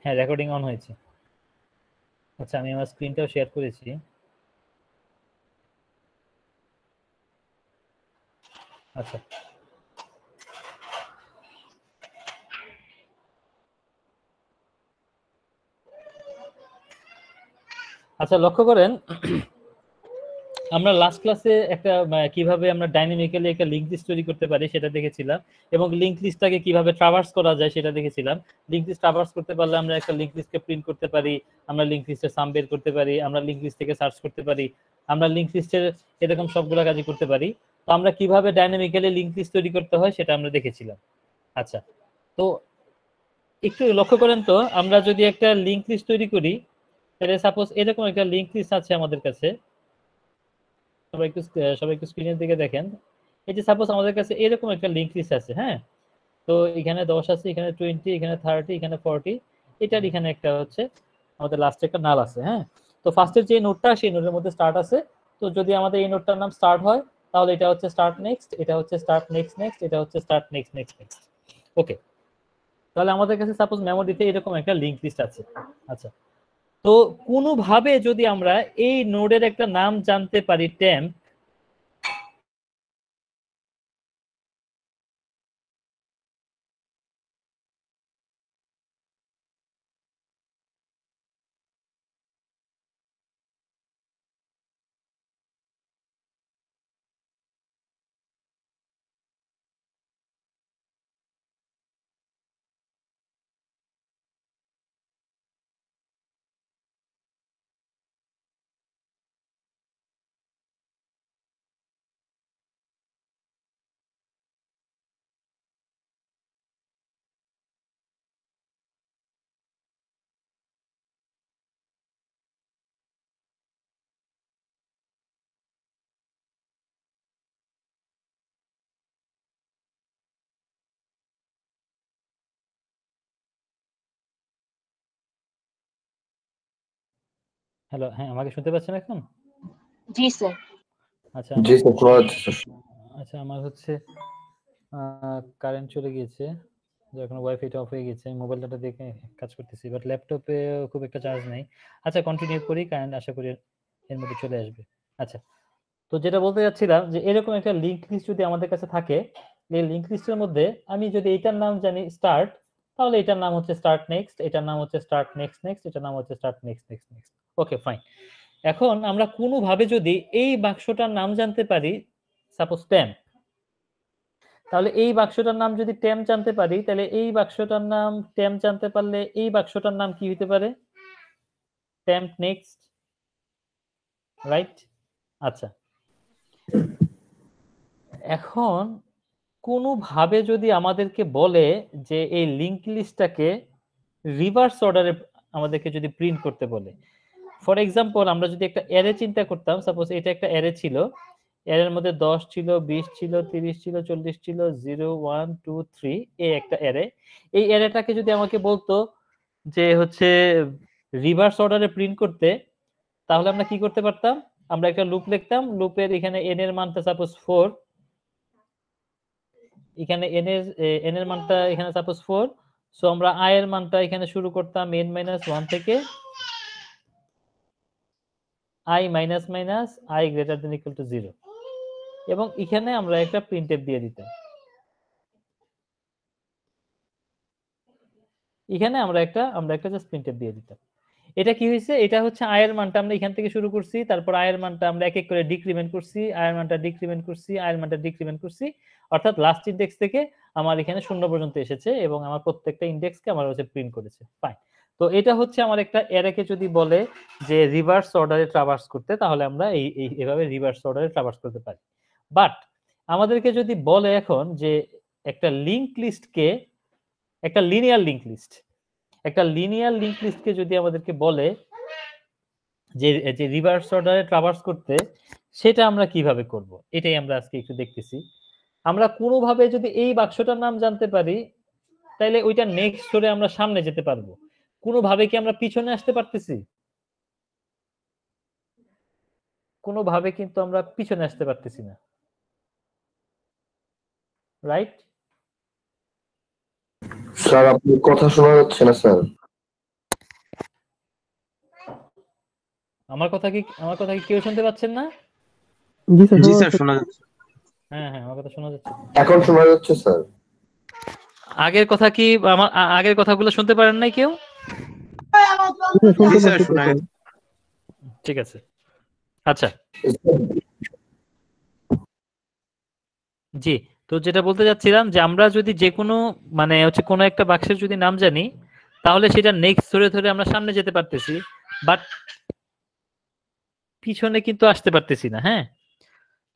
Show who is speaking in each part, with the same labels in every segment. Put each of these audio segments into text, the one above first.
Speaker 1: হ্যাঁ, recording on হয়েছে। আচ্ছা, আমি আমার স্ক্রিনটাও শেয়ার করেছি। আচ্ছা, আচ্ছা, লক্ষ্য করেন আমরা লাস্ট ক্লাসে একটা কিভাবে আমরা ডাইনামিক্যালি একটা লিংক লিস্ট তৈরি করতে পারি সেটা দেখেছিলাম, এবং লিংক লিস্টটাকে কিভাবে ট্রাভার্স করা যায় সেটা দেখেছিলাম। লিংক লিস্ট ট্রাভার্স করতে পারলে আমরা একটা লিংক লিস্টকে প্রিন্ট করতে পারি, আমরা লিংক লিস্টের সাম বের করতে পারি, আমরা লিংক লিস্ট থেকে সার্চ করতে পারি, আমরা লিংক লিস্টের এরকম সবগুলো কাজই করতে পারি। তো আমরা কিভাবে ডাইনামিক্যালি লিংক লিস্ট তৈরি করতে হয় সেটা আমরা দেখেছিলাম। আচ্ছা, তো একটু লক্ষ্য করেন তো, আমরা যদি একটা লিংক লিস্ট তৈরি করি, তাহলে সাপোজ এরকম একটা লিংক লিস্ট আছে আমাদের কাছে। সবাই একটু স্ক্রিনের দিকে দেখেন। এই যে সাপোজ আমাদের কাছে এরকম একটা লিংক লিস্ট আছে, হ্যাঁ। তো এখানে 10 আছে, এখানে 20, এখানে 30, এখানে 40, এটার এখানে একটা হচ্ছে আমাদের লাস্টে একটা নাল আছে, হ্যাঁ। তো ফার্স্টের যে নোটটা সেই নোটের মধ্যে স্টার্ট আছে। তো যদি আমাদের এই নোটটার নাম স্টার্ট হয়, তাহলে এটা হচ্ছে স্টার্ট নেক্সট, এটা হচ্ছে স্টার্ট নেক্সট নেক্সট, এটা হচ্ছে স্টার্ট নেক্সট নেক্সট নেক্সট। ওকে, তাহলে আমাদের কাছে সাপোজ মেমোরিতে এরকম একটা লিংক লিস্ট আছে। আচ্ছা, তো কোনোভাবে যদি আমরা এই নোডের একটা নাম জানতে পারি টেম্প, হ্যালো, হ্যাঁ, আমাকে শুনতে পাচ্ছেন এখন?
Speaker 2: জি স্যার।
Speaker 1: আচ্ছা,
Speaker 3: জি স্যার, শোনা যাচ্ছে স্যার।
Speaker 1: আচ্ছা, আমার হচ্ছে কারেন্ট চলে গিয়েছে, যখন ওয়াইফাইটা অফ হয়ে গেছে, মোবাইল ডাটা দেখে কাজ করতেছি, বাট ল্যাপটপে খুব একটা চার্জ নেই। আচ্ছা, কন্টিনিউ করি, কারেন্ট আশা করি এর মধ্যে চলে আসবে। আচ্ছা, তো যেটা বলতে যাচ্ছিলাম যে এরকম একটা লিংক লিস্ট যদি আমাদের কাছে থাকে, এই লিংক লিস্টের মধ্যে আমি যদি এটার নাম জানি স্টার্ট, তাহলে এটার নাম হচ্ছে স্টার্ট নেক্সট, এটার নাম হচ্ছে স্টার্ট নেক্সট নেক্সট, এটার নাম হচ্ছে স্টার্ট নেক্সট নেক্সট নেক্সট। ওকে, ফাইন। এখন আমরা কোনোভাবে যদি এই বাক্সটার নাম জানতে পারি, সাপোজ টেম্প, তাহলে এই বাক্সটার নাম যদি টেম্প জানতে পারি, তাহলে এই বাক্সটার নাম টেম্প জানতে পারলে এই বাক্সটার নাম কি হতে পারে? Temp next, right? আচ্ছা, এখন কোনোভাবে যদি আমাদেরকে বলে যে এই লিংক লিস্টটাকে রিভার্স অর্ডারে আমাদেরকে যদি প্রিন্ট করতে বলে, ফর এক্সাম্পল আমরা যদি একটা অ্যারে চিন্তা করতাম, সাপোজ এটা একটা অ্যারে ছিল, অ্যারের মধ্যে 10 ছিল, 20 ছিল, 30 ছিল, 40 ছিল, 0 1 2 3, এই একটা অ্যারে। এই অ্যারেটাকে যদি আমাকে বলতো যে হচ্ছে রিভার্স অর্ডারে প্রিন্ট করতে, তাহলে আমরা কি করতে পারতাম? আমরা একটা লুপ লিখতাম, লুপের এখানে n এর মানটা সাপোজ 4, এখানে n এর মানটা এখানে সাপোজ 4, সো আমরা i এর মানটা এখানে শুরু করতাম n - 1 থেকে i minus minus i greater than equal to 0, এবং এখানে আমরা একটা প্রিন্টএফ দিয়ে দিতাম। এখানে আমরা একটা জাস্ট প্রিন্টএফ দিয়ে দিতাম। এটা কি হয়েছে? এটা হচ্ছে i এর মানটা আমরা এখান থেকে শুরু করছি, তারপর i এর মানটা আমরা এক এক করে ডিক্রিমেন্ট করছি, i এর মানটা ডিক্রিমেন্ট করছি, i এর মানটা ডিক্রিমেন্ট করছি, অর্থাৎ লাস্ট ইনডেক্স থেকে আমার এখানে 0 পর্যন্ত এসেছে, এবং আমার প্রত্যেকটা ইনডেক্সকে আমার হচ্ছে প্রিন্ট করেছে। ফাইন। তো এটা হচ্ছে আমার একটা অ্যারেকে যদি বলে যে রিভার্স অর্ডারে ট্রাভার্স করতে, তাহলে আমরা এভাবে রিভার্স অর্ডারে ট্রাভার্স করতে পারি। বাট আমাদেরকে যদি বলে এখন যে একটা লিংক লিস্টকে, একটা লিনিয়ার লিংক লিস্ট, একটা লিনিয়ার লিংক লিস্টকে যদি আমাদেরকে বলে যে যে রিভার্স অর্ডারে ট্রাভার্স করতে, সেটা আমরা কিভাবে করব, এটাই আমরা আজকে একটু দেখতেছি। আমরা কোনোভাবে যদি এই বাক্সটার নাম জানতে পারি, তাহলে ওইটা নেক্সট সরে আমরা সামনে যেতে পারবো। কোনোভাবে কি আমরা পিছনে আসতে পারতেছি? কোনোভাবে কিন্তু আমরা পিছনে আসতে পারতেছি না, রাইট?
Speaker 2: স্যার আপনার কথা শোনা যাচ্ছে না স্যার।
Speaker 1: আমার কথা কি কেউ শুনতে পাচ্ছেন না?
Speaker 3: জি স্যার,
Speaker 4: জি
Speaker 3: শোনা
Speaker 4: স্যার,
Speaker 3: যাচ্ছে।
Speaker 4: শোনা যাচ্ছে।
Speaker 1: হ্যাঁ হ্যাঁ, আমার কথা শোনা যাচ্ছে।
Speaker 2: এখন শোনা যাচ্ছে স্যার।
Speaker 1: আগের কথা কি আমার আগের কথাগুলো শুনতে পারেন নাই কেউ?
Speaker 3: জি স্যার, শুনতে
Speaker 4: জি স্যার,
Speaker 3: পাচ্ছি তো
Speaker 4: শোনা
Speaker 3: স্যার।
Speaker 4: গেছে।
Speaker 1: ঠিক আছে, আচ্ছা। জি, তো যেটা বলতে যাচ্ছিলাম যে আমরা যদি যে কোনো মানে হচ্ছে কোনো একটা বাক্সের যদি নাম জানি, তাহলে সেটা নেক্সট ধরে ধরে আমরা সামনে যেতে পারতেছি, বাট পিছনে কিন্তু আসতে পারতেছি না। হ্যাঁ,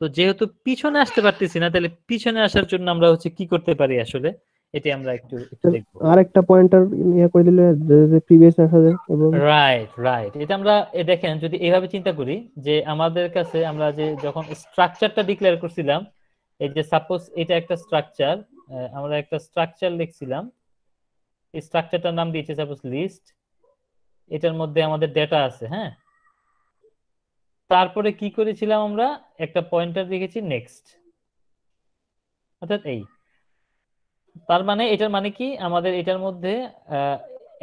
Speaker 1: তো যেহেতু পিছনে আসতে পারতেছি না, তাহলে পিছনে আসার জন্য আমরা হচ্ছে কি করতে পারি আসলে, এটি আমরা একটু একটু
Speaker 3: স্যার,
Speaker 1: দেখবো।
Speaker 3: আরেকটা পয়েন্টার ইয়ে করে দিলে যে প্রিভিয়াস আসা যায় এবং
Speaker 1: রাইট রাইট, এটা আমরা দেখেন যদি এইভাবে চিন্তা করি যে আমাদের কাছে আমরা যে যখন স্ট্রাকচারটা ডিক্লেয়ার করছিলাম, এই যে সাপোজ এটা একটা স্ট্রাকচার, আমরা একটা স্ট্রাকচার লিখছিলাম, এই স্ট্রাকচারটার নাম দিয়েছি সাপোজ লিস্ট, এটার মধ্যে আমাদের ডেটা আছে। হ্যাঁ, তারপরে কি করেছিলাম আমরা, একটা পয়েন্টার রেখেছি নেক্সট, অর্থাৎ এই, তার মানে এটার মানে কি আমাদের এটার মধ্যে আহ,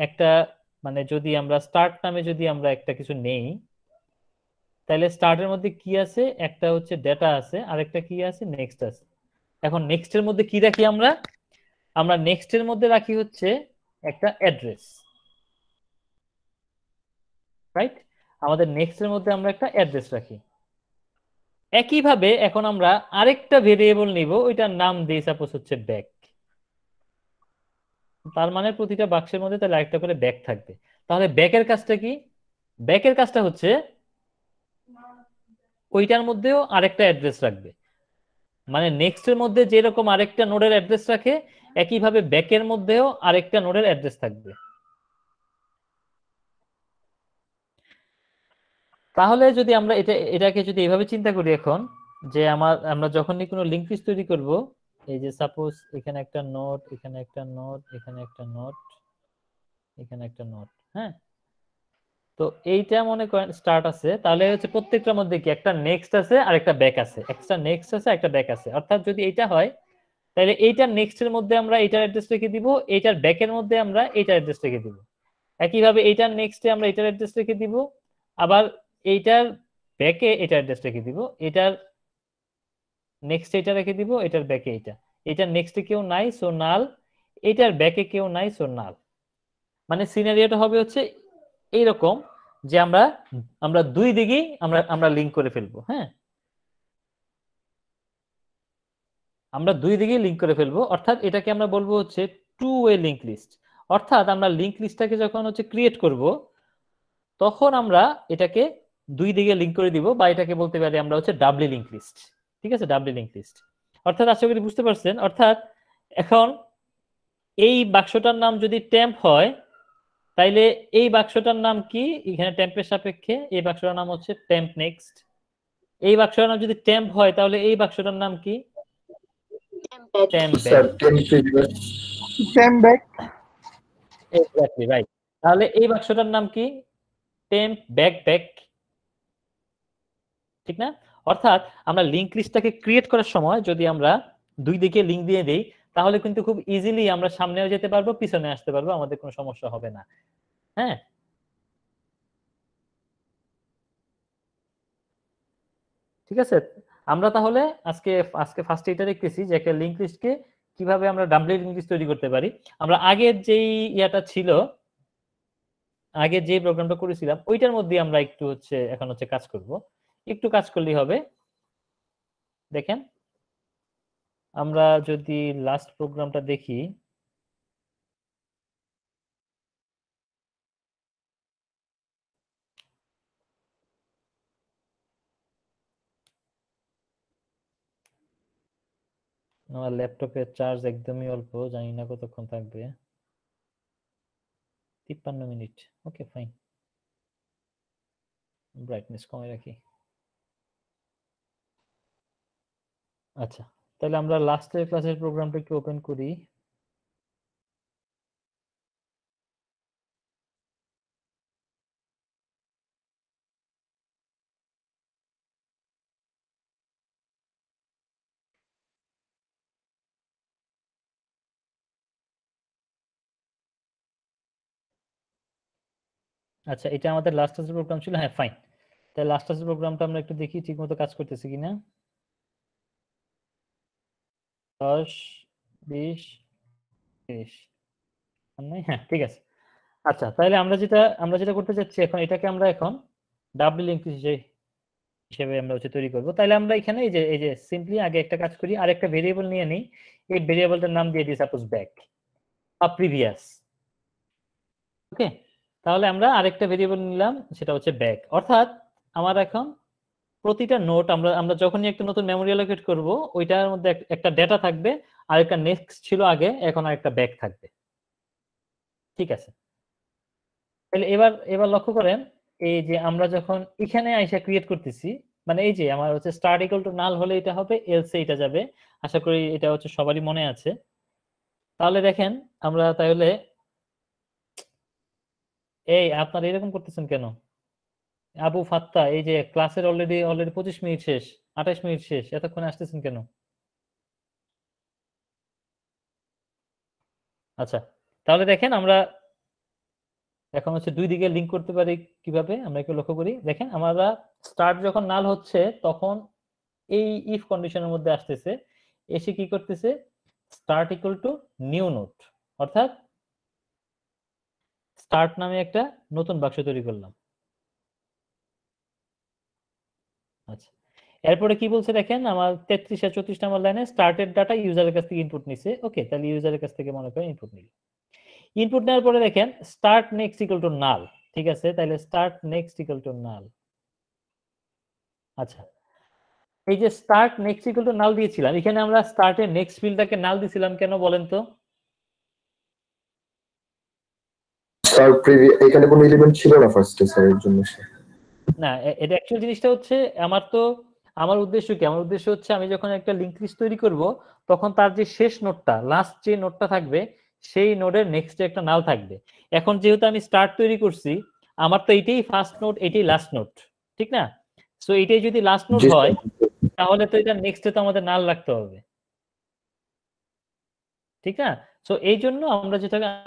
Speaker 1: একটা মানে যদি আমরা স্টার্ট নামে যদি আমরা একটা কিছু নেই, তাহলে স্টার্টের মধ্যে কি আছে, একটা হচ্ছে ডেটা আছে, আরেকটা কি আছে, নেক্সট আছে। এখন নেক্সটের মধ্যে কি রাখি আমরা, আমরা নেক্সটের মধ্যে রাখি হচ্ছে একটা অ্যাড্রেস, রাইট? আমাদের নেক্সটের মধ্যে আমরা একটা অ্যাড্রেস রাখি। একইভাবে এখন আমরা আরেকটা ভেরিয়েবল নিব, ওইটার নাম দিই সাপোজ হচ্ছে ব্যাক। তার মানে প্রতিটা বাক্সের মধ্যে তাহলে আরেকটা করে ব্যাক থাকবে। তাহলে ব্যাকের কাজটা কি, ব্যাকের কাজটা হচ্ছে ওইটার মধ্যেও আরেকটা অ্যাড্রেস রাখবে। মানে নেক্সটের মধ্যে যেরকম আরেকটা নোডের অ্যাড্রেস রাখে, একইভাবে ব্যাকের মধ্যেও আরেকটা নোডের অ্যাড্রেস থাকবে। তাহলে যদি আমরা এটাকে যদি এভাবে চিন্তা করি এখন, যে আমরা যখনই কোনো লিঙ্ক লিস্ট তৈরি করব, এই যে সাপোজ এখানে একটা নোড, এখানে একটা নোড, এখানে একটা নোড, এখানে একটা নোড। হ্যাঁ, তো এইটা মনে করেন স্টার্ট আছে, তাহলে হচ্ছে প্রত্যেকটার মধ্যে কি একটা নেক্সট আছে আর একটা ব্যাক আছে, একটা নেক্সট আছে একটা ব্যাক আছে। অর্থাৎ যদি এইটা হয়, তাহলে এইটার নেক্সটের মধ্যে আমরা এইটার অ্যাড্রেস রেখে দিব, এইটার ব্যাকের মধ্যে আমরা এইটার অ্যাড্রেস রেখে দিব। একইভাবে এইটার নেক্সটে আমরা এটার অ্যাড্রেস রেখে দিব, আবার এইটার ব্যাকে এটার অ্যাড্রেস রেখে দিব, এটার নেক্সটে এটা রেখে দিব, এটার ব্যাকে এটা, এটার নেক্সটে কেউ নাই সো নাল, এটার ব্যাকে কেউ নাই সো নাল। মানে সিনারিওটা হবে হচ্ছে এইরকম, যে আমরা আমরা দুই দিকেই আমরা আমরা লিংক করে ফেলবো। হ্যাঁ, আমরা দুই দিকেই লিংক করে ফেলবো, অর্থাৎ এটাকে আমরা বলবো হচ্ছে টু ওয়ে লিংক লিস্ট। অর্থাৎ আমরা লিংক লিস্টটাকে যখন হচ্ছে ক্রিয়েট করব, তখন আমরা এটাকে দুই দিকে লিংক করে দিব, বা এটাকে বলতে পারি আমরা হচ্ছে ডাবলি লিংক লিস্ট। ঠিক আছে, ডাবলি লিংক লিস্ট। অর্থাৎ আশা করি বুঝতে পারছেন। অর্থাৎ এখন এই বাক্সটার নাম যদি টেম্প হয়, তাইলে এই বাক্সটার নাম কি, এখানে টেম্পের সাপেক্ষে এই বাক্সটার নাম হচ্ছে টেম্প নেক্সট। এই বাক্সটার নাম যদি টেম্প হয়, তাহলে এই বাক্সটার নাম কি, temp
Speaker 2: sir
Speaker 1: back.
Speaker 2: 10 previous.
Speaker 5: Same back.
Speaker 1: Exactly right. তাহলে এই বাক্সটার নাম কি, টেম্প ব্যাক ব্যাক। ঠিক না? অর্থাৎ আমরা লিংক লিস্টটাকে ক্রিয়েট করার সময় যদি আমরা দুই দিকে লিংক দিয়ে দেই, তাহলে কিন্তু খুব ইজিলি আমরা সামনেও যেতে পারবো, পিছনে আসতে পারবো, আমাদের কোনো সমস্যা হবে না। হ্যাঁ, ঠিক আছে। আমরা তাহলে আজকে আজকে ফার্স্টে এটা দেখতেছি যে একটা লিংক লিস্টকে কিভাবে আমরা ডাবলি লিংক লিস্ট তৈরি করতে পারি। আমরা আগের যেই ইয়াটা ছিল, আগে যে প্রোগ্রামটা করেছিলাম, ওইটার মধ্যে আমরা একটু হচ্ছে এখন হচ্ছে কাজ করব। একটু কাজ করলেই হবে। দেখেন, আমরা যদি লাস্ট প্রোগ্রামটা দেখি, আমার ল্যাপটপের চার্জ একদমই অল্প, জানি না কতক্ষণ থাকবে। 53 মিনিট। ওকে ফাইন, ব্রাইটনেস কমে রাখি। আচ্ছা, তাহলে আমরা লাস্টের ক্লাসের প্রোগ্রামটা একটু ওপেন করি। আচ্ছা, এটা আমাদের লাস্ট ক্লাসের প্রোগ্রাম ছিল। হ্যাঁ, ফাইন। তাহলে লাস্ট ক্লাসের প্রোগ্রামটা আমরা একটু দেখি ঠিকমতো কাজ করতেছে কিনা। 10 20 30 হ্যাঁ, ঠিক আছে। আচ্ছা, তাহলে আমরা যেটা করতে চাচ্ছি এখন, এটাকে আমরা এখন ডাবল লিঙ্ক হিসেবে আমরা তৈরি করব। তাহলে আমরা এখানে এই যে সিম্পলি আগে একটা কাজ করি, আরেকটা ভেরিয়েবল নিয়ে নিই। এই ভেরিয়েবলটার নাম দিয়ে দিই সাপোজ ব্যাক বা প্রিভিয়াস। ওকে, তাহলে আমরা আরেকটা ভেরিয়েবল নিলাম, সেটা হচ্ছে ব্যাক। অর্থাৎ আমার এখন প্রতিটা নোট আমরা যখনই একটা নতুন মেমোরি অ্যালোকেট করব, ওইটার মধ্যে একটা ডেটা থাকবে, আর একটা নেক্সট ছিল আগে, এখন আরেকটা ব্যাক থাকবে। ঠিক আছে, তাহলে এবার লক্ষ্য করেন, এই যে আমরা যখন এখানে আইসা ক্রিয়েট করতেছি, মানে এই যে আমার হচ্ছে স্টার্ট ইকুয়াল টু নাল হলে এটা হবে, এলসে এটা যাবে। আশা করি এটা হচ্ছে সবারই মনে আছে। তাহলে দেখেন আমরা তাহলে এই আপনারা এরকম করতেছেন কেন? আবু ফাত্তা, এই যে ক্লাসের অলরেডি 25 মিনিট শেষ, 28 মিনিট শেষ, এতক্ষণে আসতেছেন কেন? আচ্ছা, তাহলে দেখেন আমরা এখন হচ্ছে দুই দিকে লিংক করতে পারি কিভাবে, আমরা একটু লক্ষ্য করি। দেখেন আমরা স্টার্ট যখন নাল হচ্ছে, তখন এই ইফ কন্ডিশনের মধ্যে আসতেছে, এসে কি করতেছে, start equal to new node, অর্থাৎ স্টার্ট নামে একটা নতুন বাক্স তৈরি করলাম। আচ্ছা, এরপরে কি বলছে দেখেন, আমার 33 আর 34 নম্বর লাইনে স্টার্টেড ডাটা ইউজারের কাছ থেকে ইনপুট নিছে। ওকে, তাহলে ইউজারের কাছ থেকে মনে করেন ইনপুট নিল। ইনপুট নেওয়ার পরে দেখেন স্টার্ট নেক্সট ইকুয়াল টু নাল। ঠিক আছে, তাহলে স্টার্ট নেক্সট ইকুয়াল টু নাল। আচ্ছা, এই যে স্টার্ট নেক্সট ইকুয়াল টু নাল দিয়েছিলাম, এখানে আমরা স্টার্টের নেক্সট ফিল্ডটাকে নাল দিছিলাম কেন বলেন তো?
Speaker 2: স্যার এখানে কোনো এলিমেন্ট ছিল না ফার্স্টে, স্যার এর জন্য স্যার।
Speaker 1: না, এটা অ্যাকচুয়াল জিনিসটা হচ্ছে আমার উদ্দেশ্য কি, আমার উদ্দেশ্য হচ্ছে আমি যখন একটা লিংক লিস্ট তৈরি করব, তখন তার যে শেষ নোডটা, লাস্ট যে নোডটা থাকবে, সেই নোডের নেক্সটে একটা নাল থাকবে। এখন যেহেতু আমি স্টার্ট তৈরি করছি, আমার তো এটাই ফার্স্ট নোড, এটাই লাস্ট নোড, ঠিক না? সো এটাই যদি লাস্ট নোড
Speaker 2: জি
Speaker 1: হয়,
Speaker 2: স্যার।
Speaker 1: তাহলে তো এটা নেক্সটে তো আমাদের নাল রাখতে হবে, ঠিক না? সো এই জন্য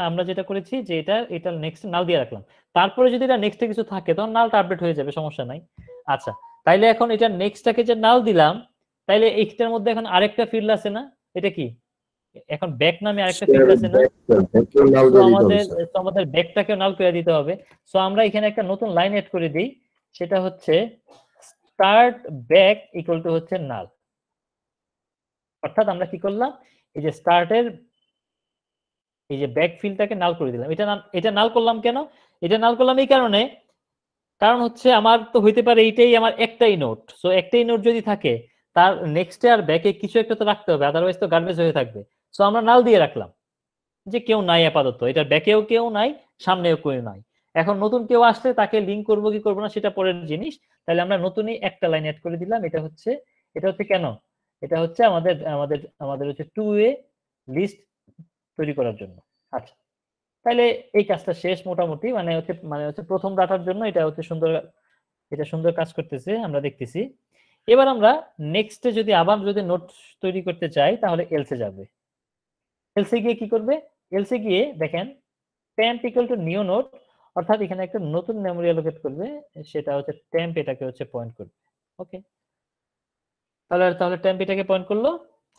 Speaker 1: আমরা যেটা করেছি যে এটা নেক্সট নাল দিয়ে রাখলাম। তারপরে যদি এটা নেক্সটে কিছু থাকে, তখন নালটা আপডেট হয়ে যাবে, সমস্যা নাই। আচ্ছা, তাইলে এখন এটা নেক্সটটাকে যে নাল দিলাম, তাইলে এইটার মধ্যে এখন আরেকটা ফিল্ড আছে না? এটা কি এখন ব্যাক নামে আরেকটা ফিল্ড আছে না? তো আমাদের ব্যাকটাকে নাল করে দিতে হবে। সো আমরা এখানে একটা নতুন লাইন এড করে দিই, সেটা হচ্ছে স্টার্ট ব্যাক ইকুয়াল টু হচ্ছে নাল। অর্থাৎ আমরা কি করলাম, এই যে স্টার্টের এই যে ব্যাক ফিল্ডটাকে নাল করে দিলাম। এটা নাল করলাম কেন? এটা নাল করলাম এই কারণে, কারণ হচ্ছে আমার তো হইতে পারে এইটাই আমার একটাই নোট। সো একটাই নোট যদি থাকে, তার নেক্সটে আর ব্যাকে কিছু একটা তো রাখতে হবে, আদারওয়াইজ তো গার্বেজ হয়ে থাকবে। সো আমরা নাল দিয়ে রাখলাম যে কেউ নাই আপাতত, এটার ব্যাকেও কেউ নাই, সামনেও কেউ নাই। এখন নতুন কেউ আসলে তাকে লিংক করবো কি করবো না সেটা পরের জিনিস। তাহলে আমরা নতুনই একটা লাইন অ্যাড করে দিলাম। এটা হচ্ছে কেন, এটা হচ্ছে আমাদের আমাদের আমাদের হচ্ছে 2 ওয়ে লিস্ট তৈরি করার জন্য। আচ্ছা, তাহলে এই কাজটা শেষ মোটামুটি, মানে হচ্ছে প্রথম ডাটার জন্য এটা সুন্দর কাজ করতেছে, আমরা দেখতেছি। এবার আমরা নেক্সটে যদি নোট তৈরি করতে চাই, তাহলে এলসে যাবে। এলসে গিয়ে কি করবে? এলসে গিয়ে দেখেন temp equal to new node, অর্থাৎ এখানে একটা নতুন মেমোরি অ্যালোকেট করবে, সেটা হচ্ছে temp, এটাকে হচ্ছে পয়েন্ট করবে। ওকে, তাহলে temp এটাকে পয়েন্ট করলো।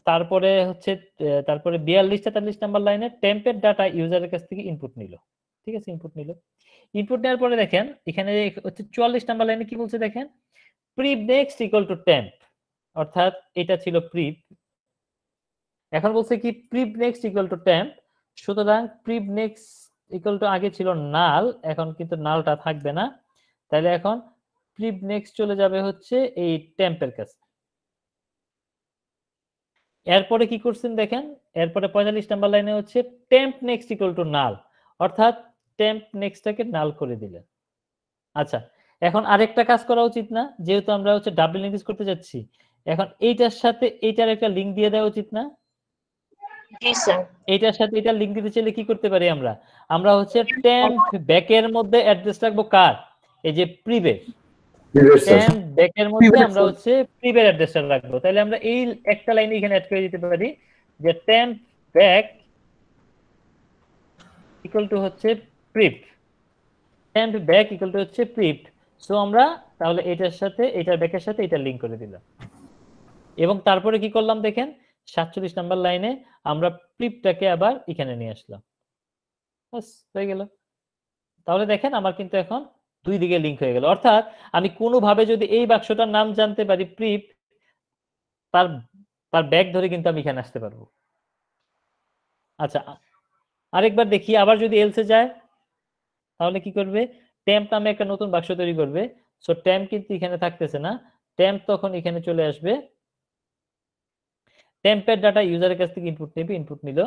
Speaker 1: তারপরে 42-43 নাম্বার লাইনে টেম্পের ডাটা ইউজারের কাছ থেকে ইনপুট নিল। ঠিক আছে, ইনপুট নিল। ইনপুট নেওয়ার পরে দেখেন এখানে হচ্ছে 44 নাম্বার লাইনে কি বলছে দেখেন, প্রিভ নেক্সট ইকুয়াল টু টেম্প, অর্থাৎ এটা ছিল প্রিভ। এখন বলছে কি প্রিভ নেক্সট ইকুয়াল টু টেম্প, সুতরাং প্রিভ নেক্সট ইকুয়াল টু আগে ছিল নাল, এখন কিন্তু নালটা থাকবে না। তাহলে এখন প্রিভ নেক্সট চলে যাবে হচ্ছে এই টেম্পের কাছে। এরপরে কি করছেন দেখেন, এরপরে 45 নাম্বার লাইনে হচ্ছে temp next equal to null, অর্থাৎ টেম্প নেক্সটটাকে নাল করে দিলেন। আচ্ছা, এখন আরেকটা কাজ করা উচিত না? যেহেতু আমরা হচ্ছে ডাবল লিঙ্ক করতে যাচ্ছি, এখন এইটার সাথে এইটার একটা লিঙ্ক দিয়ে দেওয়া উচিত না?
Speaker 4: জি স্যার।
Speaker 1: এইটার সাথে এটা লিংক দিতে চাইলে কি করতে পারি আমরা? আমরা হচ্ছে টেম্প ব্যাকের মধ্যে অ্যাড্রেস রাখবো কার? এই যে প্রিভের। টেম্প ব্যাকের মধ্যে আমরা হচ্ছে প্রিভের অ্যাড্রেসটা রাখবো। তাহলে আমরা এই একটা লাইন এখানে অ্যাড করে দিতে পারি যে টেম্প ব্যাক ইকুয়াল টু হচ্ছে প্রিভ। temp back equal to হচ্ছে prepped, সো আমরা তাহলে এটার সাথে এটার ব্যাকের সাথে এটা লিংক করে দিলাম এবং তারপরে কি করলাম দেখেন 47 নাম্বার লাইনে আমরা প্রিপটাকে আবার এখানে নিয়ে আসলাম, বাস হয়ে গেল। তাহলে দেখেন আমার কিন্তু এখন দুই দিকে লিংক হয়ে গেল, অর্থাৎ আমি কোনোভাবে যদি এই বাক্সটার নাম জানতে পারি প্রিপ, তার তার ব্যাক ধরে কিন্তু আমি এখানে আসতে পারবো। আচ্ছা আরেকবার দেখি, আবার যদি এলসে যায় তাহলে কি করবে, টেম্প নামে একটা নতুন বাক্স তৈরি করবে। সো টেম্প কিন্তু এখানে থাকতেছে না, টেম্প তখন এখানে চলে আসবে, টেম্পের ডাটা ইউজারের কাছ থেকে ইনপুট নেবে, ইনপুট নিল।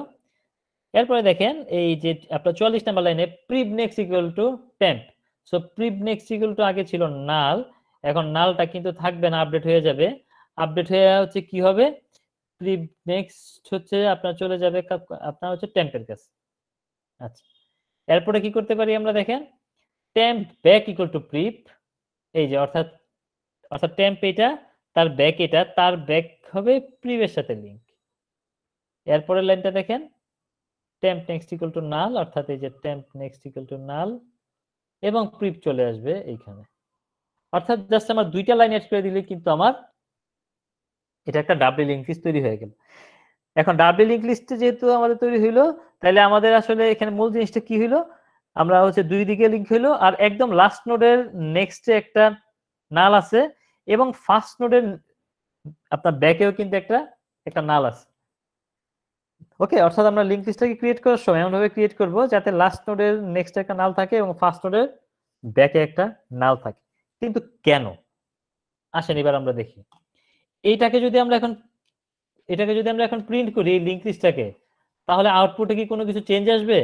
Speaker 1: এরপরে দেখেন এই যে আপনার 44 নাম্বার লাইনে prev next equal to temp, so prev next equal to আগে ছিল নাল, এখন নালটা কিন্তু থাকবে না, আপডেট হয়ে যাবে। আপডেট হয়ে হচ্ছে কি হবে, প্রিপ নেক্সট হচ্ছে আপনার চলে যাবে আপনার হচ্ছে টেম্পের কাছে। আচ্ছা এরপরে কি করতে পারি আমরা দেখেন, temp back equal to prev, এই যে অর্থাৎ অর্থাৎ টেম্প এটা, তার ব্যাক এটা, তার ব্যাক হবে প্রিপের সাথে লিংক। এরপরের লাইনটা দেখেন, temp next equal to null, অর্থাৎ এই যে temp next equal to null এবং প্রিপ চলে আসবে এইখানে। অর্থাৎ জাস্ট আমার দুইটা লাইন এড করে দিলে কিন্তু আমার এটা একটা ডাবল লিংক লিস্ট তৈরি হয়ে গেল। এখন ডাবল লিংক লিস্টে যেহেতু আমাদের তৈরি হইলো, তাহলে আমাদের আসলে এখানে মূল জিনিসটা কি হইলো, আমরা হচ্ছে দুই দিকে লিংক হইলো আর একদম লাস্ট নোডের নেক্সটে একটা নাল আছে এবং ফার্স্ট নোডের আপনার ব্যাকেও কিন্তু একটা একটা নাল আছে। ওকে, অর্থাৎ আমরা লিংক লিস্টটাকে ক্রিয়েট করার সময় এমন ভাবে ক্রিয়েট করব যাতে লাস্ট নোডের নেক্সট একটা নাল থাকে এবং ফার্স্ট নোডের ব্যাকে একটা নাল থাকে। কিন্তু কেন, আসেন এবার আমরা দেখি। এটাকে যদি আমরা এখন প্রিন্ট করি এই লিংক লিস্টটাকে, তাহলে আউটপুটে কি কোনো কিছু চেঞ্জ আসবে?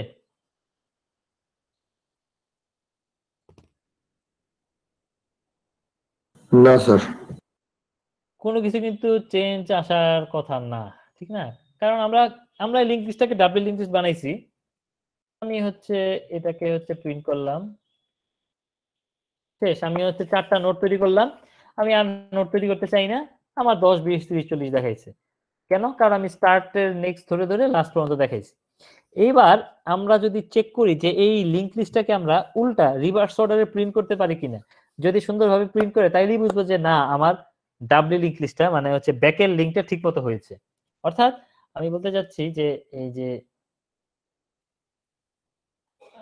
Speaker 2: না স্যার।
Speaker 1: কোনো কিছু কিন্তু চেঞ্জ আসার কথা না, ঠিক না? কারণ আমরা লিংক লিস্টটাকে ডাবল লিংক লিস্ট বানাইছি। আমি হচ্ছে এটাকে হচ্ছে প্রিন্ট করলাম, শেষ। আমি হচ্ছে 4টা নোট তৈরি করলাম, আমি আর নোট তৈরি করতে চাই না, আমার 10 20 30 40 দেখাইছে। কেন? কারণ আমি স্টার্টের নেক্সট ধরে ধরে লাস্ট পর্যন্ত দেখাইছি। এইবার আমরা যদি চেক করি যে এই লিংক লিস্টটাকে আমরা উল্টা রিভার্স অর্ডারে প্রিন্ট করতে পারি কিনা, যদি সুন্দরভাবে প্রিন্ট করে তাইলেই বুঝবো যে না আমার ডাবল লিংক লিস্টটা মানে হচ্ছে ব্যাকের লিংকটা ঠিক মতো হয়েছে। অর্থাৎ আমি বলতে চাচ্ছি যে এই যে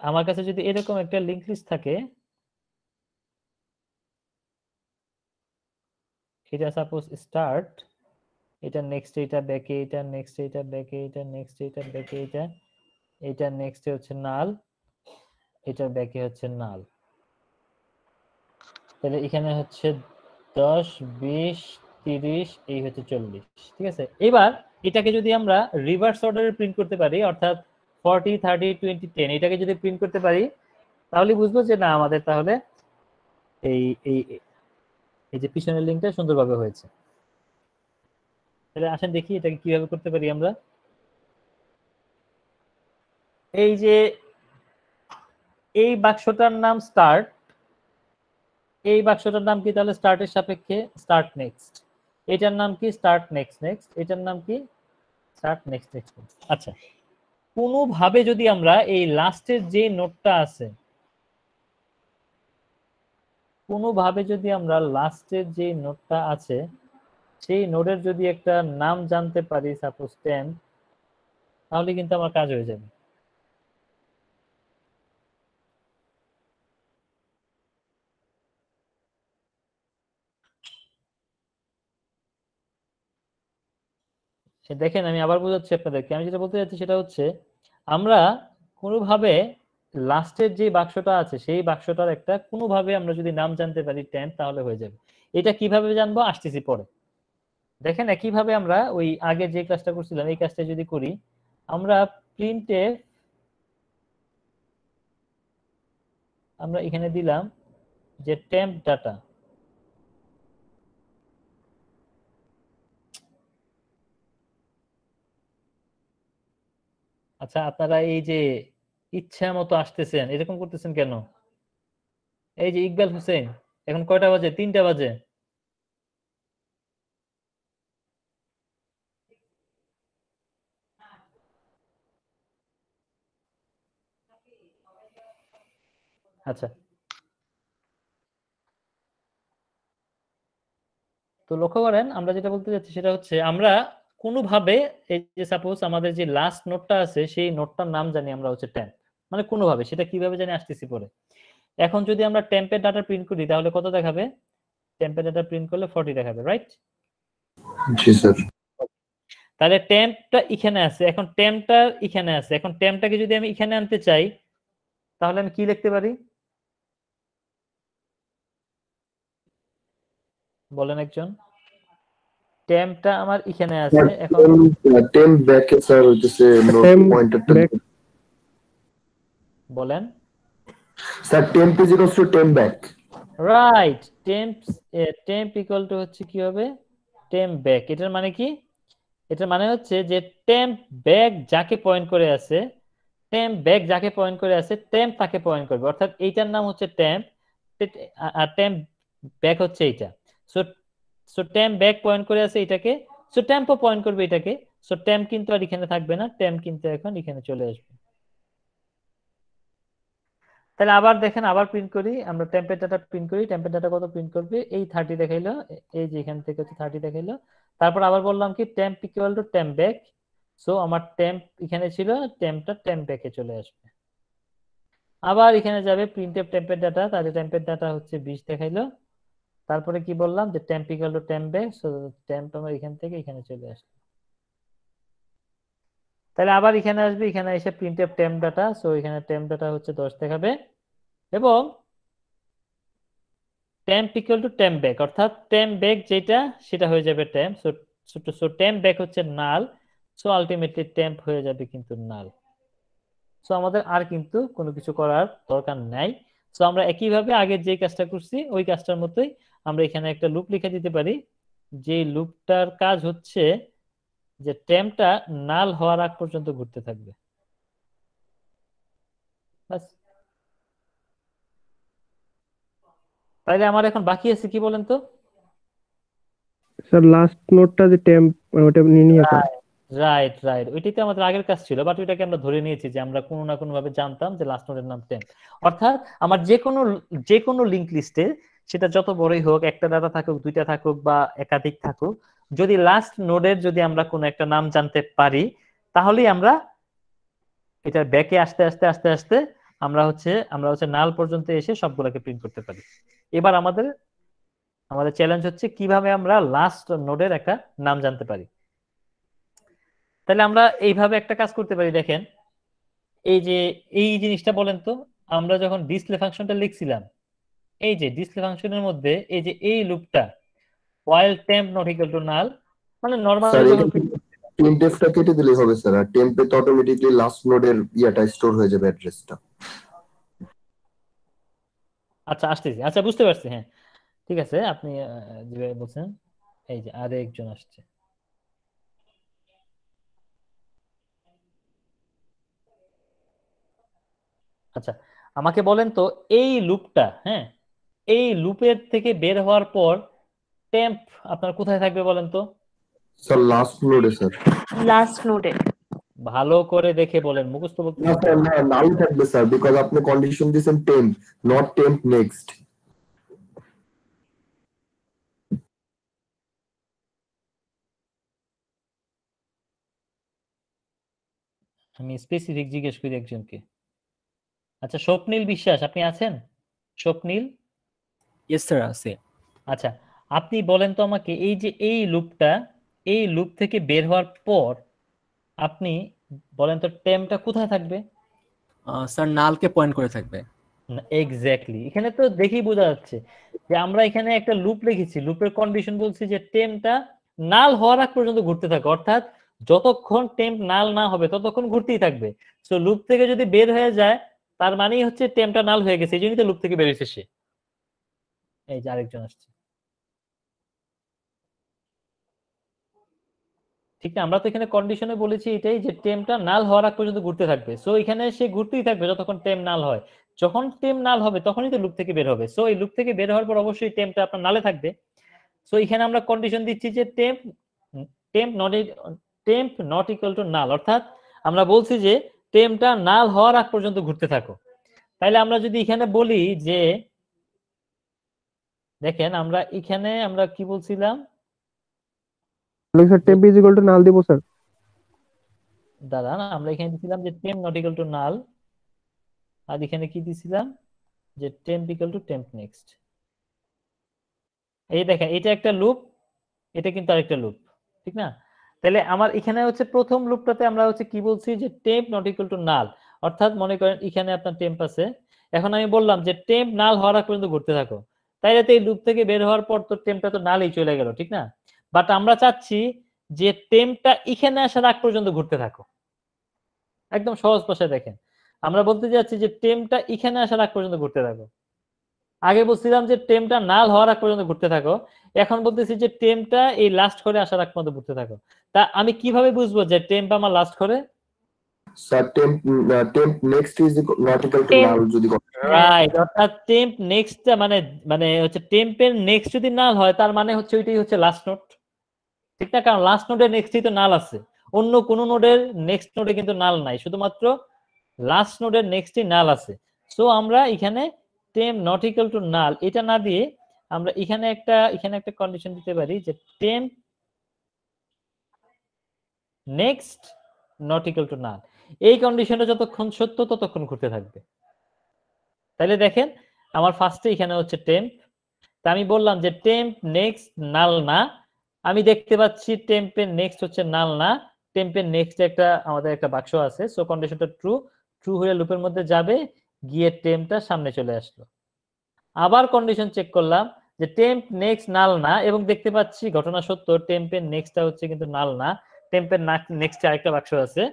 Speaker 1: আমার কাছে যদি এরকম একটা লিংক লিস্ট থাকে, এটা সাপোজ স্টার্ট, এটা নেক্সট, এটা ব্যাকে, এটা নেক্সট, এটা ব্যাকে, এটা নেক্সট, এটা ব্যাকে, এটা নেক্সট হচ্ছে নাল, এটা ব্যাকে হচ্ছে নাল। তাহলে এখানে হচ্ছে 10 20 30 এই হচ্ছে 40, ঠিক আছে। এবার এটাকে যদি আমরা রিভার্স অর্ডারে প্রিন্ট করতে পারি, অর্থাৎ 40 30 20 10 এটাকে যদি প্রিন্ট করতে পারি, তাহলে বুঝবো যে না আমাদের তাহলে এই এই এই যে পিছনের লিংকটা সুন্দরভাবে হয়েছে। তাহলে আসেন দেখি এটাকে কিভাবে করতে পারি আমরা। এই যে এই বাক্সটার নাম স্টার্ট, এই বাক্সটার নাম কি তাহলে স্টার্টের সাপেক্ষে স্টার্ট নেক্সট, এটার নাম কি স্টার্ট নেক্সট নেক্সট, এটার নাম কি স্টার্ট নেক্সট নেক্সট। আচ্ছা কোনোভাবে যদি আমরা এই লাস্টের যে নোটটা আছে, কোনোভাবে যদি আমরা লাস্টের যে নোটটা আছে সেই নোডের যদি একটা নাম জানতে পারি সাপোজ 10, তাহলে কিন্তু আমার কাজ হয়ে যাবে। সে দেখেন আমি আবার বোঝাচ্ছি আপনাদেরকে, আমি যেটা বলতে চাচ্ছি সেটা হচ্ছে আমরা কোনোভাবে লাস্টের যে বাক্সটা আছে সেই বাক্সটার একটা কোনোভাবে আমরা যদি নাম জানতে পারি 10, তাহলে হয়ে যাবে। এটা কিভাবে জানবো আসতেছি পরে। দেখেন একইভাবে আমরা ওই আগে যে কাজটা করছিলাম এই কাজটা যদি করি, আমরা প্রিন্টে আমরা এখানে দিলাম যে টেম্প ডাটা, আচ্ছা আপনারা এই যে ইচ্ছা মতো আসতেছেন এরকম করতেছেন কেন? এই যে ইকবাল হোসেন, এখন কয়টা বাজে? 3টা বাজে। আচ্ছা তো লক্ষ্য করেন আমরা যেটা বলতে যাচ্ছি সেটা হচ্ছে আমরা কোনোভাবে এই যে সাপোজ আমাদের যে লাস্ট নোটটা আছে সেই নোটটার নাম জানি আমরা হচ্ছে টেম্প, মানে কোনোভাবে সেটা কিভাবে জানি আসতেছি পরে। এখন যদি আমরা টেম্পের ডাটা প্রিন্ট করি তাহলে কত দেখাবে? টেম্পের ডাটা প্রিন্ট করলে 40 দেখাবে, রাইট?
Speaker 2: জি স্যার।
Speaker 1: তাহলে টেম্পটা এখানে আছে, এখন টেম্পটা এখানে আছে, এখন টেম্পটাকে যদি আমি এখানে আনতে চাই তাহলে আমি কি লিখতে পারি বলেন একজন? টেম্পটা আমার এখানে আছে, এখন
Speaker 2: টেম্প ব্যাকে স্যার হইতেছে নোট
Speaker 3: Temp
Speaker 2: পয়েন্টারটা
Speaker 3: back
Speaker 1: বলেন।
Speaker 2: Sir temp is equals to temp back.
Speaker 1: Right, temp equal to হচ্ছে কি হবে? Temp back. এটার মানে কি? এটার মানে হচ্ছে যে টেম্প ব্যাক যাকে পয়েন্ট করে আছে, টেম্প ব্যাক যাকে পয়েন্ট করে আছে টেম্প তাকে পয়েন্ট করবে, অর্থাৎ এইটার নাম হচ্ছে টেম্প আর টেম্প ব্যাক হচ্ছে এইটা। So so temp back point করে আছে এটাকে, সো টেম্পও পয়েন্ট করবে এটাকে। সো টেম্প কিন্তু আর এখানে থাকবে না, টেম্প কিন্তু এখন এখানে চলে আসবে। তাহলে আবার দেখেন, আবার প্রিন্ট করি আমরা, টেম্পের ডাটা প্রিন্ট করি। টেম্পের ডাটা কত প্রিন্ট করবে? এই 30 দেখাইলো, এই যে এখান থেকে হচ্ছে 30 দেখাইলো। তারপর আবার বললাম কি temp equal to temp back. So আমার টেম্প এখানে ছিল, টেম্পটা টেম্প ব্যাকে চলে আসবে। আবার এখানে যাবে প্রিন্টএফ টেম্পের ডাটা, তাহলে টেম্পের ডাটা হচ্ছে 20 দেখাইলো। তারপরে কি বললাম যে temp equal to temp back, so temp আমার এখান থেকে এখানে চলে আসবে। তাহলে আবার এখানে আসবে, এখানে এসে প্রিন্টএফ টেম্প ডাটা, সো এখানে টেম্প ডাটা হচ্ছে 10 দেখাবে এবং temp equal to temp back, অর্থাৎ টেম্প ব্যাক যেটা সেটা হয়ে যাবে টেম্প। সো টেম্প ব্যাক হচ্ছে নাল, সো আলটিমেটলি টেম্প হয়ে যাবে কিন্তু নাল। সো আমাদের আর কিন্তু কোনো কিছু করার দরকার নাই। সো আমরা একইভাবে আগের যে কাজটা করছি ওই কাজটার মতোই আমরা এখানে একটা লুপ লিখে দিতে পারি, যে লুপটার কাজ হচ্ছে যে টেম্পটা নাল হওয়ার আগ পর্যন্ত ঘুরতে থাকবে। বাস। তাইলে আমার এখন বাকি আছে কি বলেন তো?
Speaker 3: স্যার লাস্ট নোটটা যে টেম্প ওটা নিয়ে নিয়ে আসা।
Speaker 1: রাইট রাইট, ওইটাই তো আমাদের আগের কাজ ছিল, বাট ওইটাকে আমরা ধরে নিয়েছি যে আমরা কোনো না কোনো ভাবে জানতাম যে লাস্ট নোডের নাম টেম্প। অর্থাৎ আমার যে কোনো লিংক লিস্টে, সেটা যত বড়ই হোক, একটা ডাটা থাকুক, দুইটা থাকুক বা একাধিক থাকুক, যদি লাস্ট নোডের যদি আমরা কোনো একটা নাম জানতে পারি তাহলেই আমরা এটার ব্যাকে আস্তে আস্তে আস্তে আস্তে আমরা হচ্ছে নাল পর্যন্ত এসে সবগুলোকে প্রিন্ট করতে পারি। এবার আমাদের আমাদের চ্যালেঞ্জ হচ্ছে কিভাবে আমরা লাস্ট নোডের একটা নাম জানতে পারি। তাহলে আমরা এইভাবে একটা কাজ করতে পারি, দেখেন এই যে এই জিনিসটা বলেন তো, আমরা যখন ডিসপ্লে ফাংশনটা লিখছিলাম, এই যে ডিসপ্লে ফাংশনের মধ্যে এই যে এই লুপটা while temp not equal to null, মানে
Speaker 2: স্যার
Speaker 1: নরমালি যখন
Speaker 2: প্রিন্টএফটা কেটে দিলেই হবে স্যার, আর টেম্পে তো অটোমেটিকলি লাস্ট নোডের ইয়াটা স্টোর হয়ে যাবে, অ্যাড্রেসটা।
Speaker 1: আচ্ছা আসতেছি, আচ্ছা বুঝতে পারছি, হ্যাঁ ঠিক আছে আপনি যেভাবে বলছেন। এই যে আরে একজন আসছে। আচ্ছা আমাকে বলেন তো এই লুপটা, হ্যাঁ এই লুপের থেকে বের হওয়ার পর টেম্প আপনার কোথায় থাকবে বলেন তো?
Speaker 2: স্যার লাস্ট নোডে স্যার।
Speaker 4: লাস্ট নোডে।
Speaker 1: ভালো করে দেখে বলেন, মুখস্থ বলতে
Speaker 2: না স্যার, না নাল থাকবে স্যার, বিকজ আপনি কন্ডিশন দিয়েছেন টেম্প, নট টেম্প নেক্সট।
Speaker 1: আমি স্পেসিফিক জিজ্ঞেস করি একজনকে। আচ্ছা স্বপ্নীল বিশ্বাস, আপনি আছেন? স্বপ্নীল,
Speaker 5: ইয়েস স্যার আছে।
Speaker 1: আচ্ছা আপনি বলেন তো আমাকে, এই যে এই লুপটা, এই লুপ থেকে বের হওয়ার পর আপনি বলেন তো টেম্পটা কোথায় থাকবে?
Speaker 5: স্যার নালকে পয়েন্ট করে থাকবে।
Speaker 1: এক্স্যাক্টলি, এখানে তো দেখেই বোঝা যাচ্ছে যে আমরা এখানে একটা লুপ লিখেছি, লুপের কন্ডিশন বলছি যে টেম্পটা নাল হওয়ার আগ পর্যন্ত ঘুরতে থাকে, অর্থাৎ যতক্ষণ টেম্প নাল না হবে ততক্ষণ ঘুরতেই থাকবে। সো লুপ থেকে যদি বের হয়ে যায় তার মানেই হচ্ছে টেম্পটা নাল হয়ে গেছে, এই জন্যই তো লুপ থেকে বের হয়েছে সে। এই যে আরেকজন আসছে, ঠিক না? আমরা তো এখানে কন্ডিশনে বলেছি এটাই যে টেম্পটা নাল হওয়ার আগ পর্যন্ত ঘুরতে থাকবে, সো এখানে সে ঘুরতেই থাকবে যতক্ষণ টেম্প নাল হয়। যখন টেম্প নাল হবে তখনই তো লুপ থেকে বের হবে, সো এই লুপ থেকে বের হওয়ার পর অবশ্যই টেম্পটা আপনার নালে থাকবে। সো এখানে আমরা কন্ডিশন দিচ্ছি যে temp not equal to null, অর্থাৎ আমরা বলছি যে টেম্পটা নাল হওয়ার আগ পর্যন্ত ঘুরতে থাকো। তাইলে আমরা যদি এখানে বলি যে, দেখেন আমরা এখানে আমরা কি বলছিলাম
Speaker 3: sir temp is equal to null দিব স্যার।
Speaker 1: দাঁড়ান, আমরা এখানে দিছিলাম যে temp not equal to null, আর এখানে কি দিছিলাম যে temp equal to temp next. এই দেখেন এটা একটা লুপ, এটা কিন্তু আরেকটা লুপ, ঠিক না? তাহলে আমার এখানে হচ্ছে প্রথম লুপটাতে আমরা হচ্ছে কি বলছি যে temp not equal to null, অর্থাৎ মনে করেন এখানে আপনার টেম্প আছে, এখন আমি বললাম যে টেম্প নাল হওয়ার আগ পর্যন্ত ঘুরতে থাকো, তাইলে তো এই লুপ থেকে বের হওয়ার পর তো টেম্পটা তো নালই চলে গেল, ঠিক না? বাট আমরা চাচ্ছি যে টেম্পটা এখানে আসার আগ পর্যন্ত ঘুরতে থাকো। একদম সহজ ভাষায় দেখেন, আমরা বলতে যাচ্ছি যে টেম্পটা এখানে আসার আগ পর্যন্ত ঘুরতে থাকো। আগে বলছিলাম যে টেম্পটা নাল হওয়ার আগ পর্যন্ত ঘুরতে থাকো, এখন বলতেছি যে টেম্পটা এই লাস্ট করে আসার আগ পর্যন্ত ঘুরতে থাকো। তা আমি কিভাবে বুঝবো যে টেম্প আমার লাস্ট করে?
Speaker 2: Sir temp next is not equal to
Speaker 4: Temp.
Speaker 2: Null যদি
Speaker 1: রাইট, অর্থাৎ টেম্প নেক্সট মানে মানে হচ্ছে টেম্পের নেক্সট যদি নাল হয় তার মানে হচ্ছে ওইটাই হচ্ছে লাস্ট নোড, ঠিক না? কারণ লাস্ট নোডের নেক্সটই তো নাল আছে, অন্য কোন নোডের নেক্সট নোডে কিন্তু নাল নাই, শুধুমাত্র লাস্ট নোডের নেক্সটই নাল আছে। সো আমরা এখানে temp not equal to null এটা না দিয়ে আমরা এখানে একটা কন্ডিশন দিতে পারি যে temp next not equal to null. এই কন্ডিশনটা যতক্ষণ সত্য ততক্ষণ ঘুরতে থাকবে। তাহলে দেখেন আমার ফার্স্টে এখানে হচ্ছে টেম্প, তা আমি বললাম যে টেম্প নেক্সট নাল না, আমি দেখতে পাচ্ছি টেম্পের নেক্সট হচ্ছে নাল না, টেম্পের নেক্সট আমাদের একটা বাক্স আছে, সো কন্ডিশনটা ট্রু, ট্রু হয়ে লুপের মধ্যে যাবে, গিয়ে টেম্পটা সামনে চলে আসলো। আবার কন্ডিশন চেক করলাম যে টেম্প নেক্সট নাল না, এবং দেখতে পাচ্ছি ঘটনা সত্য, টেম্পের নেক্সটটা হচ্ছে কিন্তু নাল না, টেম্পের নেক্সট আরেকটা বাক্স আছে,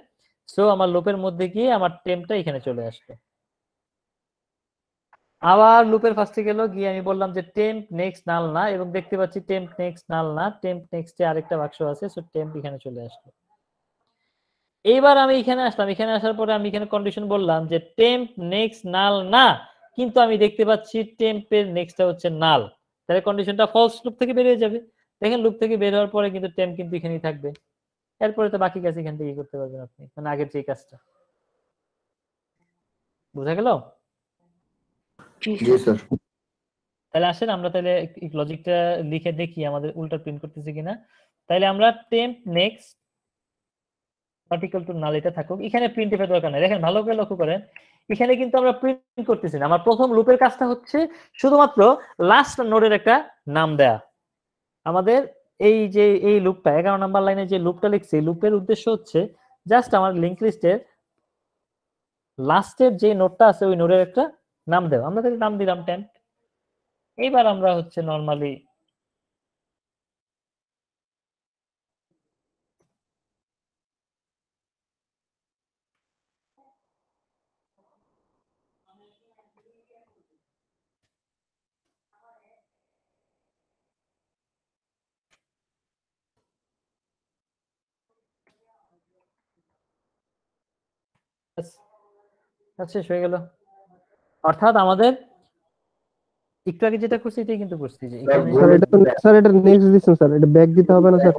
Speaker 1: সো আমার লুপের মধ্যে গিয়ে আমার টেম্পটা এখানে চলে আসলো। আবার লুপের ফার্স্টে গেল, গিয়ে আমি বললাম যে টেম্প নেক্সট নাল না, এবং দেখতে পাচ্ছি টেম্প নেক্সট নাল না, টেম্প নেক্সটে আরেকটা বাক্স আছে, সো টেম্প এখানে চলে আসলো। এইবার আমি এখানে আসলাম, এখানে আসার পরে আমি এখানে কন্ডিশন বললাম যে টেম্প নেক্সট নাল না, কিন্তু আমি দেখতে পাচ্ছি টেম্পের নেক্সটটা হচ্ছে নাল, তাহলে কন্ডিশনটা ফলস লুপ থেকে বেরিয়ে যাবে। দেখেন লুপ থেকে বের হওয়ার পরে কিন্তু টেম্প কিন্তু এখানেই থাকবে, এরপরে তো বাকি কাজ এখান থেকে করতে পারবেন আপনি, মানে আগের যে কাজটা। বুঝা গেল?
Speaker 2: জি স্যার।
Speaker 1: তাহলে আসেন আমরা তাহলে লজিকটা লিখে দেখি আমাদের উল্টা প্রিন্ট করতেছে কিনা। তাহলে আমরা temp next not equal to null এটা থাকুক, এখানে প্রিন্টএফ এর দরকার নাই। দেখেন ভালো করে লক্ষ্য করেন, এখানে কিন্তু আমরা প্রিন্ট করতেছি না, আমার প্রথম লুপের কাজটা হচ্ছে শুধুমাত্র লাস্ট নোডের একটা নাম দেয়া। আমাদের এই যে এই লুপটা 11 নাম্বার লাইনে যে লুপটা লিখছি, লুপের উদ্দেশ্য হচ্ছে জাস্ট আমার লিংক লিস্টের লাস্টের যে নোডটা আছে ওই নোডের একটা নাম দেওয়া। আমরা তাহলে নাম দিলাম টেম্প। এইবার আমরা হচ্ছে নরমালি শেষ হয়ে গেল। অর্থাৎ আমাদের একটু আগে যেটা করছি এটাই কিন্তু করছি যে এখানে
Speaker 3: স্যার এটা তো স্যার এটা নেক্সট দিছেন স্যার, এটা ব্যাক দিতে হবে না স্যার?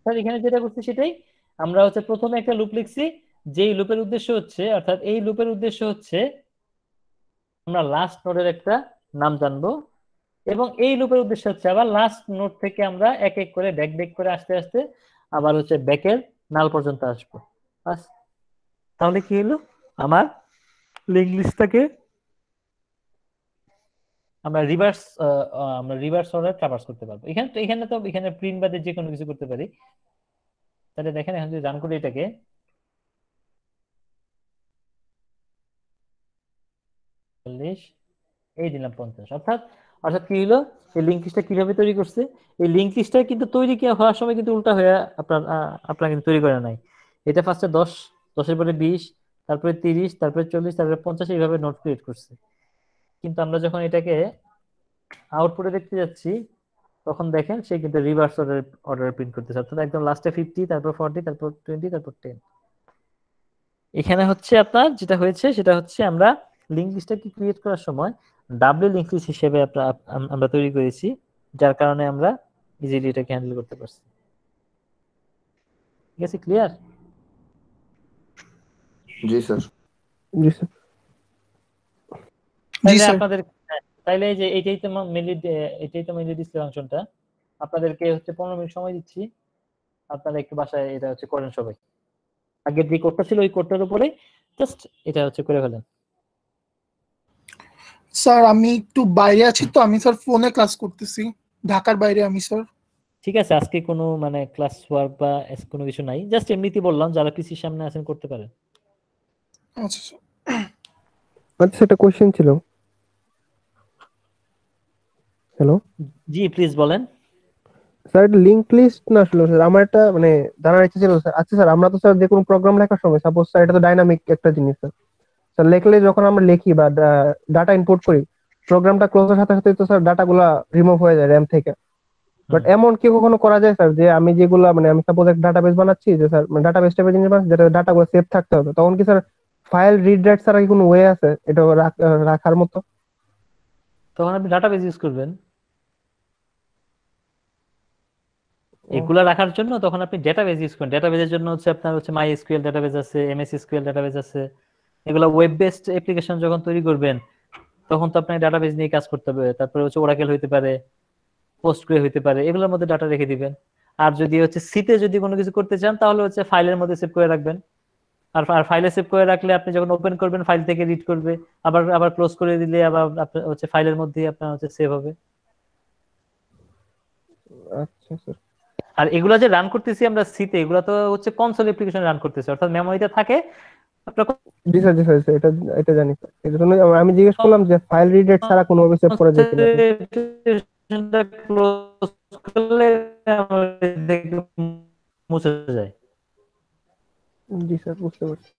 Speaker 1: স্যার এখানে যেটা করছি সেটাই, আমরা হচ্ছে প্রথমে একটা লুপ লিখছি, যেই লুপের উদ্দেশ্য হচ্ছে, অর্থাৎ এই লুপের উদ্দেশ্য হচ্ছে আমরা লাস্ট নোডের একটা নাম জানবো, এবং এই লুপের উদ্দেশ্য হচ্ছে আবার লাস্ট নোড থেকে আমরা এক এক করে ব্যাক করে আস্তে আস্তে আবার হচ্ছে ব্যাকের নাল পর্যন্ত আসবো। বাস, তাহলে কি হলো, আমার লিংক লিস্টটাকে আমরা রিভার্স অর্ডার ট্রাভার্স করতে পারবো। এখানে প্রিন্ট বাদে যে কোনো কিছু করতে পারি। তাহলে দেখেন এখন যদি রান করি এটাকে, এই দিলাম 50, অর্থাৎ অর্থাৎ কি হলো, এই লিংক লিস্টটা কিভাবে তৈরি করছে, এই লিংক লিস্টটা কিন্তু তৈরি কি হওয়ার সময় কিন্তু উল্টা হয়ে আপনার কিন্তু তৈরি করে নাই। এটা ফার্স্টে 10, 10-এর পরে 20, তারপরে 30, তারপরে 40, তারপরে 50, এইভাবে নোট ক্রিয়েট করছে। কিন্তু আমরা যখন এটাকে আউটপুটে দেখতে যাচ্ছি তখন দেখেন সে কিন্তু রিভার্স অর্ডার প্রিন্ট করতেছে, অর্থাৎ একদম লাস্টে 50, তারপর 40, তারপর 20, তারপর 10। এখানে হচ্ছে আপনার যেটা হয়েছে সেটা হচ্ছে আমরা লিংক লিস্টটাকে ক্রিয়েট করার সময় ডাব্লিউ লিংক লিস্ট হিসেবে আমরা তৈরি করেছি, যার কারণে আমরা ইজিলি এটাকে হ্যান্ডেল করতে পারছি। ঠিক আছে, ক্লিয়ার?
Speaker 2: জি স্যার।
Speaker 3: জি স্যার।
Speaker 1: তাইলে আপনাদের তাইলে এই যে এটাই তো মেনলি ডিসপ্লে ফাংশনটা, আপনাদেরকে হচ্ছে 15 মিনিট সময় দিচ্ছি, আপনারা একটু বাসায় এটা হচ্ছে করেন সবাই। আগের যে কোডটা ছিল ওই কোডটার উপরে জাস্ট এটা হচ্ছে করে ফেলেন।
Speaker 6: স্যার আমি একটু বাইরে আছি, তো আমি স্যার ফোনে ক্লাস করতেছি, ঢাকার বাইরে আমি স্যার।
Speaker 1: ঠিক আছে, আজকে কোনো মানে ক্লাস ওয়ার্ক বা কোনো কিছু নাই, জাস্ট এমনিতেই বললাম যারা পিসির সামনে আছেন করতে পারেন।
Speaker 6: আচ্ছা স্যার।
Speaker 3: আচ্ছা একটা কোশ্চেন ছিল। হ্যালো
Speaker 1: জি প্লিজ বলেন।
Speaker 3: স্যার, এটা লিংক লিস্ট না আসলে স্যার, আমার একটা মানে জানার ইচ্ছা ছিল স্যার। আচ্ছা স্যার, আমরা তো স্যার যে কোনো প্রোগ্রাম লেখার সময় সাপোজ স্যার এটা তো ডাইনামিক একটা জিনিস স্যার। স্যার লেখলে যখন আমরা লিখি বা ডাটা ইনপুট করি, প্রোগ্রামটা ক্লোজের সাথে সাথে তো স্যার ডাটাগুলা রিমুভ হয়ে যায় র্যাম থেকে। বাট এমন কি কখনো করা যায় স্যার যে আমি যেগুলা মানে আমি সাপোজ একটা ডাটাবেস বানাচ্ছি, যে স্যার ডাটাবেস টাইপের জিনিস বানাচ্ছি যেটা ডাটাগুলো সেভ থাকতে হবে, তখন কি স্যার ফাইল রিড রাইট ছাড়া কি কোনো ওয়ে আছে এটা রাখার মতো?
Speaker 1: তখন আপনি ডাটাবেস ইউজ করবেন এগুলা রাখার জন্য, তখন আপনি ডেটাবেস ইউজ করেন। ডেটাবেসের জন্য হচ্ছে আপনার হচ্ছে মাই এসকিউএল ডেটাবেস আছে, এমএস এসকিউএল ডেটাবেস আছে। এগুলা ওয়েব বেসড অ্যাপ্লিকেশন যখন তৈরি করবেন তখন তো আপনাকে ডাটাবেস নিয়ে কাজ করতে হবে। তারপরে হচ্ছে ওরাকেল হইতে পারে, পোস্টগ্রে হইতে পারে, এগুলোর মধ্যে ডাটা রেখে দিবেন। আর যদি হচ্ছে সিতে যদি কোনো কিছু করতে চান তাহলে হচ্ছে ফাইলের মধ্যে সেভ করে রাখবেন। আর ফাইলে সেভ করে রাখলে আপনি যখন ওপেন করবেন ফাইল থেকে রিড করবে, আবার আবার ক্লোজ করে দিলে আবার আপনার হচ্ছে ফাইলের মধ্যেই আপনার হচ্ছে সেভ হবে।
Speaker 3: আচ্ছা স্যার।
Speaker 1: আর এগুলা যে রান করতেছি আমরা সিতে, এগুলা তো হচ্ছে কনসোল অ্যাপ্লিকেশন রান করতেছি, অর্থাৎ মেমোরিতে থাকে। আপনার
Speaker 3: জি স্যার, জি স্যার, এটা এটা জানি স্যার। এই জন্য আমি জিজ্ঞেস করলাম যে ফাইল রিড রাইট ছাড়া কোনোভাবে সেভ করা যায় কিনা।
Speaker 1: অ্যাপ্লিকেশনটা ক্লোজ করলে আমাদের থেকে মুছে যায়।
Speaker 3: জি স্যার, বুঝতে পারছি।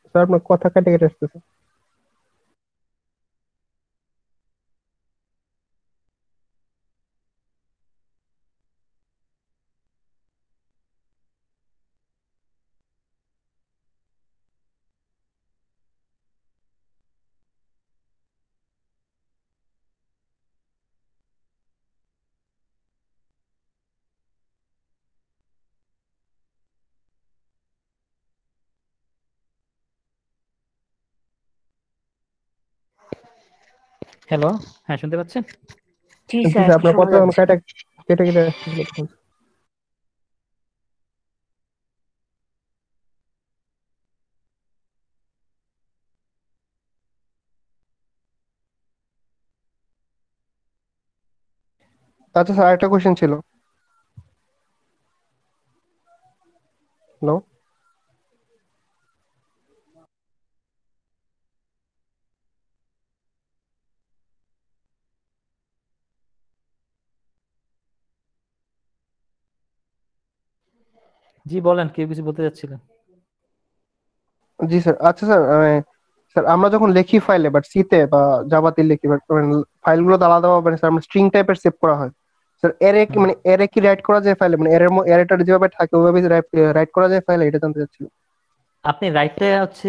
Speaker 3: স্যার আপনার কথা কেটে কেটে আসতেছে।
Speaker 1: হ্যালো, হ্যাঁ শুনতে পাচ্ছেন?
Speaker 4: জি
Speaker 3: জি
Speaker 4: স্যার,
Speaker 3: স্যার, আপনার
Speaker 4: শোনা
Speaker 3: কথা
Speaker 4: যাচ্ছে।
Speaker 3: কেটে কেটে কেটে আসতেছিল তখন। আচ্ছা স্যার, আরেকটা কোশ্চেন ছিল। হ্যালো
Speaker 1: জি বলেন, কেউ কিছু বলতে যাচ্ছিলেন?
Speaker 3: জি স্যার। আচ্ছা স্যার, স্যার আমরা যখন লিখি ফাইলে বাট সিতে বা জাভাতে লিখি, বাট ফাইলগুলো তো আলাদা মানে স্যার আমরা স্ট্রিং টাইপের সেভ করা হয় স্যার। এরে কি মানে এরে কি রাইট করা যায় ফাইলে, মানে এরেটা যেভাবে থাকে ওইভাবে রাইট করা যায় ফাইলে, এটা জানতে চাচ্ছি।
Speaker 1: আপনি রাইটটা হচ্ছে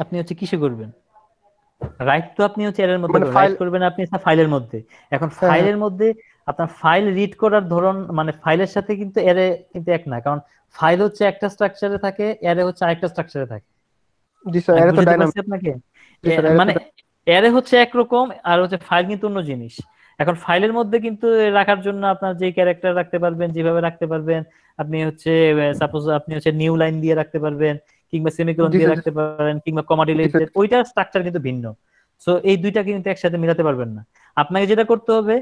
Speaker 1: আপনি হচ্ছে কিসে করবেন? রাইট তো আপনি হচ্ছে এর মধ্যে
Speaker 3: মানে
Speaker 1: করবেন,
Speaker 3: ফাইল,
Speaker 1: রাইট করবেন আপনি ফাইলের মধ্যে। এখন
Speaker 3: হ্যাঁ হ্যাঁ।
Speaker 1: ফাইলের মধ্যে আপনার ফাইল রিড করার ধরন মানে ফাইলের সাথে কিন্তু এরে কিন্তু এক না, কারণ ফাইল হচ্ছে একটা স্ট্রাকচারে থাকে, এরে হচ্ছে আরেকটা স্ট্রাকচারে থাকে।
Speaker 3: জি স্যার,
Speaker 1: আমি
Speaker 3: এরে তো
Speaker 1: বুঝতে
Speaker 3: ডাইনামিক।
Speaker 1: পারছি আপনাকে।
Speaker 3: জি স্যার, এরে তো
Speaker 1: মানে এরে হচ্ছে একরকম আর হচ্ছে ফাইল কিন্তু অন্য জিনিস। এখন ফাইলের মধ্যে কিন্তু রাখার জন্য আপনার যে ক্যারেক্টার রাখতে পারবেন, যেভাবে রাখতে পারবেন, আপনি হচ্ছে সাপোজ আপনি হচ্ছে নিউ লাইন দিয়ে রাখতে পারবেন, কিংবা সেমিকোলন
Speaker 3: জি
Speaker 1: দিয়ে
Speaker 3: স্যার,
Speaker 1: রাখতে পারেন, কিংবা কমা
Speaker 3: জি
Speaker 1: ডিলিট
Speaker 3: স্যার।
Speaker 1: দিয়ে, ওইটার স্ট্রাকচার কিন্তু ভিন্ন। সো এই দুইটা কিন্তু একসাথে মিলাতে পারবেন না। আপনাকে যেটা করতে হবে,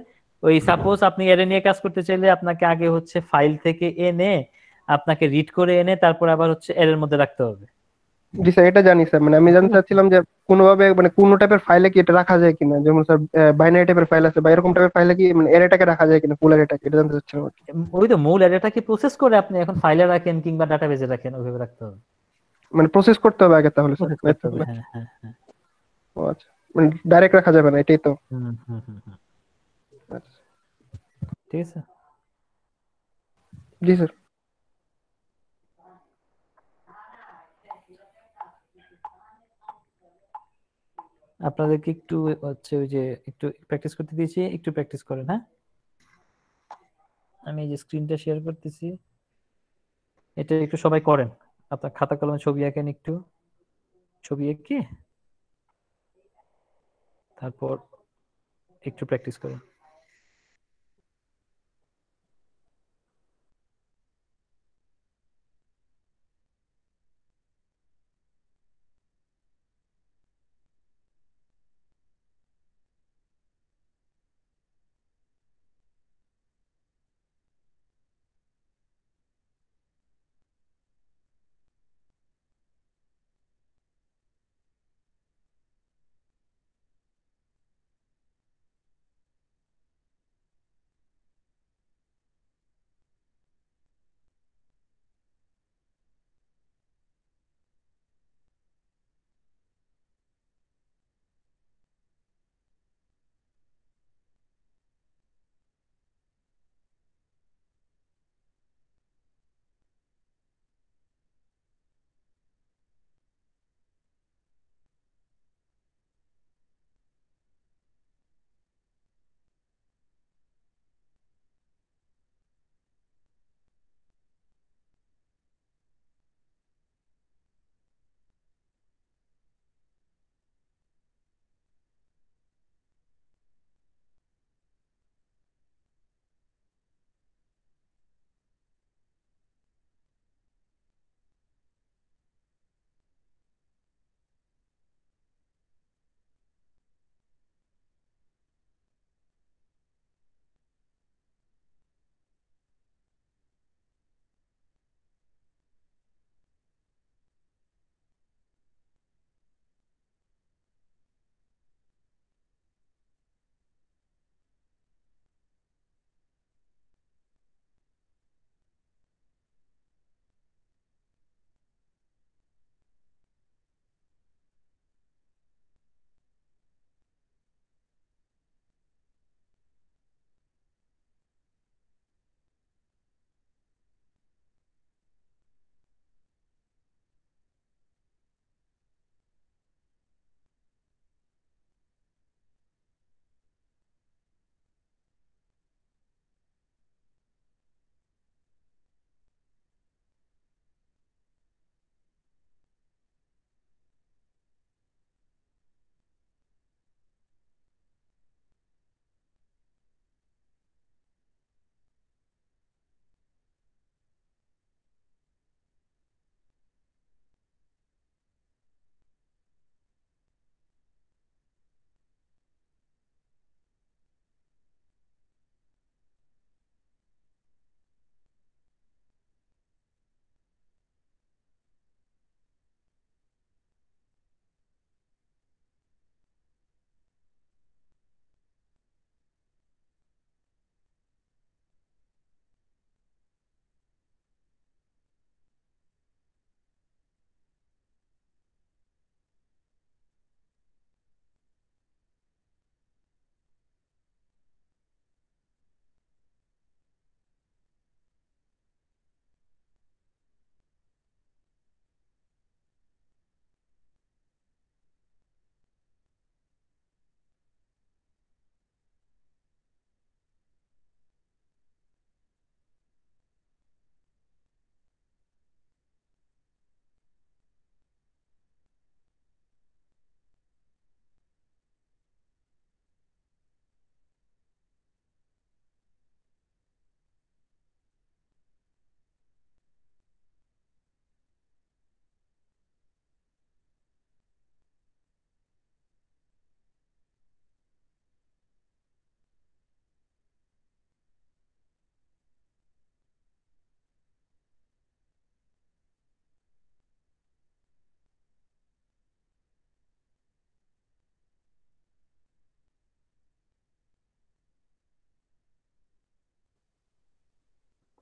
Speaker 1: ওই সাপোজ আপনি এরে নিয়ে কাজ করতে চাইলে আপনাকে আগে হচ্ছে ফাইল থেকে এনে আপনাকে রিড করে এনে তারপর আবার হচ্ছে এর মধ্যে রাখতে হবে।
Speaker 3: জি স্যার, এটা জানি স্যার। মানে আমি
Speaker 1: বুঝতে
Speaker 3: জানতে
Speaker 1: পারছেন?
Speaker 3: চাচ্ছিলাম যে কোনোভাবে মানে কোন টাইপের ফাইলে কি এটা রাখা যায় কিনা, যেমন স্যার বাইনারি টাইপের ফাইল আছে বা এরকম টাইপের ফাইলে কি মানে এরেটাকে রাখা যায় কিনা, ফুল এরেটাকে, এটা জানতে চাচ্ছিলাম আর কি।
Speaker 1: ওই তো মূল অ্যারেটাকে প্রসেস করে আপনি এখন ফাইলে রাখেন কিংবা ডাটাবেজে রাখেন, ওইভাবে রাখতে হবে।
Speaker 3: মানে প্রসেস করতে হবে আগে তাহলে স্যার?
Speaker 1: প্রসেস করতে হবে, হ্যাঁ হ্যাঁ হ্যাঁ।
Speaker 3: ও আচ্ছা, মানে ডাইরেক্ট রাখা যাবে না, এটাই তো?
Speaker 1: হুম হুম হুম হুম।
Speaker 3: আচ্ছা।
Speaker 1: ঠিক আছে।
Speaker 3: জি স্যার।
Speaker 1: আপনাদেরকে একটু হচ্ছে ওই যে একটু প্র্যাকটিস করতে দিয়েছি, একটু প্র্যাকটিস করেন। হ্যাঁ, আমি এই যে স্ক্রিনটা শেয়ার করতেছি, এটা একটু সবাই করেন। খাতা খাতা কলমে ছবি আঁকেন একটু, ছবি এঁকে তারপর একটু প্র্যাকটিস করেন।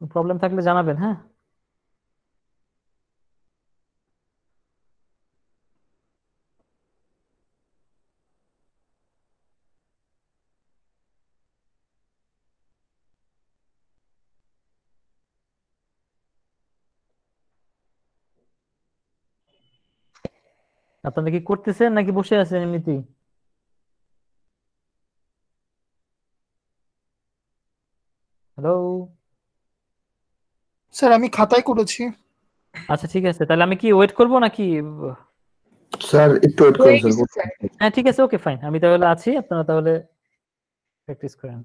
Speaker 1: প্রবলেম থাকলে জানাবেন, হ্যাঁ। আপনারা কি করতেছেন নাকি বসে আছেন এমনিতেই? হ্যালো।
Speaker 6: স্যার আমি খাতায় করেছি।
Speaker 1: আচ্ছা ঠিক আছে, তাহলে আমি কি ওয়েট করব নাকি?
Speaker 2: স্যার একটু ওয়েট করুন
Speaker 4: হয়ে
Speaker 2: স্যার।
Speaker 4: গেছে স্যার।
Speaker 1: হ্যাঁ ঠিক আছে, ওকে ফাইন, আমি তাহলে আছি, আপনারা তাহলে প্র্যাকটিস করেন।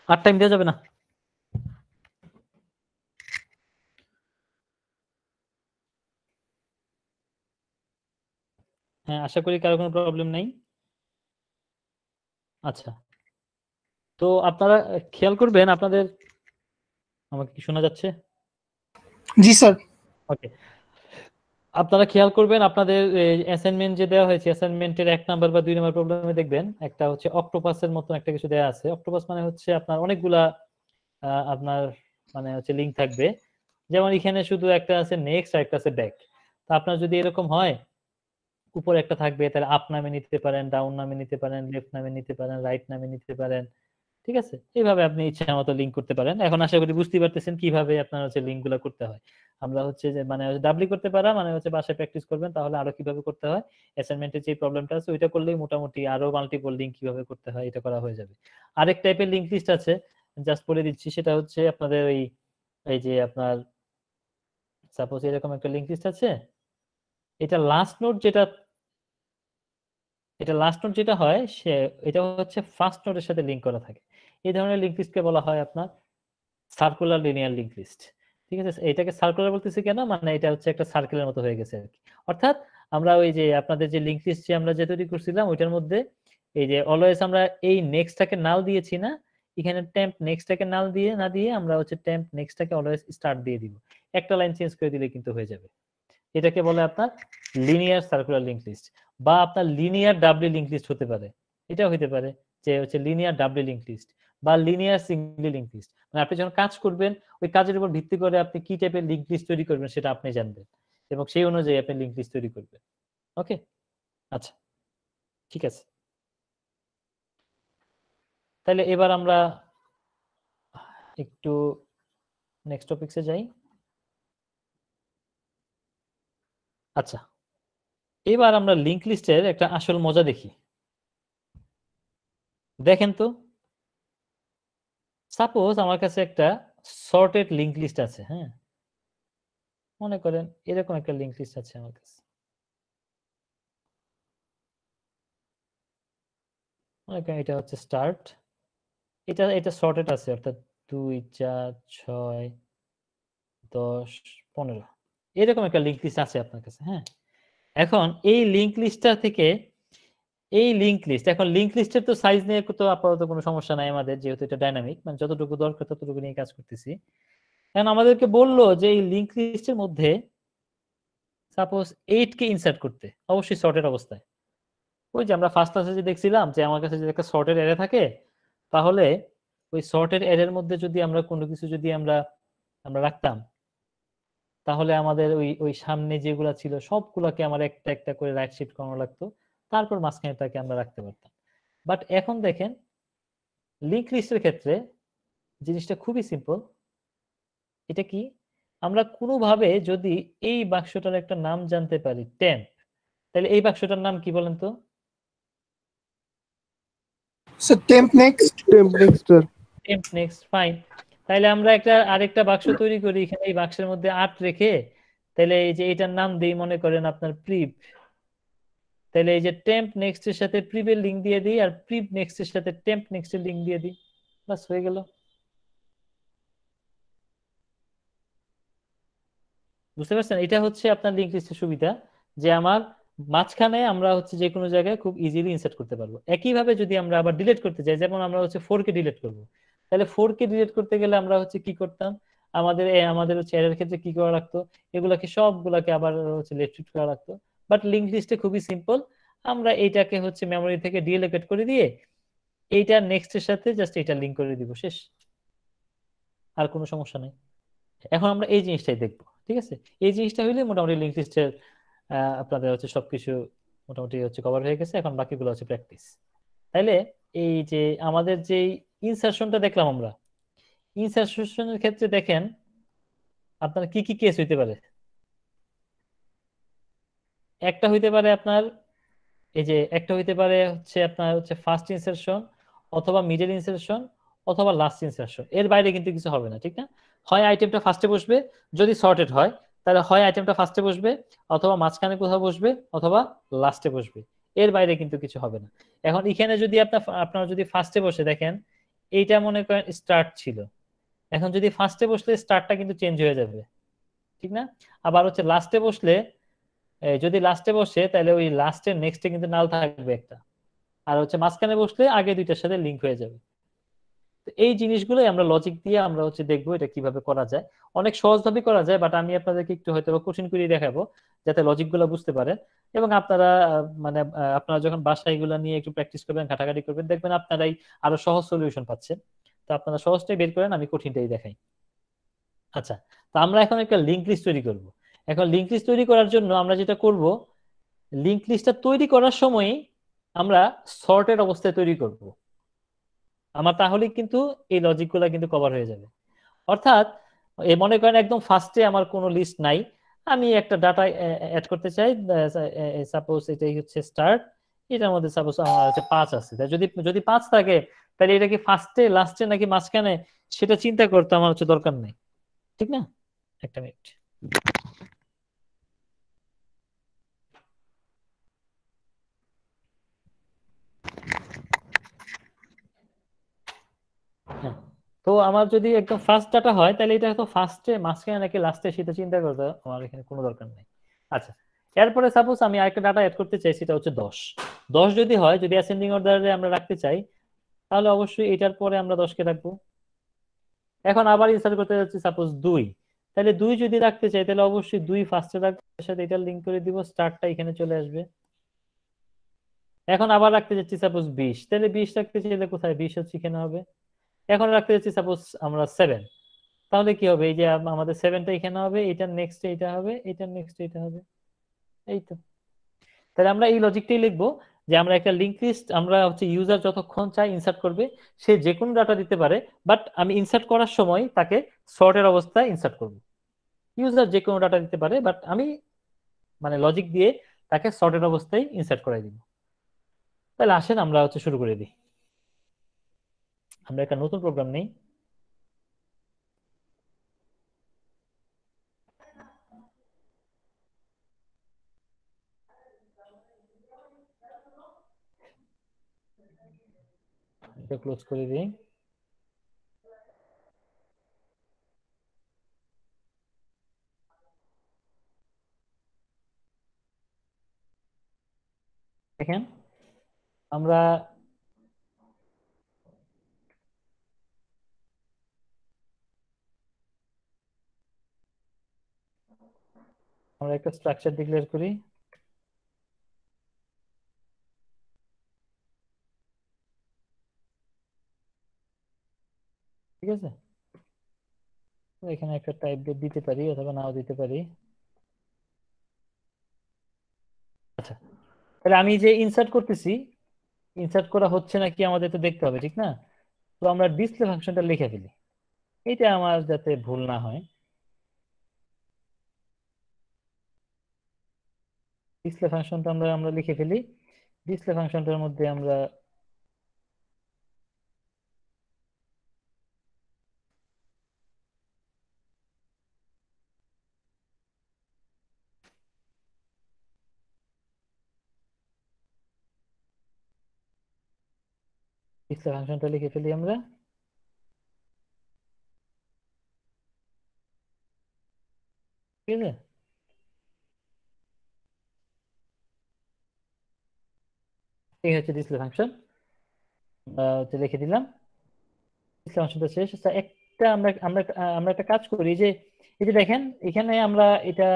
Speaker 1: আর টাইম দেওয়া যাবে না? হ্যাঁ, আশা করি কারো কোনো প্রবলেম নাই। আচ্ছা, তো আপনারা খেয়াল করবেন আপনাদের, আমাকে কি শোনা যাচ্ছে?
Speaker 6: জি স্যার।
Speaker 1: ওকে, আপনারা খেয়াল করবেন আপনাদের অ্যাসাইনমেন্ট যে দেওয়া হয়েছে, অ্যাসাইনমেন্টের 1 নাম্বার বা 2 নাম্বার প্রবলেমে দেখবেন একটা হচ্ছে অক্টোপাসের মতো একটা কিছু দেওয়া আছে। অক্টোপাস মানে হচ্ছে আপনার অনেকগুলা আপনার মানে হচ্ছে লিঙ্ক থাকবে। যেমন এখানে শুধু একটা আছে নেক্সট আর একটা আছে ব্যাক। তো আপনার যদি এরকম হয়, উপরে একটা থাকবে, তাহলে আপ নামে নিতে পারেন, ডাউন নামে নিতে পারেন, লেফট নামে নিতে পারেন, রাইট নামে নিতে পারেন। ঠিক আছে, এইভাবে আপনি ইচ্ছা মতো লিঙ্ক করতে পারেন। এখন আশা করি বুঝতে পারতেছেন কিভাবে আপনার হচ্ছে লিঙ্ক গুলা করতে হয়। আমরা হচ্ছে যে মানে ডাবলি করতে পারা মানে হচ্ছে বাসায় প্র্যাকটিস করবেন, তাহলে আরো কিভাবে করতে হয় অ্যাসাইনমেন্টের যে প্রবলেমটা আছে ওইটা করলেই মোটামুটি আরো মাল্টিপল লিঙ্ক কিভাবে করতে হয় এটা করা হয়ে যাবে। আরেক টাইপের লিঙ্ক লিস্ট আছে, জাস্ট বলে দিচ্ছি, সেটা হচ্ছে আপনাদের ওই এই যে আপনার সাপোজ এরকম একটা লিঙ্ক লিস্ট আছে, এটা লাস্ট নোট যেটা, এটা লাস্ট নোট যেটা হয় সে এটা হচ্ছে ফার্স্ট নোটের সাথে লিংক করা থাকে। এই ধরনের লিংক লিস্টকে বলা হয় আপনার সার্কুলার লিনিয়ার লিংক লিস্ট। ঠিক আছে, এটাকে সার্কুলার বলতেছি কেন, মানে এটা হচ্ছে একটা সার্কেলের মতো হয়ে গেছে আর কি। অর্থাৎ আমরা ওই যে আপনাদের যে লিংক লিস্ট যে আমরা যে তৈরি করছিলাম ওইটার মধ্যে এই যে অলওয়েজ আমরা এই নেক্সটটাকে নাল দিয়েছি না, এখানে টেম্প নেক্সটটাকে নাল দিয়ে না দিয়ে আমরা হচ্ছে টেম্প নেক্সটটাকে অলওয়েজ স্টার্ট দিয়ে দিব। একটা লাইন চেঞ্জ করে দিলে কিন্তু হয়ে যাবে। এটাকে বলে আপনার লিনিয়ার সার্কুলার লিংক লিস্ট, বা আপনার লিনিয়ার ডাবলি লিংক লিস্ট হতে পারে। এটাও হতে পারে যে হচ্ছে লিনিয়ার ডাবলি লিংক লিস্ট বা লিনিয়ার সিঙ্গলি লিংক লিস্ট। মানে আপনি যখন কাজ করবেন ওই কাজের উপর ভিত্তি করে আপনি কি টাইপের লিংক লিস্ট তৈরি করবেন সেটা আপনি জানবেন এবং সেই অনুযায়ী আপনি লিংক লিস্ট তৈরি করবেন। ওকে, আচ্ছা, ঠিক আছে। তাহলে এবার আমরা একটু নেক্সট টপিকসে যাই। আচ্ছা, এবার আমরা লিংক লিস্টের একটা আসল মজা দেখি। দেখেন তো, সাপোজ আমার কাছে একটা সর্টেড লিংক লিস্ট আছে। হ্যাঁ, মনে করেন এরকম একটা লিংক লিস্ট আছে আমার কাছে। মনে করেন এটা হচ্ছে স্টার্ট, এটা সর্টেড আছে, অর্থাৎ 2 4 6 10 15 এরকম একটা লিংক লিস্ট আছে আপনার কাছে। হ্যাঁ, এখন এই লিংক লিস্টটা থেকে এই লিংক লিস্ট, এখন লিংক লিস্টের তো সাইজ নিয়ে তো আপাতত কোনো সমস্যা নাই আমাদের, যেহেতু এটা ডাইনামিক, মানে যতটুকু দরকার ততটুকু নিয়ে কাজ করতেছি। এখন আমাদেরকে বললো যে এই লিংক লিস্টের মধ্যে সাপোজ 8 কে ইনসার্ট করতে, অবশ্যই সর্টেড অবস্থায়। ওই যে আমরা ফার্স্ট ক্লাসে যে দেখছিলাম যে আমার কাছে যদি একটা সর্টেড অ্যারে থাকে, তাহলে ওই সর্টেড অ্যারের মধ্যে যদি আমরা কোনো কিছু যদি আমরা রাখতাম, তাহলে আমাদের ওই ওই সামনে যেগুলা ছিল সবগুলাকে আমার একটা একটা করে রাইট শিফট করানো লাগতো, তারপর মাঝখানেটাকে আমরা রাখতে পারতাম। বাট এখন দেখেন লিংক লিস্টের ক্ষেত্রে জিনিসটা খুবই সিম্পল। এটা কি, আমরা কোনোভাবে যদি এই বাক্সটার একটা নাম জানতে পারি টেম্প, তাহলে এই বাক্সটার নাম কি বলেন তো?
Speaker 6: Sir temp next.
Speaker 3: Temp next sir.
Speaker 1: Temp next, fine. তাহলে আমরা একটা আরেকটা বাক্স তৈরি করি, এখানে এই বাক্সের মধ্যে 8 রেখে, তাহলে এই যে এটার নাম দিই মনে করেন আপনার প্রিভ। তাহলে এই যে টেম্প নেক্সট এর সাথে প্রিভের লিংক দিয়ে দিই, আর প্রিভ নেক্সট এর সাথে টেম্প নেক্সট এর লিংক দিয়ে দিই, বাস হয়ে গেল। বুঝতে পারছেন, এটা হচ্ছে আপনার লিংক লিস্টের সুবিধা, যে আমার মাঝখানে আমরা হচ্ছে যে কোনো জায়গায় খুব ইজিলি ইনসার্ট করতে পারবো। একইভাবে যদি আমরা আবার ডিলিট করতে চাই, যেমন আমরা হচ্ছে 4 কে ডিলিট করবো, তাহলে 4 কে ডিলিট করতে গেলে আমরা হচ্ছে কি করতাম, আমাদের হচ্ছে এর ক্ষেত্রে কি করা লাগতো, এগুলাকে সবগুলাকে আবার হচ্ছে লেফট শিফট করা লাগতো। বাট লিংক লিস্টে খুবই সিম্পল, আমরা এইটাকে হচ্ছে মেমোরি থেকে ডিএলোকেট করে দিয়ে এইটা নেক্সট এর সাথে জাস্ট এটা লিংক করে দিব, শেষ, আর কোনো সমস্যা নেই। এখন আমরা এই জিনিসটাই দেখবো, ঠিক আছে? এই জিনিসটা হইলে মোটামুটি লিংক লিস্টের আপনাদের হচ্ছে সবকিছু মোটামুটি হচ্ছে কভার হয়ে গেছে, এখন বাকিগুলো হচ্ছে প্র্যাকটিস। তাইলে এই যে আমাদের যে ইনসারশনটা দেখলাম আমরা, ইনসারশনের ক্ষেত্রে দেখেন আপনার কি কি কেস হইতে পারে। একটা হইতে পারে আপনার এই যে একটা হইতে পারে হচ্ছে আপনার হচ্ছে ফার্স্ট ইনসারশন অথবা মিডল ইনসারশন অথবা লাস্ট ইনসারশন, এর বাইরে কিন্তু কিছু হবে না, ঠিক না? হয় আইটেমটা ফার্স্টে বসবে যদি সর্টেড হয়, তাহলে হয় আইটেমটা ফার্স্টে বসবে অথবা মাঝখানে কোথাও বসবে অথবা লাস্টে বসবে, এর বাইরে কিন্তু কিছু হবে না। এখন এখানে যদি আপনার যদি ফার্স্টে বসে দেখেন, এইটা মনে করেন স্টার্ট ছিল, এখন যদি ফার্স্টে বসলে স্টার্টটা কিন্তু চেঞ্জ হয়ে যাবে, ঠিক না? আবার হচ্ছে লাস্টে বসলে যদি লাস্টে বসে তাহলে ওই লাস্টের নেক্সটে কিন্তু নাল থাকবে একটা, আর হচ্ছে মাঝখানে বসলে আগে দুইটার সাথে লিঙ্ক হয়ে যাবে। এই জিনিসগুলোই আমরা লজিক দিয়ে আমরা হচ্ছে দেখবো এটা কিভাবে করা যায়। অনেক সহজভাবে করা যায়, বাট আমি আপনাদেরকে একটু হয়তো কঠিন করে দেখাবো যাতে লজিক গুলো বুঝতে পারেন, এবং আপনারা মানে আপনারা যখন বাসায় এগুলো নিয়ে একটু প্র্যাকটিস করবেন, ঘাটাঘাটি করবেন, দেখবেন আপনারাই আরো সহজ সলিউশন পাচ্ছেন। তো আপনারা সহজটাই বের করেন, আমি কঠিনটাই দেখাই। আচ্ছা, তো আমরা এখন একটা লিঙ্ক লিস্ট তৈরি করব। এখন লিঙ্ক লিস্ট তৈরি করার জন্য আমরা যেটা করব, লিঙ্ক লিস্টটা তৈরি করার সময় আমরা সর্টের অবস্থায় তৈরি করব। আমার তাহলে কিন্তু এই লজিক গুলা কিন্তু কভার হয়ে যাবে। অর্থাৎ মনে করেন একদম ফার্স্টে আমার কোনো লিস্ট নাই, আমি একটা ডাটা অ্যাড করতে চাই, সাপোজ এটাই হচ্ছে স্টার্ট, এটার মধ্যে সাপোজ আমার হচ্ছে 5 আছে, যদি যদি 5 থাকে তাহলে এটা কি ফার্স্টে লাস্টে নাকি মাঝখানে সেটা চিন্তা করতে আমার হচ্ছে দরকার নেই, ঠিক না? একটা মিনিট। হ্যাঁ, তো আমার যদি একদম ফার্স্ট ডাটা হয় তাহলে এটা হয়তো ফার্স্টে মাঝখানে নাকি লাস্টে সেটা চিন্তা করতে আমার এখানে কোনো দরকার নেই। আচ্ছা, এরপরে সাপোজ আমি আরেকটা ডাটা অ্যাড করতে চাই, সেটা হচ্ছে 10। 10 যদি হয়, যদি অ্যাসেন্ডিং অর্ডারে আমরা রাখতে চাই, তাহলে অবশ্যই এটার পরে আমরা 10কে রাখবো। এখন আবার ইনসার্ট করতে যাচ্ছি সাপোজ 2, তাহলে 2 যদি রাখতে চাই তাহলে অবশ্যই 2 ফার্স্টে রাখবো, এর সাথে এটা লিংক করে দিব, স্টার্টটা এখানে চলে আসবে। এখন আবার রাখতে যাচ্ছি সাপোজ 20, তাহলে 20 রাখতে চাইলে কোথায় 20 হচ্ছে এখানে হবে। এখন রাখতে যাচ্ছি সাপোজ আমরা 7, তাহলে কি হবে, এই যে আমাদের 7টা এখানে হবে, এটার নেক্সট এটা হবে, এটার নেক্সট এটা হবে, এই তো। তাহলে আমরা এই লজিকটাই লিখবো যে আমরা একটা লিংক লিস্ট আমরা হচ্ছে ইউজার যতক্ষণ চাই ইনসার্ট করবে, সে যে কোনো ডাটা দিতে পারে, বাট আমি ইনসার্ট করার সময় তাকে সর্টের অবস্থায় ইনসার্ট করব। ইউজার যে কোনো ডাটা দিতে পারে, বাট আমি মানে লজিক দিয়ে তাকে সর্টের অবস্থায় ইনসার্ট করাই দিব। তাহলে আসেন আমরা হচ্ছে শুরু করে দিই। আমরা একটা নতুন প্রোগ্রাম নেই। এটা ক্লোজ করে দিই। দেখেন আমরা একটা স্ট্রাকচার ডিক্লেয়ার করি। ঠিক আছে, এখানে একটা টাইপ দিতে পারি অথবা নাও দিতে পারি। আচ্ছা, তাহলে আমি যে ইনসার্ট করতেছি, ইনসার্ট করা হচ্ছে নাকি আমাদের তো দেখতে হবে, ঠিক না? তো আমরা ডিসপ্লে ফাংশনটা লিখে ফেলি, এটা আমার যাতে ভুল না হয়। ডিসপ্লে ফাংশনটা আমরা আমরা লিখে ফেলি। ডিসপ্লে ফাংশনটার মধ্যে আমরা ডিসপ্লে ফাংশনটা লিখে ফেলি আমরা। ঠিক আছে, এই হচ্ছে ডিসপ্লে ফাংশন, লিখে দিলাম। ডিসপ্লে ফাংশনটা শেষ। আচ্ছা, একটা আমরা আমরা আমরা একটা কাজ করি যে এই যে দেখেন এখানে আমরা এটা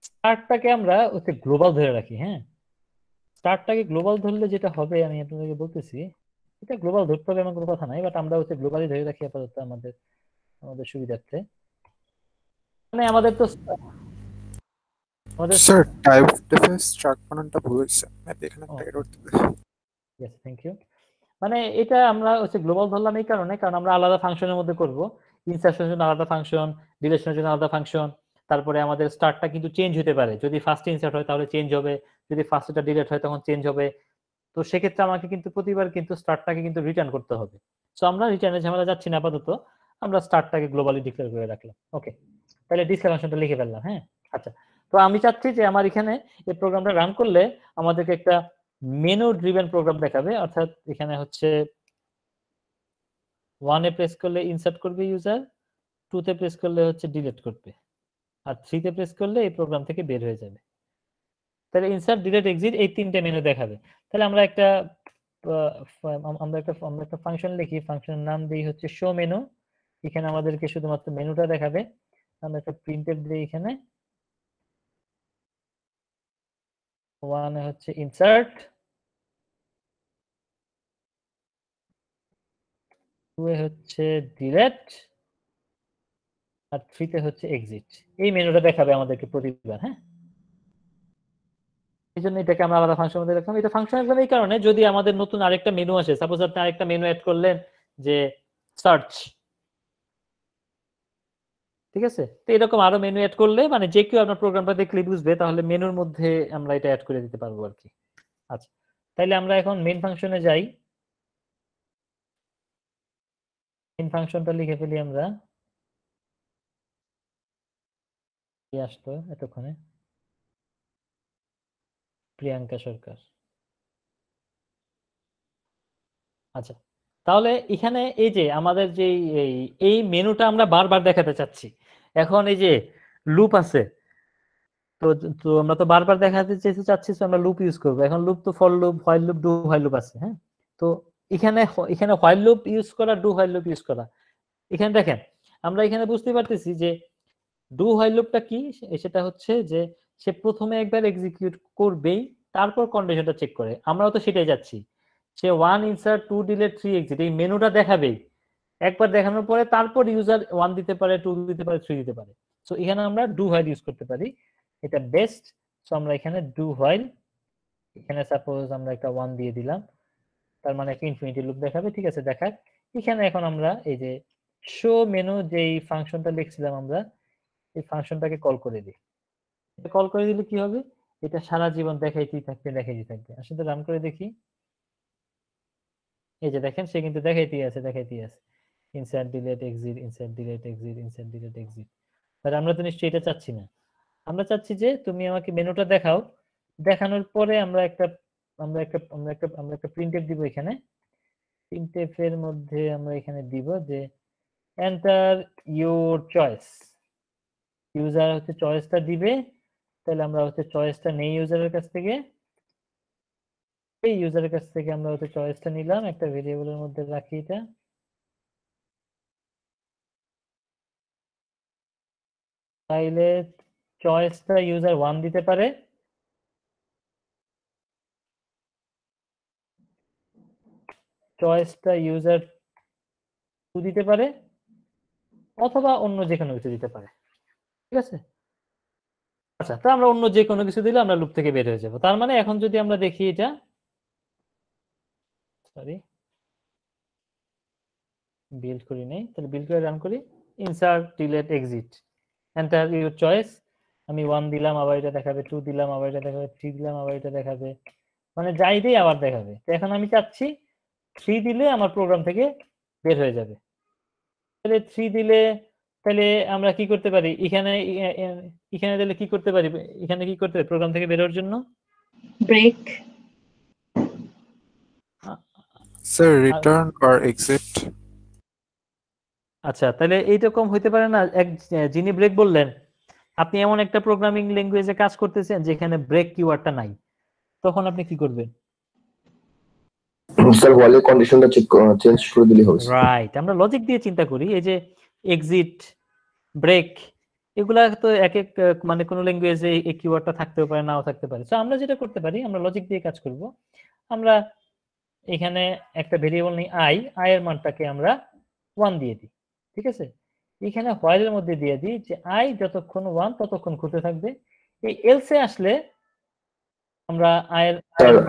Speaker 1: স্টার্টটাকে আমরা হচ্ছে গ্লোবাল ধরে রাখি। হ্যাঁ, স্টার্টটাকে গ্লোবাল ধরলে যেটা হবে আমি আপনাদেরকে বলতেছি, এটা গ্লোবাল ধরতে হবে এমন কোনো কথা নাই, বাট আমরা হচ্ছে গ্লোবালি ধরে রাখি আপাতত আমাদের আমাদের সুবিধার্থে। মানে আমাদের তো আমাদের
Speaker 7: স্যার টাইপ ডিফারেন্স স্টার্ট বানানটা ভুল হয়েছে, মেবি এখানে একটা এরর দিবে।
Speaker 1: Yes, thank you. মানে এটা আমরা হচ্ছে গ্লোবাল ধরলাম এই কারণে, কারণ আমরা আলাদা ফাংশনের মধ্যে করব। ইনসার্শনের জন্য আলাদা ফাংশন, ডিলিশনের জন্য আলাদা ফাংশন, তারপরে আমাদের স্টার্টটা কিন্তু চেঞ্জ হতে পারে, যদি ফার্স্টে ইনসার্ট হয় তাহলে চেঞ্জ হবে, যদি ফার্স্টটা ডিলিট হয় তখন চেঞ্জ হবে। তো সেক্ষেত্রে আমাকে কিন্তু প্রতিবার কিন্তু স্টার্টটাকে কিন্তু রিটার্ন করতে হবে। সো আমরা রিটার্নের ঝামেলা যাচ্ছি না আপাতত, আমরা স্টার্টটাকে গ্লোবালি ডিক্লেয়ার করে রাখলাম। ওকে, তাহলে ডিসপ্লে ফাংশনটা লিখে ফেললাম। হ্যাঁ, আচ্ছা, তো আমি চাচ্ছি যে আমার এখানে এই প্রোগ্রামটা রান করলে আমাদেরকে একটা মেনু ড্রিভেন প্রোগ্রাম দেখাবে, অর্থাৎ এখানে হচ্ছে 1 এ প্রেস করলে ইনসার্ট করবে ইউজার, 2 তে প্রেস করলে হচ্ছে ডিলিট করবে, আর 3 তে প্রেস করলে এই প্রোগ্রাম থেকে বের হয়ে যাবে। তাহলে ইনসার্ট ডিলিট এক্সিট এই তিনটে মেনু দেখাবে। তাহলে আমরা একটা ফাংশন লিখি, ফাংশনের নাম দিই হচ্ছে শো মেনু। এখানে আমাদেরকে শুধুমাত্র মেনুটা দেখাবে। আমরা একটা প্রিন্টএফ দিই এখানে, ওয়ানে হচ্ছে ইনসার্ট, 2 এ হচ্ছে ডিলিট, আর 3 তে হচ্ছে এক্সিট। এই মেনুটা দেখাবে আমাদেরকে প্রতিবার। হ্যাঁ, এই জন্য এটাকে আমরা আলাদা ফাংশন মধ্যে রাখলাম। এটা ফাংশন রাখলাম এই কারণে, যদি আমাদের নতুন আরেকটা মেনু আসে, সাপোজ আপনি আরেকটা মেনু অ্যাড করলেন যে সার্চ, ঠিক আছে, তো এরকম আরো মেনু অ্যাড করলে মানে যে কেউ আপনার প্রোগ্রামটা দেখলে বুঝবে, তাহলে মেনুর মধ্যে আমরা এটা অ্যাড করে দিতে পারবো আর কি। আচ্ছা, তাইলে আমরা এখন মেইন ফাংশনে যাই। মেইন ফাংশনটা লিখে ফেলি আমরা। কি আসলো এতক্ষণে? প্রিয়াঙ্কা সরকার। আচ্ছা, তাহলে এখানে এই যে আমাদের যে এই মেনুটা আমরা বারবার দেখাতে চাচ্ছি। এখন এই যে লুপ আছে, তো তো আমরা তো বারবার দেখাতে চাচ্ছি, তো আমরা লুপ ইউজ করবো। এখন লুপ তো for loop, while loop, do while loop আছে। হ্যাঁ, তো এখানে এখানে হোয়াইল লুপ ইউজ করা, ডু হোয়াইল লুপ ইউজ করা, এখানে দেখেন আমরা এখানে বুঝতে পারতেছি যে ডু হোয়াইল লুপটা কি। সেটা হচ্ছে যে সে প্রথমে একবার এক্সিকিউট করবেই, তারপর কন্ডিশনটা চেক করে। আমরাও তো সেটাই যাচ্ছি, সে 1 ইনসার্ট 2 ডিলিট 3 এক্সিট এই মেনুটা দেখাবেই। একবার দেখানোর পরে তারপর ইউজার 1 দিতে পারে, 2 দিতে পারে, 3 দিতে পারে। সো এখানে আমরা ডু হোয়াইল ইউজ করতে পারি, এটা বেস্ট। সো আমরা এখানে ডু হোয়াইল, এখানে সাপোজ আমরা একটা 1 দিয়ে দিলাম, তার মানে একটা ইনফিনিটি লুপ দেখাবে। ঠিক আছে, দেখাক। এখানে এখন আমরা এই যে শো মেনু যেই ফাংশনটা লিখছিলাম আমরা, এই ফাংশনটাকে কল করে দিই। এটা কল করে দিলে কি হবে, এটা সারা জীবন দেখাইতেই থাকবে। আসলে রান করে দেখি। এই যে দেখেন, সে কিন্তু দেখাইতেই আছে। Insert delete exit, insert delete exit, insert delete exit. তাহলে আমরা তো নিশ্চয়ই এটা চাচ্ছি না। আমরা চাচ্ছি যে তুমি আমাকে মেনুটা দেখাও, দেখানোর পরে আমরা একটা প্রিন্টএফ দিব এখানে। প্রিন্টএফ এর মধ্যে আমরা এখানে দিব যে এন্টার ইউর চয়েস। ইউজার হচ্ছে চয়েসটা দিবে, তাহলে আমরা হচ্ছে চয়েসটা নেই ইউজারের কাছ থেকে। এই ইউজারের কাছ থেকে আমরা হচ্ছে চয়েসটা নিলাম, একটা ভেরিয়েবলের মধ্যে রাখি এটা। তাইলে চয়েসটা ইউজার 1 দিতে পারে, চয়েসটা ইউজার 2 দিতে পারে, অথবা অন্য যে কোনো কিছু দিতে পারে। ঠিক আছে, আচ্ছা, তো আমরা অন্য যে কোনো কিছু দিলে আমরা লুপ থেকে বের হয়ে যাব। তার মানে এখন যদি আমরা দেখি এটা, সরি বিল্ড করি নাই, তাহলে বিল্ড করে রান করি। Insert delete exit, enter your choice. আমি 1 দিলাম, আবার এটা দেখাবে, 2 দিলাম, আবার এটা দেখাবে, 3 দিলাম, আবার এটা দেখাবে, মানে যাই দিই আবার দেখাবে। তো এখন আমি চাচ্ছি 3 দিলে আমার প্রোগ্রাম থেকে বের হয়ে যাবে। তাহলে 3 দিলে তাহলে আমরা কি করতে পারি, এখানে দিলে কি করতে পারি, এখানে কি করতে পারি প্রোগ্রাম থেকে বের হওয়ার জন্য?
Speaker 4: Break.
Speaker 7: Sir return or exit.
Speaker 1: আচ্ছা, তাহলে এইরকম হইতে পারে না, যিনি ব্রেক বললেন, আপনি এমন একটা প্রোগ্রামিং ল্যাঙ্গুয়েজে কাজ করতেছেন যেখানে ব্রেক কিওয়ার্ডটা নাই, তখন আপনি কি করবেন?
Speaker 2: স্যার হোয়াইলের কন্ডিশনটা চেঞ্জ করে দিলে হবে।
Speaker 1: রাইট, আমরা লজিক দিয়ে চিন্তা করি। এই যে এক্সিট, ব্রেক, এগুলা তো এক এক মানে কোন ল্যাঙ্গুয়েজে এই কিওয়ার্ডটা থাকতেও পারে, নাও থাকতে পারে। সো আমরা যেটা করতে পারি, আমরা লজিক দিয়ে কাজ করব। আমরা এখানে একটা ভেরিয়েবল নিই আই এর মানটাকে আমরা 1 দিয়ে দিই। ঠিক আছে, এখানে হোয়াইলের মধ্যে দিয়ে দিই যে আই যতক্ষণ 1 ততক্ষণ ঘুরতে থাকবে। এই এলসে আসলে আমরা আই এর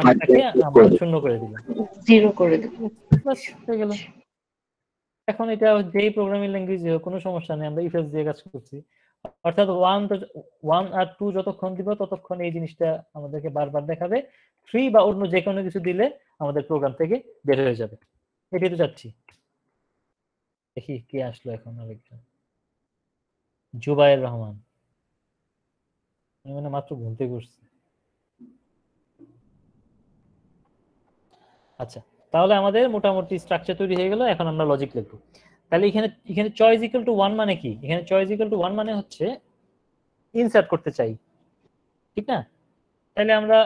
Speaker 1: মানটাকে আমরা 0 করে দিলাম,
Speaker 4: 0 করে দেব।
Speaker 1: বাস হয়ে গেল। এখন এটা যেই প্রোগ্রামিং ল্যাঙ্গুয়েজে কোনো সমস্যা নেই, আমরা ইফ এলস দিয়ে কাজ করছি। অর্থাৎ 1 আর 2 যতক্ষণ দিব ততক্ষণ এই জিনিসটা আমাদেরকে বারবার দেখাবে। 3 বা অন্য যে কোনো কিছু দিলে আমাদের প্রোগ্রাম থেকে বের হয়ে যাবে। এটাই তো চাচ্ছি। দেখি কে আসলো এখন, আরেকজন জুবায়ের রহমান, মানে মাত্র ঘুম থেকে উঠছে। আচ্ছা, তাহলে আমাদের মোটামুটি স্ট্রাকচার তৈরি হয়ে গেল। এখন আমরা লজিক লিখব। তাহলে এখানে চয়েস ইকুয়াল টু 1 মানে কি? এখানে চয়েস ইকুয়াল টু 1 মানে হচ্ছে ইনসার্ট করতে চাই, ঠিক না? তাহলে আমরা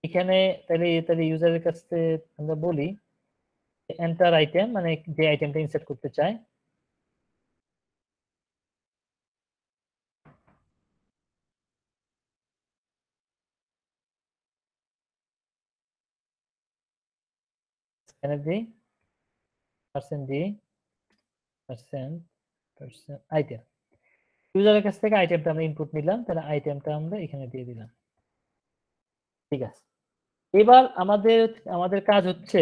Speaker 1: এখানে তাহলে ইউজারের কাছে আমরা বলি এন্টার আইটেম, মানে যে আইটেমটা ইনসার্ট করতে চাই। এখানে দিই পার্সেন্ট আইটেম, ইউজারের কাছ থেকে আইটেমটা আমরা ইনপুট নিলাম, তাহলে আইটেমটা আমরা এখানে দিয়ে দিলাম। ঠিক আছে, এবার আমাদের কাজ হচ্ছে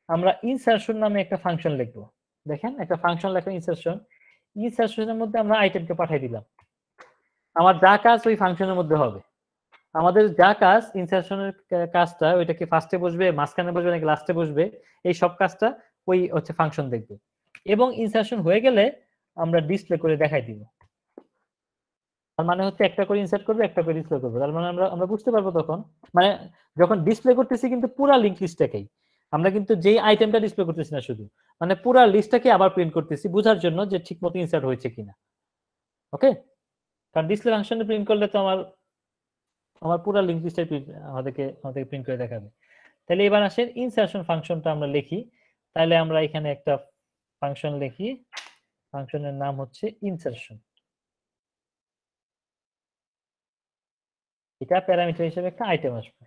Speaker 1: আমরা ইনসারশন নামে একটা ফাংশন লিখবো। দেখেন একটা ফাংশন লেখা ইনসারশনের মধ্যে আমরা আইটেমকে পাঠিয়ে দিলাম। আমার যা কাজ ওই ফাংশনের মধ্যে হবে। আমাদের যা কাজ ইনসারশনের কাজটা, ওইটা কি ফার্স্টে বসবে, মাঝখানে বসবে নাকি লাস্টে বসবে, এই সব কাজটা ওই হচ্ছে ফাংশন দেখবে। এবং ইনসারশন হয়ে গেলে আমরা ডিসপ্লে করে দেখাই দিব। তার মানে হচ্ছে একটা করে ইনসার্ট করবে, একটা করে ডিসপ্লে করবে। তার মানে আমরা বুঝতে পারবো তখন, মানে যখন ডিসপ্লে করতেছি কিন্তু পুরা লিঙ্ক লিস্টটাকেই, আমরা কিন্তু যেই আইটেমটা ডিসপ্লে করতেছি না শুধু, মানে পুরা লিস্টটাকে আবার প্রিন্ট করতেছি বোঝার জন্য যে ঠিকমতো ইনসার্ট হয়েছে কিনা। ওকে, কারণ ডিসপ্লে ফাংশনে প্রিন্ট করলে তো আমার পুরা লিঙ্ক লিস্টটাই আমাদেরকে প্রিন্ট করে দেখাবে। তাহলে এবার আসেন ইনসারশন ফাংশনটা আমরা লিখি। তাহলে আমরা এখানে একটা ফাংশন লিখি, ফাংশনের নাম হচ্ছে ইনসারশন। এটা প্যারামিটার হিসেবে একটা আইটেম আসবে।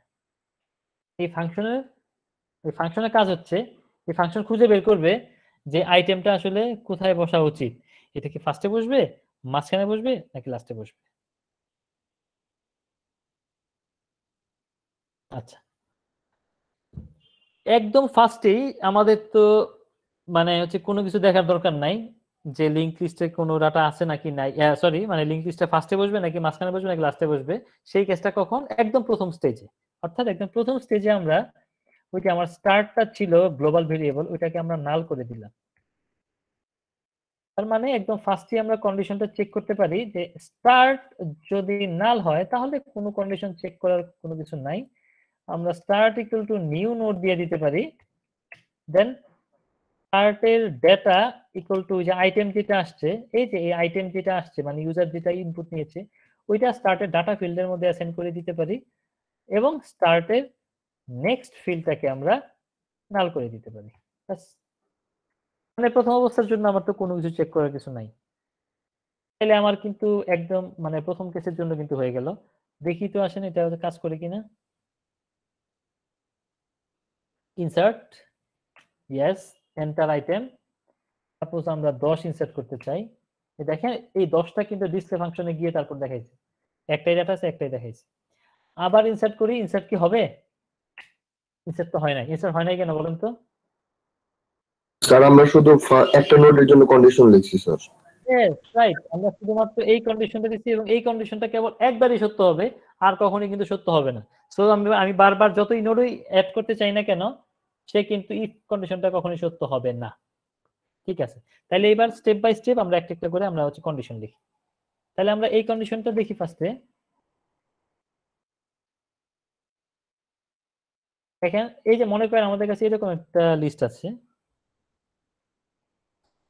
Speaker 1: এই ফাংশনের কাজ হচ্ছে এই ফাংশন খুঁজে বের করবে যে আইটেমটা আসলে কোথায় বসা উচিত, এটা কি ফার্স্টে বসবে, মাঝখানে বসবে নাকি লাস্টে বসবে। আচ্ছা, একদম ফার্স্টেই আমাদের তো মানে হচ্ছে কোনো কিছু দেখার দরকার নাই যে লিঙ্ক লিস্টে কোনো ডাটা আছে নাকি নাই, সরি মানে লিঙ্ক লিস্টে ফার্স্টে বসবে নাকি মাঝখানে বসবে নাকি লাস্টে বসবে। সেই কেসটা কখন, একদম প্রথম স্টেজে, অর্থাৎ একদম প্রথম স্টেজে আমরা ওই যে আমার স্টার্টটা ছিল গ্লোবাল ভেরিয়েবল, ওইটাকে আমরা নাল করে দিলাম। তার মানে একদম ফার্স্টে আমরা কন্ডিশনটা চেক করতে পারি যে স্টার্ট যদি নাল হয় তাহলে কোনো কন্ডিশন চেক করার কোনো কিছু নাই, আমরা start equal to new node দিয়ে দিতে পারি। দেন স্টার্টের ডেটা ইকুয়াল টু যে আইটেম যেটা আসছে, এই যে এই আইটেম যেটা আসছে মানে ইউজার যেটা ইনপুট নিয়েছে ওইটা স্টার্টের ডাটা ফিল্ডের মধ্যে অ্যাসাইন করে দিতে পারি, এবং স্টার্টের নেক্সট ফিল্ডটাকে আমরা নাল করে দিতে পারি। মানে প্রথম অবস্থার জন্য আমার তো কোনো কিছু চেক করার কিছু নাই। তাহলে আমার কিন্তু একদম মানে প্রথম কেসের জন্য কিন্তু হয়ে গেল। দেখি তো আসেন এটা কাজ করে কিনা। Insert, yes, enter item. Suppose আমরা 10 ইনসার্ট করতে চাই, দেখেন এই 10টা কিন্তু ডিসপ্লে ফাংশনে গিয়ে তারপর দেখাইছে, একটাই ডাটা আছে একটাই দেখাইছে। আবার ইনসার্ট করি, ইনসার্ট কি হবে? ইনসার্ট তো হয় না। ইনসার্ট হয় নাই কেন বলেন তো?
Speaker 2: স্যার আমরা শুধু একটা নোডের জন্য কন্ডিশন লিখছি স্যার।
Speaker 1: यस রাইট, আমরা শুধুমাত্র এই কন্ডিশনটা দিচ্ছি এবং এই কন্ডিশনটা কেবল একবারই সত্য হবে, আর কখনোই কিন্তু সত্য হবে না। সো আমি বারবার যতই নোডই অ্যাড করতে চাই না কেন সে কিন্তু ইফ কন্ডিশনটা কখনোই সত্য হবে না। ঠিক আছে, তাহলে এবার স্টেপ বাই স্টেপ আমরা একটা একটা করে আমরা হচ্ছে কন্ডিশন লিখি। তাহলে আমরা এই কন্ডিশনটা দেখি ফার্স্টে। দেখেন এই যে মনে করেন আমাদের কাছে এরকম একটা লিস্ট আছে,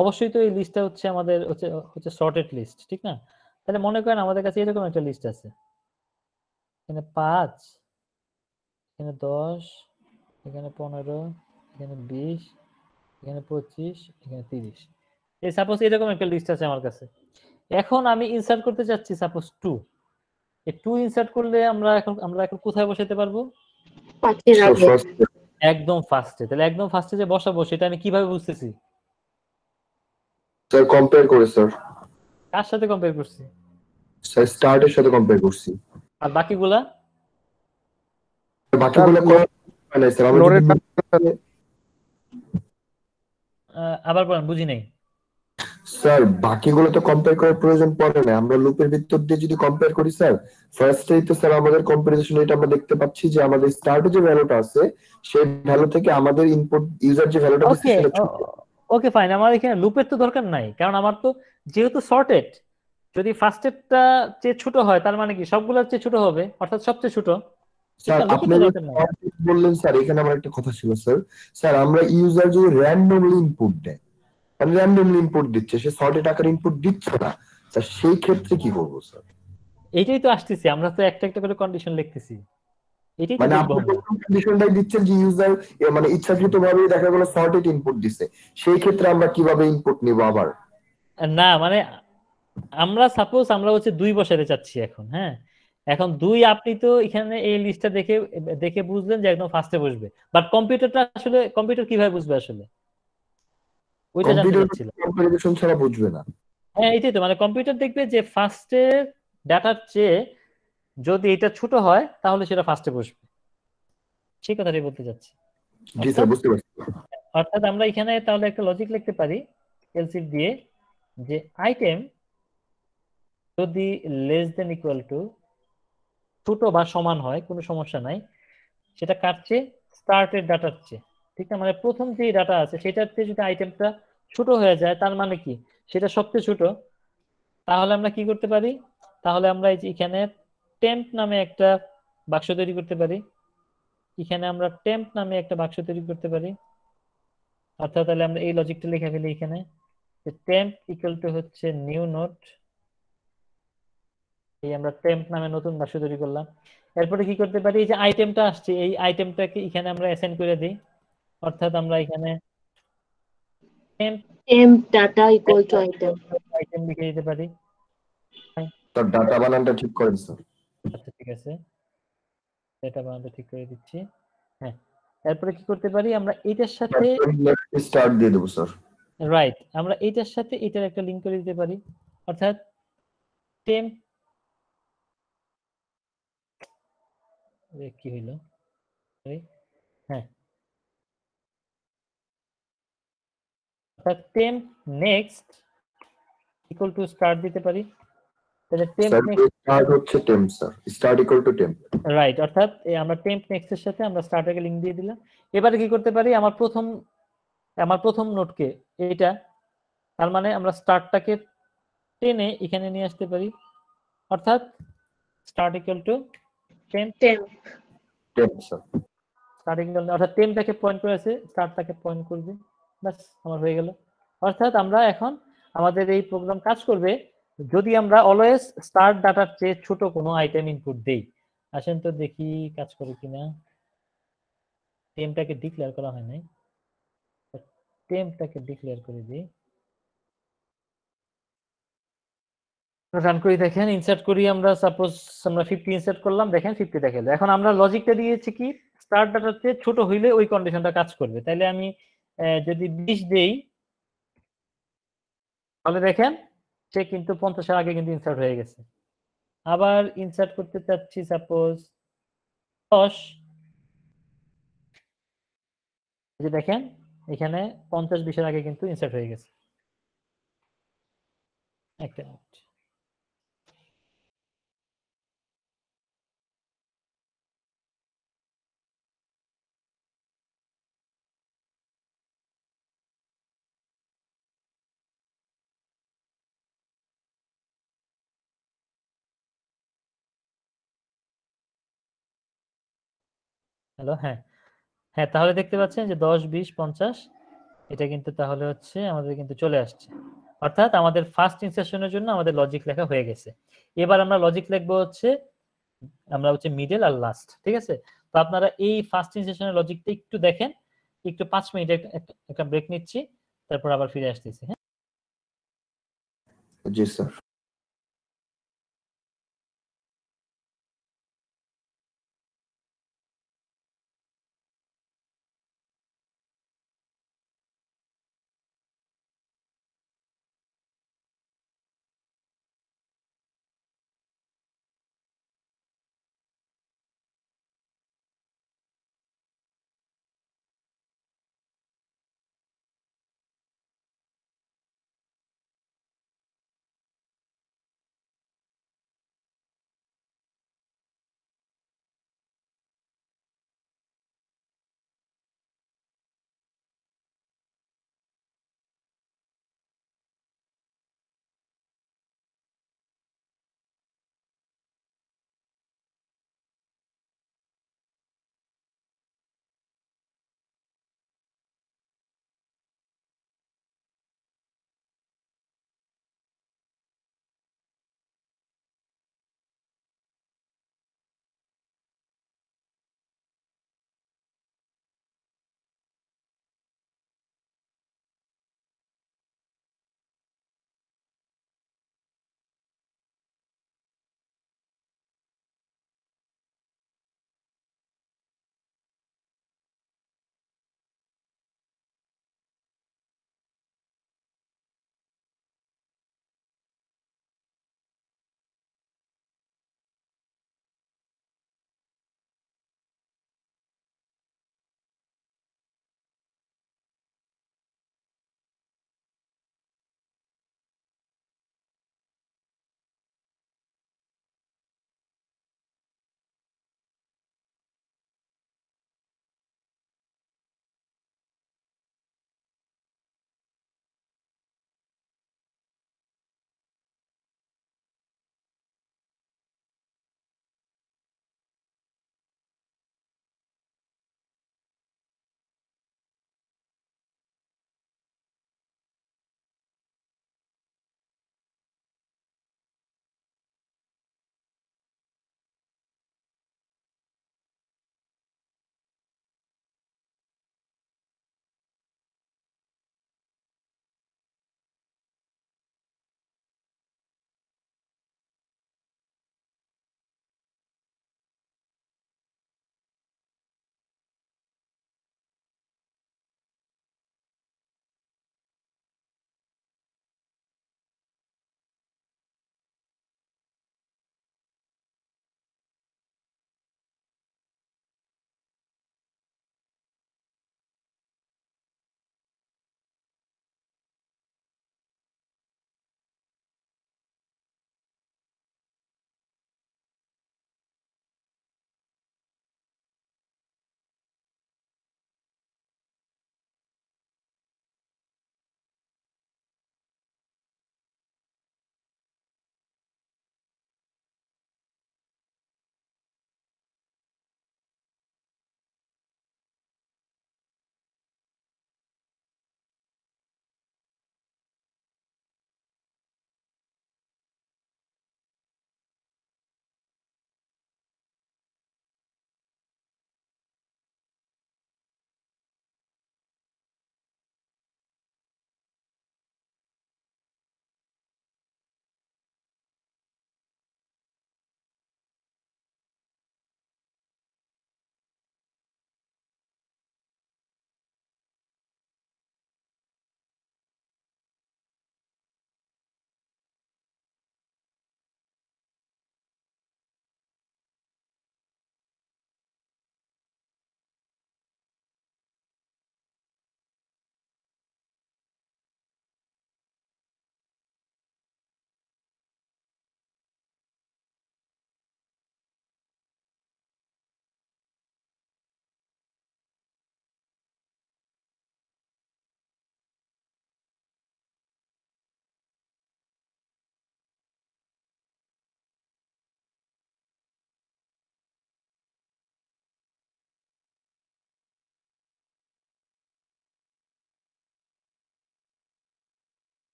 Speaker 1: অবশ্যই তো এই লিস্টটা হচ্ছে আমাদের হচ্ছে সর্টেড লিস্ট, ঠিক না? তাহলে মনে করেন আমাদের কাছে এরকম একটা লিস্ট আছে, এখানে 5, এখানে 10, এখানে 15, এখানে 20, এখানে 25, এখানে 30। এই সাপোজ এরকম একটা লিস্ট আছে আমার কাছে। এখন আমি ইনসার্ট করতে চাচ্ছি সাপোজ 2। এই 2 ইনসার্ট করলে আমরা এখন কোথায় বসাতে পারবো?
Speaker 4: পাঁচের আগে।
Speaker 1: একদম ফার্স্টে। তাহলে একদম ফার্স্টে যে বসাবো সেটা আমি কিভাবে বুঝতেছি?
Speaker 2: স্যার কম্পেয়ার করে স্যার।
Speaker 1: কার সাথে কম্পেয়ার করছি?
Speaker 2: স্যার স্টার্টের সাথে কম্পেয়ার করছি।
Speaker 1: আর বাকিগুলা?
Speaker 2: বাকিগুলো করা হয় না স্যার। আমরা যদি
Speaker 1: আবার বলেন, বুঝি নাই।
Speaker 2: স্যার বাকিগুলো তো কম্পেয়ার করার প্রয়োজন পড়ে না, আমরা লুপের ভিতর দিয়ে যদি কম্পেয়ার করি স্যার, ফার্স্টেই তো স্যার আমাদের কম্পারিজন এটা আমরা দেখতে পাচ্ছি যে আমাদের স্টার্টে যে ভ্যালুটা আছে সেই ভ্যালু থেকে আমাদের ইনপুট ইউজার যে ভ্যালুটা দিচ্ছে সেটা ছোট।
Speaker 1: ওকে ফাইন, আমার এখানে লুপের তো দরকার নাই, কারণ আমার তো যেহেতু সর্টেড, যদি ফার্স্টেরটা চেয়ে ছোট হয় তার মানে কি সবগুলোর চেয়ে ছোট হবে, অর্থাৎ সবচেয়ে ছোট।
Speaker 2: স্যার আপনি বললেন স্যার এখানে আমার একটা কথা ছিল স্যার। স্যার আমরা ইউজার যদি র্যান্ডমলি ইনপুট দেয়, মানে র্যান্ডমলি ইনপুট দিচ্ছে, সে সর্টেড আকারে ইনপুট দিচ্ছে না, তা সেই ক্ষেত্রে কি করবো স্যার?
Speaker 1: এইটাই তো আসতেছি, আমরা তো একটা একটা করে কন্ডিশন লিখতেছি, এটাই তো
Speaker 2: মানে
Speaker 1: দেখবো
Speaker 2: আপনি
Speaker 1: আমরা।
Speaker 2: প্রথম কন্ডিশনটাই দিচ্ছেন যে ইউজার মানে ইচ্ছাকৃতভাবে দেখা গেল সর্টেড ইনপুট দিছে, সেই ক্ষেত্রে আমরা কিভাবে ইনপুট নিব আবার?
Speaker 1: না মানে আমরা সাপোজ আমরা হচ্ছে 2 বসাতে চাচ্ছি এখন, হ্যাঁ, এখন 2 আপনি তো এখানে এই লিস্টটা দেখে দেখে বুঝলেন যে একদম ফার্স্টে বসবে, বাট কম্পিউটারটা আসলে কম্পিউটার কিভাবে বুঝবে আসলে, ওইটা জানতে
Speaker 2: কম্পিউটার
Speaker 1: চাচ্ছিলাম।
Speaker 2: কম্পারিজন ছাড়া বুঝবে না।
Speaker 1: হ্যাঁ এটাই তো, মানে কম্পিউটার দেখবে যে ফার্স্টের ডাটার চেয়ে যদি এটা ছোট হয় তাহলে সেটা ফার্স্টে বসবে, সেই কথাটাই বলতে চাচ্ছি।
Speaker 2: জি স্যার,
Speaker 1: অর্থাৎ
Speaker 2: বুঝতে পারছি।
Speaker 1: অর্থাৎ আমরা এখানে তাহলে একটা লজিক লিখতে পারি এলসিফ দিয়ে, যে আইটেম যদি লেস দেন ইকুয়াল টু ছোট বা সমান হয় কোনো সমস্যা নাই, সেটা কার চেয়ে, স্টার্টের ডাটার চেয়ে, ঠিক না, মানে প্রথম যে ডাটা আছে সেটার চেয়ে যদি আইটেমটা ছোট হয়ে যায় তার মানে কি সেটা সবচেয়ে ছোট, তাহলে আমরা কি করতে পারি, তাহলে আমরা এই যে এখানে টেম্প নামে একটা বাক্স তৈরি করতে পারি, এখানে আমরা টেম্প নামে একটা বাক্স তৈরি করতে পারি। অর্থাৎ তাহলে আমরা এই লজিকটা লিখে ফেলি এখানে, যে টেম্প ইকুয়াল টু হচ্ছে নিউ নোট, এই আমরা টেম্প নামে নতুন বাক্স তৈরি করলাম। এরপরে কি করতে পারি, এই যে আইটেমটা আসছে এই আইটেমটাকে এখানে আমরা অ্যাসাইন করে দিই, অর্থাৎ আমরা এখানে temp
Speaker 4: temp data equal to item.
Speaker 1: Item লিখে দিতে পারি।
Speaker 2: তার ডাটা বানানটা ঠিক করেন স্যার।
Speaker 1: আচ্ছা ঠিক আছে, এটা বানাতে ঠিক করে দিচ্ছি। হ্যাঁ, এরপরে কি করতে পারি, আমরা এটার সাথে
Speaker 2: স্টার্ট দিয়ে দেবো স্যার।
Speaker 1: রাইট, আমরা এটার সাথে এটার একটা লিংক করে দিতে পারি, অর্থাৎ টেম্প, কি হইলো, Sorry, হ্যাঁ, অর্থাৎ temp next equal to start দিতে পারি, তাহলে টেম্প
Speaker 2: স্যার
Speaker 1: নেক্সট,
Speaker 2: স্টার্ট হচ্ছে temp sir, start equal to temp.
Speaker 1: Right, অর্থাৎ আমরা টেম্প নেক্সট এর সাথে আমরা স্টার্টারকে লিংক দিয়ে দিলাম। এবারে কি করতে পারি, আমার প্রথম নোটকে এইটা, তার মানে আমরা স্টার্টটাকে টেনে এখানে নিয়ে আসতে পারি, অর্থাৎ start equal to temp,
Speaker 4: Temp.
Speaker 2: Temp sir.
Speaker 1: Start equal অর্থাৎ টেম্পটাকে পয়েন্ট করেছে, স্টার্টটাকে পয়েন্ট করবে, বাস আমার হয়ে গেল। অর্থাৎ আমরা এখন আমাদের এই প্রোগ্রাম কাজ করবে যদি আমরা অলওয়েজ স্টার্ট ডাটার চেয়ে ছোট কোনো আইটেম ইনপুট দেই। আসেন তো দেখি কাজ করে কিনা, টেম্পটাকে ডিক্লেয়ার করা হয় নাই, টেম্পটাকে ডিক্লেয়ার করে দিই, রান করি, দেখেন ইনসার্ট করি, আমরা সাপোজ আমরা 50 ইনসার্ট করলাম, দেখেন 50 দেখালো। এখন আমরা লজিকটা দিয়েছি কি স্টার্ট ডাটার চেয়ে ছোট হইলে ওই কন্ডিশনটা কাজ করবে, তাইলে আমি যদি 20 দেই তাহলে দেখেন সে কিন্তু 50 এর আগে কিন্তু ইনসার্ট হয়ে গেছে। আবার ইনসার্ট করতে চাচ্ছি সাপোজ 10, এই যে দেখেন এখানে 50 20 এর আগে কিন্তু ইনসার্ট হয়ে গেছে। একটা মিনিট। হ্যালো, হ্যাঁ হ্যাঁ, তাহলে দেখতে পাচ্ছেন যে 10 20 50 এটা কিন্তু তাহলে হচ্ছে আমাদের কিন্তু চলে আসছে, অর্থাৎ আমাদের ফার্স্ট ইনসার্শনের জন্য আমাদের লজিক লেখা হয়ে গেছে। এবার আমরা লজিক লিখবো হচ্ছে আমরা হচ্ছে মিডল আর লাস্ট, ঠিক আছে। তো আপনারা এই ফার্স্ট ইনসার্শনের লজিকটা একটু দেখেন, একটু 5 মিনিট একটা ব্রেক নিচ্ছি, তারপর আবার ফিরে আসতেছি। হ্যাঁ
Speaker 2: জি স্যার।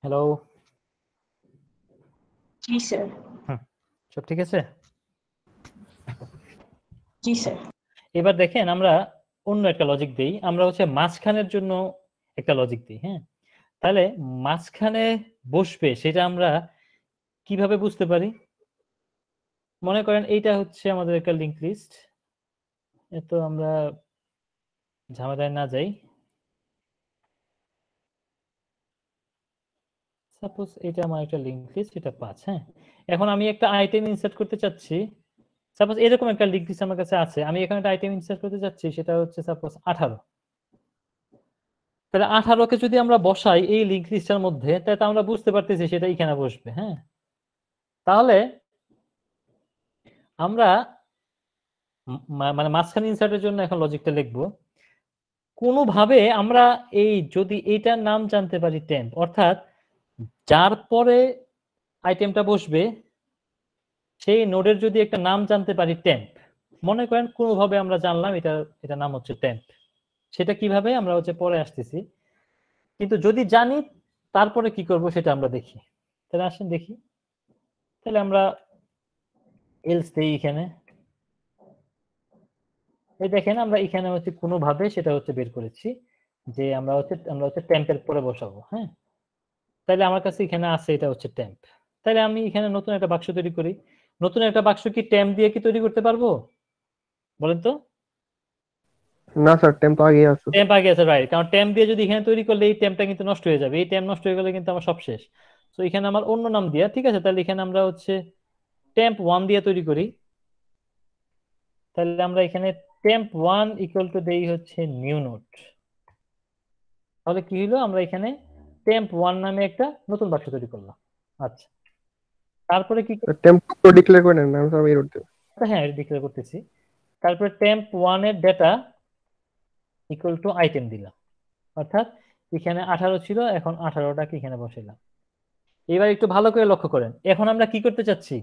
Speaker 1: হ্যালো,
Speaker 4: জি স্যার।
Speaker 1: সব ঠিক আছে?
Speaker 4: জি স্যার।
Speaker 1: এবার দেখেন আমরা অন্য একটা লজিক দেই। আমরা হচ্ছে মাঝখানের জন্য একটা লজিক দিই, হ্যাঁ? তাহলে মাঝখানে বসবে সেটা আমরা কিভাবে বুঝতে পারি? মনে করেন এইটা হচ্ছে আমাদের একটা লিংক লিস্ট। এত আমরা ঝামেলায় না যাই। সাপোজ এটা আমার একটা লিংক লিস্ট, এটা ৫, হ্যাঁ? এখন আমি একটা আইটেম ইনসার্ট করতে চাচ্ছি। সাপোজ এরকম একটা লিংক লিস্ট আমার কাছে আছে। আমি এখানে একটা আইটেম ইনসার্ট করতে চাচ্ছি, সেটা হচ্ছে সাপোজ ১৮। তাহলে ১৮ কে যদি আমরা বসাই এই লিংক লিস্টের মধ্যে, তাহলে তো আমরা বুঝতে পারতেছি সেটা এখানে বসবে, হ্যাঁ? তাহলে আমরা মানে মাঝখানে ইনসার্টের জন্য এখন লজিকটা লিখব। কোনোভাবে আমরা এই যদি এইটার নাম জানতে পারি টেম্প, অর্থাৎ যার পরে আইটেমটা বসবে সেই নোডের যদি একটা নাম জানতে পারি টেম্প, মনে করেন কোনোভাবে আমরা জানলাম এটা নাম হচ্ছে টেম্প, সেটা কিভাবে আমরা হচ্ছে পরে আসতেছি, কিন্তু যদি জানি তারপরে কি করব সেটা আমরা দেখি। তাহলে আসেন দেখি। তাহলে আমরা এলস দেই এখানে। এই দেখেন আমরা এখানে হচ্ছে কোনোভাবে সেটা হচ্ছে বের করেছি যে আমরা হচ্ছে টেম্পের পরে বসাবো, হ্যাঁ? তাহলে আমার কাছে এখানে আছে এটা হচ্ছে টেম্প। তাহলে আমি এখানে নতুন একটা বাক্স তৈরি করি। নতুন একটা বাক্স কি টেম্প দিয়ে কি তৈরি করতে পারবো? বলেন তো?
Speaker 3: না স্যার, টেম্প তো আগেই আছে।
Speaker 1: টেম্প আগে আছে, রাইট। কারণ টেম্প দিয়ে যদি এখানে তৈরি করলে এই টেম্পটা কিন্তু নষ্ট হয়ে যাবে। এই টেম্প নষ্ট হয়ে গেলে কিন্তু আমার সব শেষ। তো এখানে আমার অন্য নাম দিয়া, ঠিক আছে? তাহলে এখানে আমরা হচ্ছে টেম্প 1 দিয়ে তৈরি করি। তাহলে আমরা এখানে টেম্প 1 ইকুয়াল টু দেই হচ্ছে নিউ নোড। তাহলে কি হলো? আমরা এখানে টেম্প 1 নামে একটা নতুন বাক্স তৈরি করলাম। আচ্ছা, তারপরে কি
Speaker 3: টেম্প তো ডিক্লেয়ার করে নেন, আমি সব এরর দেব।
Speaker 1: হ্যাঁ, ডিক্লেয়ার করতেছি। তারপরে টেম্প 1 এর ডেটা ইকুয়াল টু আইটেম দিলাম, অর্থাৎ এখানে 18 ছিল, এখন 18টাকে এখানে বসাইলাম। এবার একটু ভালো করে লক্ষ্য করেন, এখন আমরা কি করতে চাচ্ছি?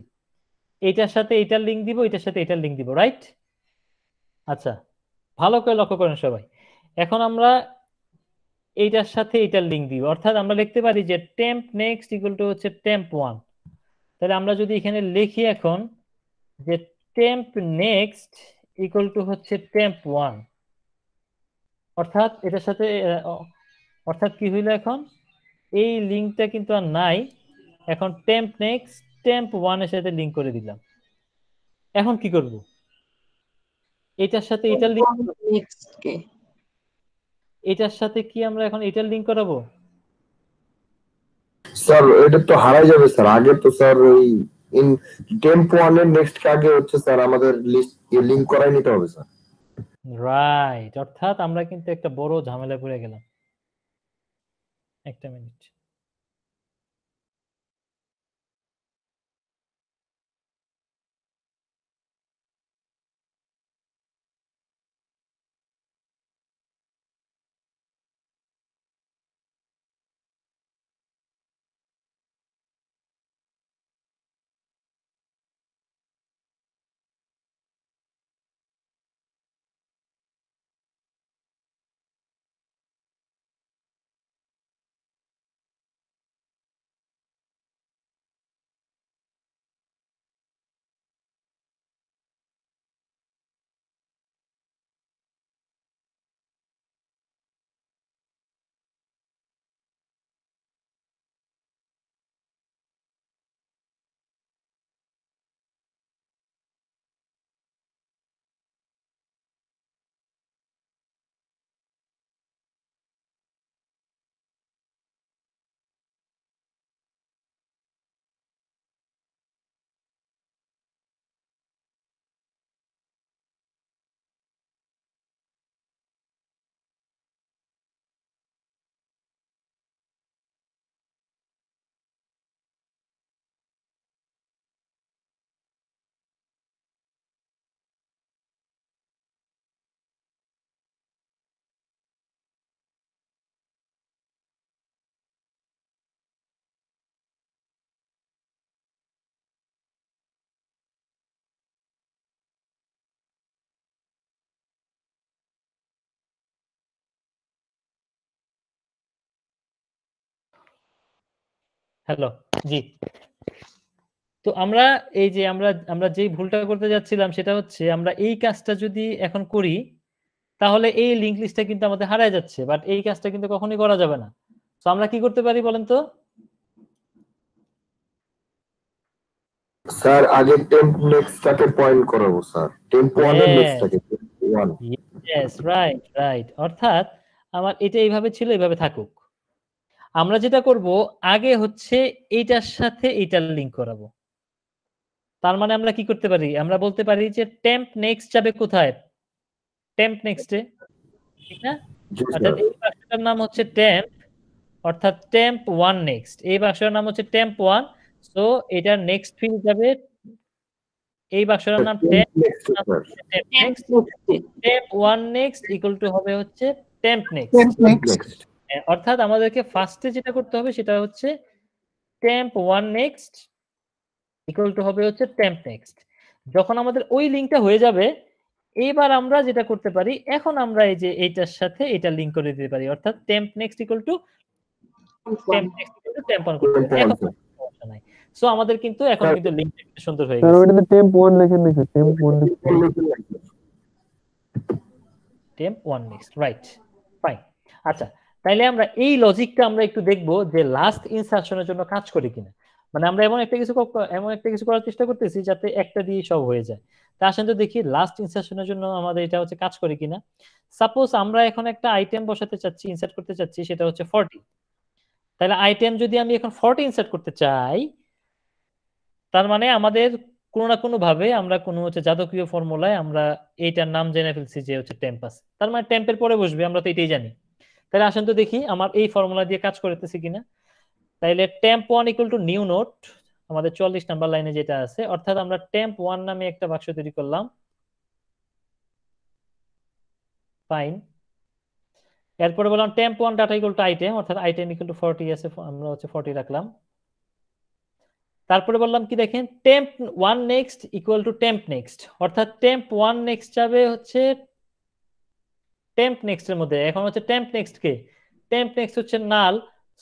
Speaker 1: এইটার সাথে এইটার লিঙ্ক দিব, এটার সাথে এটার লিঙ্ক দিব, রাইট? আচ্ছা, ভালো করে লক্ষ্য করেন সবাই। এখন আমরা এইটার সাথে এইটার লিঙ্ক দিব, অর্থাৎ আমরা লিখতে পারি যে টেম্প নেক্সট ইকুয়াল টু হচ্ছে টেম্প 1। তাহলে আমরা যদি এখানে লিখি এখন যে টেম্প নেক্সট ইকুয়াল টু হচ্ছে টেম্প 1, অর্থাৎ এটার সাথে অর্থাৎ কি হইলো? এখন এই লিঙ্কটা কিন্তু আর নাই, এখন টেম্প নেক্সট টেম্প 1 এর সাথে লিঙ্ক করে দিলাম। এখন কি করব? এটার সাথে এটার লিঙ্ক,
Speaker 4: নেক্সট কে
Speaker 1: এটার সাথে কি আমরা এখন এটার লিঙ্ক করাবো?
Speaker 2: স্যার এটা তো হারাই যাবে স্যার। আগে তো স্যার ওই ইন টেম্প 1 এর নেক্সট কে আগে হচ্ছে স্যার আমাদের লিস্ট লিংক করাই নিতে হবে স্যার।
Speaker 1: রাইট, অর্থাৎ আমরা কিন্তু একটা বড় ঝামেলায় পড়ে গেলাম। একটা মিনিট। হ্যালো, জি। তো আমরা এই যে আমরা যেই ভুলটা করতে যাচ্ছিলাম সেটা হচ্ছে আমরা এই কাজটা যদি এখন করি তাহলে এই লিংক লিস্টটা কিন্তু আমাদের হারায় যাচ্ছে, বাট এই কাজটা কিন্তু কখনোই করা যাবে না। তো আমরা কি করতে পারি বলেন তো?
Speaker 2: স্যার আগে টেম্প নেক্সটটাকে পয়েন্ট করাবো স্যার, টেম্প ওয়ান এর নেক্সটটাকে ওয়ান।
Speaker 1: Yes, right right. অর্থাৎ আমার এটা এইভাবে ছিল, এইভাবে থাকুক। আমরা যেটা করব আগে হচ্ছে এইটার সাথে এইটার লিংক করাবো। তার মানে আমরা কি করতে পারি? আমরা বলতে পারি যে টেম্প নেক্সট যাবে কোথায়? টেম্প নেক্সটে, ঠিক না?
Speaker 2: জি
Speaker 1: অর্থাৎ
Speaker 2: স্যার,
Speaker 1: এই বাক্সটার নাম হচ্ছে টেম্প, অর্থাৎ টেম্প 1 নেক্সট। এই বাক্সটার নাম হচ্ছে টেম্প 1। সো এটার নেক্সট ফিল্ড যাবে, এই বাক্সটার নাম
Speaker 2: temp
Speaker 1: temp,
Speaker 2: next sir,
Speaker 4: temp
Speaker 1: next.
Speaker 4: Next
Speaker 1: temp 1 next equal to হবে হচ্ছে temp next.
Speaker 6: Temp next
Speaker 2: next
Speaker 1: অর্থাৎ আমাদেরকে ফার্স্টে যেটা করতে হবে সেটা হচ্ছে টেম্প 1 নেক্সট ইকুয়াল টু হবে হচ্ছে টেম্প নেক্সট। যখন আমাদের ওই লিংকটা হয়ে যাবে, এইবার আমরা যেটা করতে পারি, এখন আমরা এই যে এইটার সাথে এটা লিংক করে দিতে পারি, অর্থাৎ temp next equal to temp next equal to temp on করতে
Speaker 2: টেম্প
Speaker 1: পারি।
Speaker 2: ওয়ান
Speaker 1: এখন
Speaker 2: স্যার।
Speaker 1: সমস্যা নাই। সো আমাদের কিন্তু এখন কিন্তু লিংকটা সুন্দর হয়ে
Speaker 3: স্যার
Speaker 1: গেছে।
Speaker 3: ওইটাতে টেম্প 1 লিখে দিয়েছে, temp 1
Speaker 1: temp 1 next, right, fine. আচ্ছা, তাইলে আমরা এই লজিকটা আমরা একটু দেখব যে লাস্ট ইনসারশনের জন্য কাজ করে কিনা। মানে আমরা এমন একটা কিছু করার চেষ্টা করতেছি যাতে একটা দিয়ে সব হয়ে যায়। তা আসেন তো দেখি লাস্ট ইনসারশনের জন্য আমাদের এটা হচ্ছে কাজ করে কিনা। সাপোজ আমরা এখন একটা আইটেম বসাতে চাচ্ছি, ইনসার্ট করতে চাচ্ছি, সেটা হচ্ছে 40। তাহলে আইটেম যদি আমি এখন 40 ইনসার্ট করতে চাই, তার মানে আমাদের কোনো না কোনো ভাবে আমরা কোনো হচ্ছে জাদকীয় ফর্মুলায় আমরা এইটার নাম জেনে ফেলছি যে হচ্ছে টেম্প আছে, তার মানে টেম্পের পরে বসবে, আমরা তো এটাই জানি। তাহলে আসেন তো দেখি আমার এই ফর্মুলা দিয়ে কাজ করতেছি কিনা। তাইলে temp 1 equal to new node, আমাদের 44 নাম্বার লাইনে যেটা আছে, অর্থাৎ আমরা টেম্প 1 নামে একটা বাক্স তৈরি করলাম, ফাইন। এরপরে বললাম temp 1 data equal to item, অর্থাৎ আইটেম ইকুয়াল টু 40 আছে, আমরা হচ্ছে 40 রাখলাম। তারপরে বললাম কি দেখেন, temp 1 next equal to temp next, অর্থাৎ টেম্প 1 নেক্সট যাবে হচ্ছে টেম্প নেক্সট এর মধ্যে। এখন হচ্ছে টেম্প নেক্সট কে, টেম্প নেক্সট হচ্ছে নাল,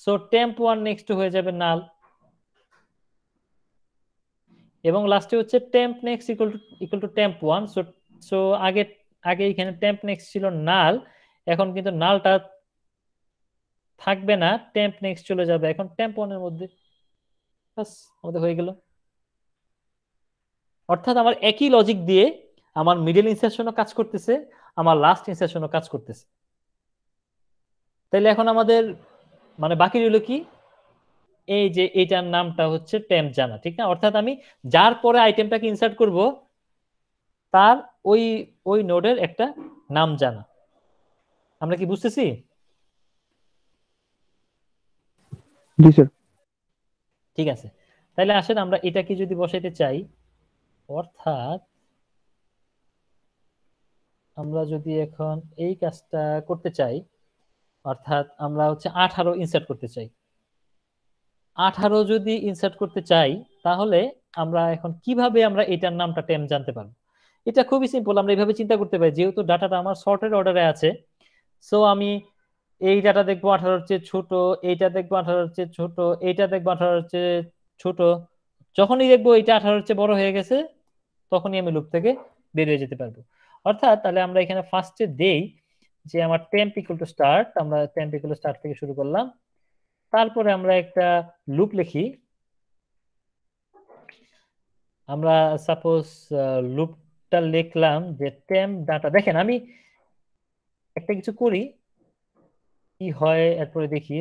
Speaker 1: সো টেম্প 1 নেক্সট হয়ে যাবে নাল। এবং লাস্টে হচ্ছে temp next equal to temp 1। So so আগে আগে এখানে টেম্প নেক্সট ছিল নাল, এখন কিন্তু নালটা থাকবে না, টেম্প নেক্সট চলে যাবে এখন টেম্প 1 এর মধ্যে। বাস, আমাদের হয়ে গেল। অর্থাৎ আমার একই লজিক দিয়ে আমার মিডল ইনসারশনও কাজ করতেছে, আমার লাস্ট ইনসারশনও কাজ করতেছে। তাইলে এখন আমাদের মানে বাকি রইল কি, এই যে এইটার নামটা হচ্ছে টেম্প জানা, ঠিক না? অর্থাৎ আমি যার পরে আইটেমটাকে ইনসার্ট করব তার ওই ওই নোডের একটা নাম জানা। আমরা কি বুঝতেছি?
Speaker 3: জি স্যার।
Speaker 1: ঠিক আছে, তাহলে আসেন আমরা এটাকে যদি বসাইতে চাই, অর্থাৎ আমরা যদি এখন এই কাজটা করতে চাই, অর্থাৎ আমরা হচ্ছে 18 ইনসার্ট করতে চাই। 18 যদি ইনসার্ট করতে চাই, তাহলে আমরা এখন কিভাবে আমরা এটার নামটা টেম্প জানতে পারবো? এটা খুবই সিম্পল, আমরা এইভাবে চিন্তা করতে পারি, যেহেতু ডাটাটা আমার সর্টেড অর্ডারে আছে, সো আমি এই ডাটা দেখবো 18-র চেয়ে ছোট, এইটা দেখবো 18-র চেয়ে ছোট, এইটা দেখবো 18-র চেয়ে ছোট। যখনই দেখবো এটা 18-র চেয়ে বড় হয়ে গেছে, তখনই আমি লুপ থেকে বেরিয়ে যেতে পারবো। অর্থাৎ তাহলে আমরা এখানে ফার্স্টে দেই যে আমার টেম্প ইকুয়াল টু স্টার্ট, আমরা টেম্প ইকুয়াল টু স্টার্ট থেকে শুরু করলাম। তারপরে আমরা একটা লুপ লিখি, আমরা সাপোজ লুপটা লিখলাম যে টেম্প ডাটা। দেখেন আমি একটা কিছু করি, কি হয় এরপরে দেখি।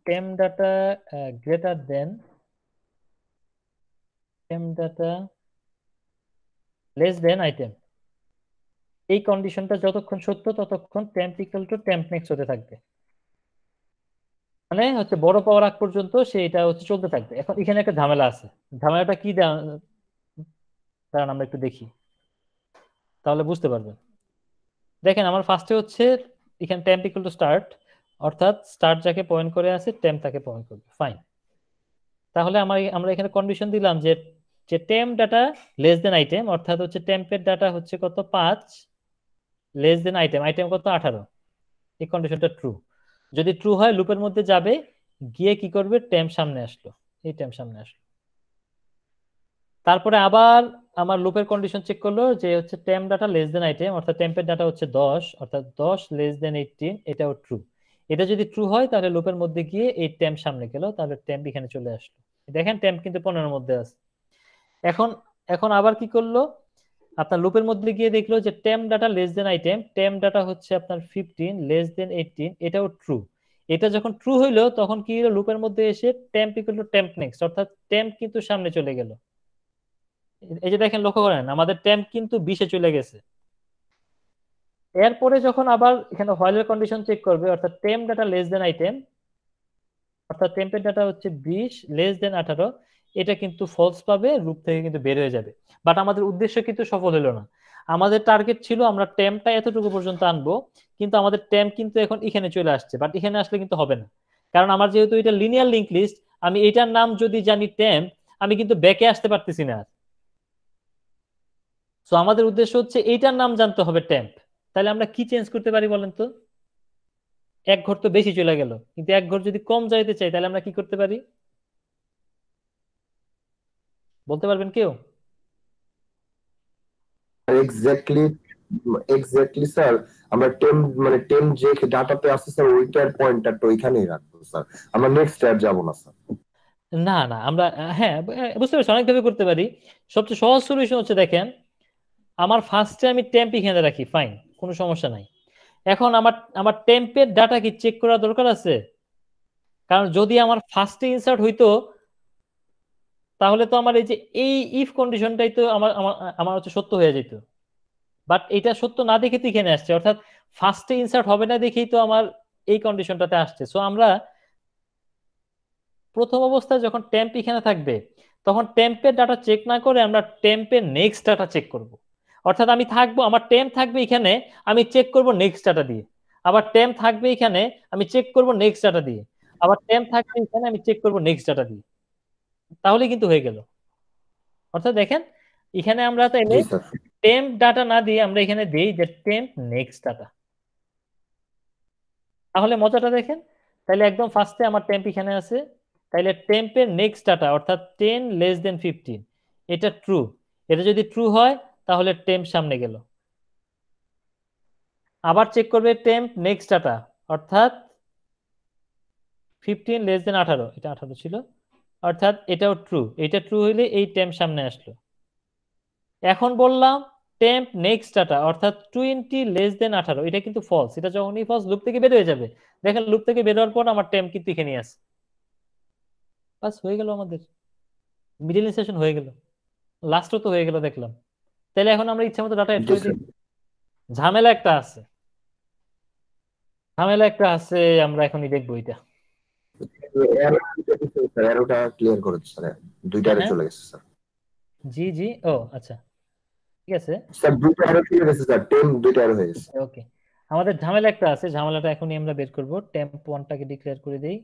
Speaker 1: Temp data greater than temp data less than item, এই কন্ডিশনটা যতক্ষণ সত্য ততক্ষণ temp equal to temp next হতে থাকবে। মানে হচ্ছে বড় পাওয়ার আগ পর্যন্ত সেটা হচ্ছে চলতে থাকবে। এখন এখানে একটা ঝামেলা আছে, ঝামেলাটা কি দাঁড়ান আমরা একটু দেখি, তাহলে বুঝতে পারবেন। দেখেন আমার ফার্স্টে হচ্ছে এখানে টেম্প ইকুয়াল টু স্টার্ট, অর্থাৎ স্টার্ট যাকে পয়েন্ট করে আছে টেম্প তাকে পয়েন্ট করবে, ফাইন। তাহলে আমরা এখানে কন্ডিশন দিলাম যে যে temp data less than item, অর্থাৎ হচ্ছে টেম্পের ডাটা হচ্ছে কত 5, লেস দেন আইটেম, আইটেম কত 18, এই কন্ডিশনটা ট্রু। যদি ট্রু হয় লুপের মধ্যে যাবে, গিয়ে কি করবে, টেম্প সামনে আসলো, এই টেম্প সামনে আসলো। তারপরে আবার আমার লুপের কন্ডিশন চেক করলো যে হচ্ছে temp data less than item, অর্থাৎ টেম্পের ডাটা হচ্ছে 10, অর্থাৎ 10 লেস দেন 18, এটাও ট্রু। এটা যদি ট্রু হয় তাহলে লুপের মধ্যে গিয়ে এই টেম্প সামনে গেল, তাহলে টেম্প এখানে চলে আসলো। দেখেন টেম্প কিন্তু 15 এর মধ্যে আছে। এখন এখন আবার কি করলো, আপনার লুপের মধ্যে গিয়ে দেখলো যে temp data less than item, temp data হচ্ছে আপনার 15 লেস দেন 18, এটাও ট্রু। এটা যখন ট্রু হইলো তখন কি হলো, লুপের মধ্যে এসে temp equal to temp next, অর্থাৎ টেম্প কিন্তু সামনে চলে গেল। এই যে দেখেন, লক্ষ্য করেন আমাদের টেম্প কিন্তু 20-এ চলে গেছে। এরপরে যখন আবার এখানে হোয়াইলের কন্ডিশন চেক করবে, অর্থাৎ temp data less than item, অর্থাৎ টেম্পের ডাটা হচ্ছে 20 লেস দেন 18, এটা কিন্তু ফলস পাবে, লুপ থেকে কিন্তু বের হয়ে যাবে। বাট আমাদের উদ্দেশ্য কিন্তু সফল হলো না। আমাদের টার্গেট ছিল আমরা টেম্পটা এতটুকু পর্যন্ত আনবো, কিন্তু আমাদের টেম্প কিন্তু এখন এখানে চলে আসছে, বাট এখানে আসলে কিন্তু হবে না। কারণ আমার যেহেতু এটা লিনিয়ার লিংক লিস্ট, আমি এটার নাম যদি জানি টেম্প, আমি কিন্তু ব্যাকে আসতে পারতেছি না। সো আমাদের উদ্দেশ্য হচ্ছে এইটার নাম জানতে হবে টেম্প। তাহলে আমরা কি চেঞ্জ করতে পারি বলেন তো? এক ঘর তো বেশি চলে গেল, কিন্তু এক ঘর যদি কম যাইতে চাই তাহলে আমরা কি করতে পারি বলতে পারবেন কেউ?
Speaker 2: এক্স্যাক্টলি এক্স্যাক্টলি স্যার, আমরা টেম যে ডাটাতে আছে স্যার ওইটার পয়েন্টারটা ওইখানেই রাখবো স্যার, আমরা নেক্সট আর যাব না স্যার।
Speaker 1: না না, আমরা হ্যাঁ বুঝতে পারছি, অনেকভাবে করতে পারি। সবচেয়ে সহজ সলিউশন হচ্ছে দেখেন, আমার ফার্স্টে আমি টেম্প এখানে রাখি, ফাইন, কোনো সমস্যা নাই। এখন আমার আমার টেম্পের ডাটা কি চেক করা দরকার আছে? কারণ যদি আমার ফার্স্টে ইনসার্ট হইতো তাহলে তো আমার এই যে এই ইফ কন্ডিশনটাই তো আমার আমার আমার হচ্ছে সত্য হয়ে যেত। বাট এটা সত্য না দেখে তো এখানে আসছে, অর্থাৎ ফার্স্টে ইনসার্ট হবে না দেখেই তো আমার এই কন্ডিশনটাতে আসছে। সো আমরা প্রথম অবস্থায় যখন টেম্প এখানে থাকবে তখন টেম্পের ডাটা চেক না করে আমরা টেম্পের নেক্সট ডাটা চেক করব। অর্থাৎ আমি থাকবো, আমার টেম্প থাকবে এখানে, আমি চেক করব নেক্সট ডাটা দিয়ে। আবার টেম্প থাকবে এখানে, আমি চেক করব নেক্সট ডাটা দিয়ে। আবার টেম্প থাকবে এখানে, আমি চেক করব নেক্সট ডাটা দিয়ে। তাহলে কিন্তু হয়ে গেল। অর্থাৎ দেখেন, এখানে আমরা তাইলে
Speaker 2: জি স্যার।
Speaker 1: টেম্প ডাটা না দিয়ে আমরা এখানে দেই যে টেম্প নেক্সট ডাটা। তাহলে মজাটা দেখেন, তাহলে একদম ফার্স্টে আমার টেম্প এখানে আছে, তাহলে টেম্পের নেক্সট ডাটা অর্থাৎ 10 লেস দেন 15, এটা ট্রু। এটা যদি ট্রু হয় তাহলে টেম্প সামনে গেল। আবার চেক করবে টেম্প নেক্সট ডাটা, অর্থাৎ 15 লেস দেন 18, এটা 18 ছিল, অর্থাৎ এটাও ট্রু। এটা ট্রু হইলে এই টেম্প সামনে আসলো। এখন বললাম টেম্প নেক্সট ডাটা অর্থাৎ 20 লেস দেন 18, এটা কিন্তু ফলস। এটা যখনই ফলস লুপ থেকে বের হয়ে যাবে। দেখেন লুপ থেকে বের হওয়ার পর আমার টেম্প কিন্তু এখানে আছে। বাস হয়ে গেল, আমাদের মিডল সেশন হয়ে গেল, লাস্টও তো হয়ে গেল দেখলাম। তাহলে এখন আমরা ইচ্ছা মতো ডাটা এড
Speaker 2: জি
Speaker 1: করে
Speaker 2: স্যার।
Speaker 1: দিই। ঝামেলা একটা আছে, ঝামেলা একটা আছে, আমরা এখনই দেখবো এটা।
Speaker 2: এরোটা ক্লিয়ার করে দিন স্যার, দুইটা এরো
Speaker 1: হ্যাঁ
Speaker 2: চলে গেছে স্যার।
Speaker 1: জি জি, ও আচ্ছা, ঠিক আছে,
Speaker 2: স্যার দুইটা এরো চলে গেছে স্যার, টেম দুইটা এরো হয়ে গেছে।
Speaker 1: ওকে। আমাদের ঝামেলা একটা আছে, ঝামেলাটা এখনই আমরা বের করব। টেম্প 1টাকে ডিক্লেয়ার করে দেই।